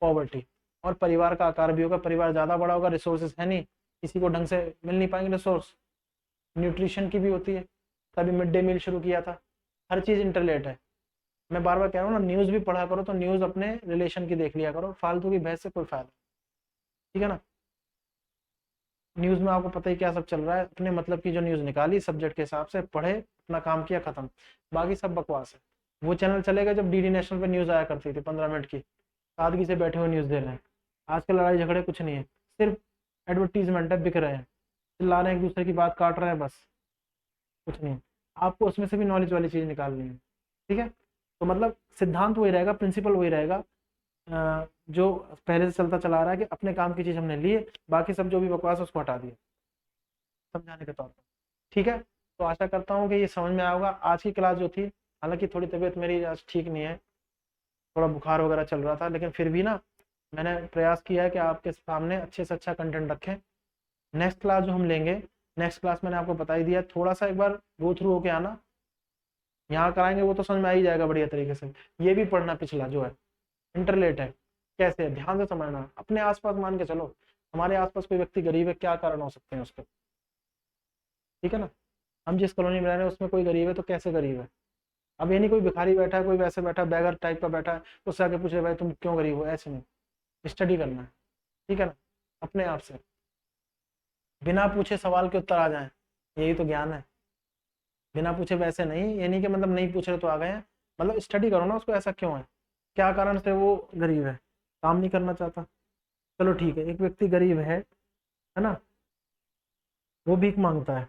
poverty. और परिवार का आकार भी होगा, परिवार ज्यादा बड़ा होगा, रिसोर्सेज है नहीं, किसी को ढंग से मिल नहीं पाएंगे रिसोर्स। न्यूट्रिशन की भी होती है, तभी मिड डे मील शुरू किया था। हर चीज इंटरलेट है। मैं बार बार कह रहा हूँ ना, न्यूज भी पढ़ा करो तो न्यूज अपने रिलेशन की देख लिया करो, फालतू की बहस से कोई फायदा, ठीक है ना। न्यूज में आपको पता ही क्या सब चल रहा है, अपने मतलब की जो न्यूज निकाली सब्जेक्ट के हिसाब से पढ़े, अपना काम किया, खत्म। बाकी सब बकवास है। वो चैनल चलेगा जब डीडी नेशनल पे न्यूज आया करती थी 15 मिनट की, सादगी से बैठे हुए न्यूज दे रहे हैं। आजकल लड़ाई झगड़े कुछ नहीं है, सिर्फ एडवर्टीजमेंट है, बिक रहे हैं, चिल्ला रहे हैं, एक दूसरे की बात काट रहे हैं, बस कुछ नहीं। आपको उसमें से भी नॉलेज वाली चीज निकालनी है, ठीक है। तो मतलब सिद्धांत वही रहेगा, प्रिंसिपल वही रहेगा, जो पहले से चलता चला रहा है कि अपने काम की चीज हमने ली है, बाकी सब जो भी बकवास है उसको हटा दिया, समझाने के तौर पर, ठीक है। तो आशा करता हूँ कि ये समझ में आया होगा। आज की क्लास जो थी, हालांकि थोड़ी तबीयत मेरी आज ठीक नहीं है, थोड़ा बुखार वगैरह चल रहा था, लेकिन फिर भी ना मैंने प्रयास किया है कि आपके सामने अच्छे से अच्छा कंटेंट रखें। नेक्स्ट क्लास जो हम लेंगे, नेक्स्ट क्लास मैंने आपको बता ही दिया, थोड़ा सा एक बार गो थ्रू होके आना, यहाँ कराएंगे वो तो समझ में आ ही जाएगा बढ़िया तरीके से। ये भी पढ़ना पिछला जो है, इंटरलेट है, कैसे है, ध्यान से समझना। अपने आसपास मान के चलो, हमारे आसपास कोई व्यक्ति गरीब है, क्या कारण हो सकते हैं उसके, ठीक है ना। हम जिस कॉलोनी में रह रहे हैं उसमें कोई गरीब है तो कैसे गरीब है। अब ये नहीं कोई भिखारी बैठा है, कोई वैसे बैठा है, बैगर टाइप का बैठा है, उससे आके पूछे भाई तुम क्यों गरीब हो, ऐसे नहीं, स्टडी करना है, ठीक है ना, अपने आप से, बिना पूछे सवाल के उत्तर आ जाए, यही तो ज्ञान है। बिना पूछे वैसे नहीं, ये नहीं कि मतलब नहीं पूछ रहे तो आ गए हैं, मतलब स्टडी करो ना उसको, ऐसा क्यों है, क्या कारण से वो गरीब है, काम नहीं करना चाहता। चलो ठीक है, एक व्यक्ति गरीब है ना, वो भीख मांगता है,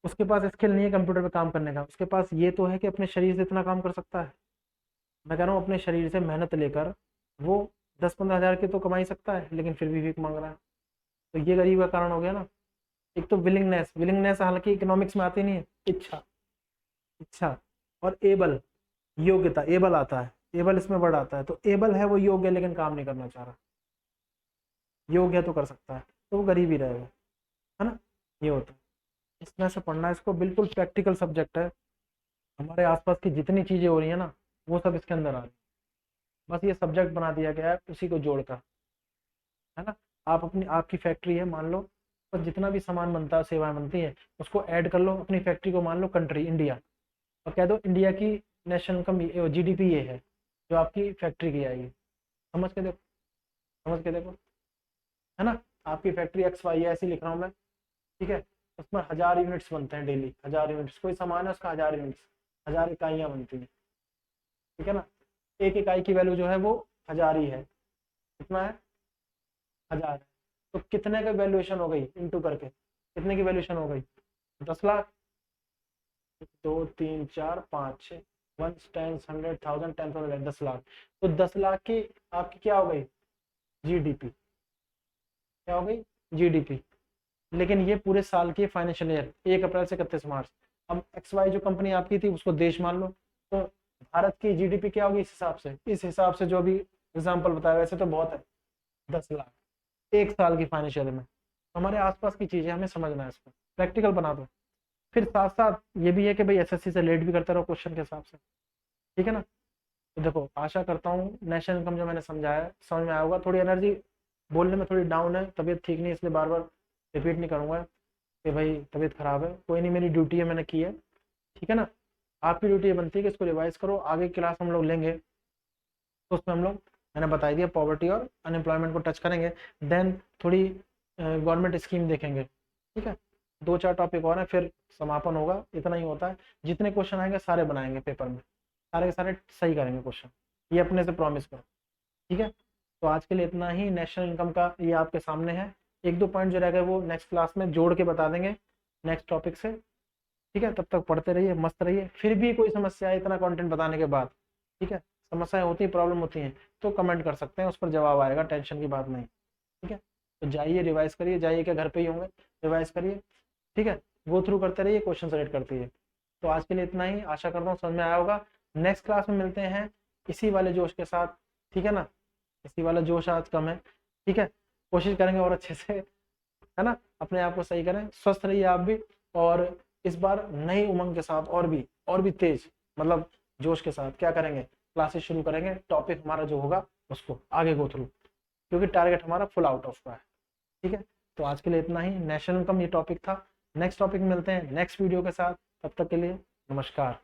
उसके पास स्किल नहीं है कंप्यूटर पे काम करने का, उसके पास ये तो है कि अपने शरीर से इतना काम कर सकता है। मैं कह रहा हूँ अपने शरीर से मेहनत लेकर वो 10-15 हज़ार की तो कमाई सकता है, लेकिन फिर भी भीख मांग रहा है, तो ये गरीब का कारण हो गया ना। एक तो विलिंगनेस, विलिंगनेस हालांकि इकोनॉमिक्स में आती नहीं है, इच्छा, इच्छा। और एबल, योग्यता, एबल आता है, एबल इसमें वर्ड आता है, तो एबल है वो योग्य है, लेकिन काम नहीं करना चाह रहा, योग्य है तो कर सकता है, तो वो गरीब ही रहेगा, है ना। ये होता है, इस तरह से पढ़ना है इसको, बिल्कुल प्रैक्टिकल सब्जेक्ट है। हमारे आसपास की जितनी चीजें हो रही है ना, वो सब इसके अंदर आ रही है, बस ये सब्जेक्ट बना दिया गया है उसी को जोड़कर, है ना। आप अपनी, आपकी फैक्ट्री है मान लो, तो जितना भी सामान बनता है, सेवाएं बनती हैं, उसको ऐड कर लो, अपनी फैक्ट्री को मान लो कंट्री इंडिया, और कह दो इंडिया की नेशनल इनकम जीडीपी ये है जो आपकी फैक्ट्री की आएगी। समझ के देखो, समझ के देखो, है ना। आपकी फैक्ट्री एक्स वाई ऐसी लिख रहा हूँ मैं, ठीक है, उसमें 1000 यूनिट्स बनते हैं डेली, 1000 यूनिट्स, कोई सामान है उसका 1000 यूनिट्स, 1000 इकाइयाँ बनती हैं, ठीक है ना। एक इकाई की वैल्यू जो है वो 1000 ही है, कितना है, 1000 है, तो कितने का वैल्यूएशन हो गई इंटू करके, कितने की वैल्यूएशन हो गई 10 लाख। 2 3 4 5 6 1 10 100 1000 10,000 10 लाख, तो 10 लाख की आपकी क्या हो गई जीडीपी, क्या हो गई जीडीपी। लेकिन ये पूरे साल की फाइनेंशियल ईयर 1 अप्रैल से 31 मार्च। अब एक्स वाई जो कंपनी आपकी थी उसको देश मान लो, तो भारत की जीडीपी क्या होगी इस हिसाब से जो भी एग्जाम्पल बताया, वैसे तो बहुत है 10 लाख 1 साल की फाइनेंशियल में। हमारे आसपास की चीजें हमें समझना है, इसको प्रैक्टिकल बना दो। फिर साथ साथ ये भी है कि भाई एसएससी से लेट भी करते रहो क्वेश्चन के हिसाब से, ठीक है ना। तो देखो आशा करता हूँ नेशनल इनकम जो मैंने समझाया समझ में आया होगा। थोड़ी एनर्जी बोलने में थोड़ी डाउन है, तबीयत ठीक नहीं, इसलिए बार बार रिपीट नहीं करूंगा कि भाई तबीयत खराब है, कोई नहीं, मेरी ड्यूटी है, मैंने की है, ठीक है ना। आपकी ड्यूटी ये बनती है कि इसको रिवाइज करो, आगे क्लास हम लोग लेंगे तो उसमें हम लोग, मैंने बता दिया, पॉवर्टी और अनएम्प्लॉयमेंट को टच करेंगे, देन थोड़ी गवर्नमेंट स्कीम देखेंगे, ठीक है। 2 4 टॉपिक और हैं फिर समापन होगा। इतना ही होता है, जितने क्वेश्चन आएंगे सारे बनाएंगे पेपर में, सारे के सारे सही करेंगे क्वेश्चन, ये अपने से प्रॉमिस करो, ठीक है। तो आज के लिए इतना ही, नेशनल इनकम का ये आपके सामने है। 1 2 पॉइंट जो रह गए वो नेक्स्ट क्लास में जोड़ के बता देंगे नेक्स्ट टॉपिक से, ठीक है। तब तक पढ़ते रहिए, मस्त रहिए। फिर भी कोई समस्या है इतना कंटेंट बताने के बाद, ठीक है, समस्याएं होती हैं, प्रॉब्लम होती हैं, तो कमेंट कर सकते हैं, उस पर जवाब आएगा, टेंशन की बात नहीं, ठीक है। तो जाइए रिवाइज करिए, जाइए क्या घर पे ही होंगे, रिवाइज करिए, ठीक है। गो थ्रू करते रहिए, क्वेश्चन सेलेक्ट करते रहिए। तो आज के लिए इतना ही, आशा करता हूँ समझ में आया होगा। नेक्स्ट क्लास में मिलते हैं इसी वाले जोश के साथ, ठीक है ना। इसी वाला जोश आज कम है, ठीक है, कोशिश करेंगे और अच्छे से, है ना, अपने आप को सही करें, स्वस्थ रहिए आप भी। और इस बार नई उमंग के साथ और भी तेज, मतलब जोश के साथ क्या करेंगे, क्लासेस शुरू करेंगे, टॉपिक हमारा जो होगा उसको आगे गो थ्रू, क्योंकि टारगेट हमारा फुल आउट ऑफ का है, ठीक है। तो आज के लिए इतना ही, नेशनल इनकम ये टॉपिक था। नेक्स्ट टॉपिक मिलते हैं नेक्स्ट वीडियो के साथ, तब तक के लिए नमस्कार।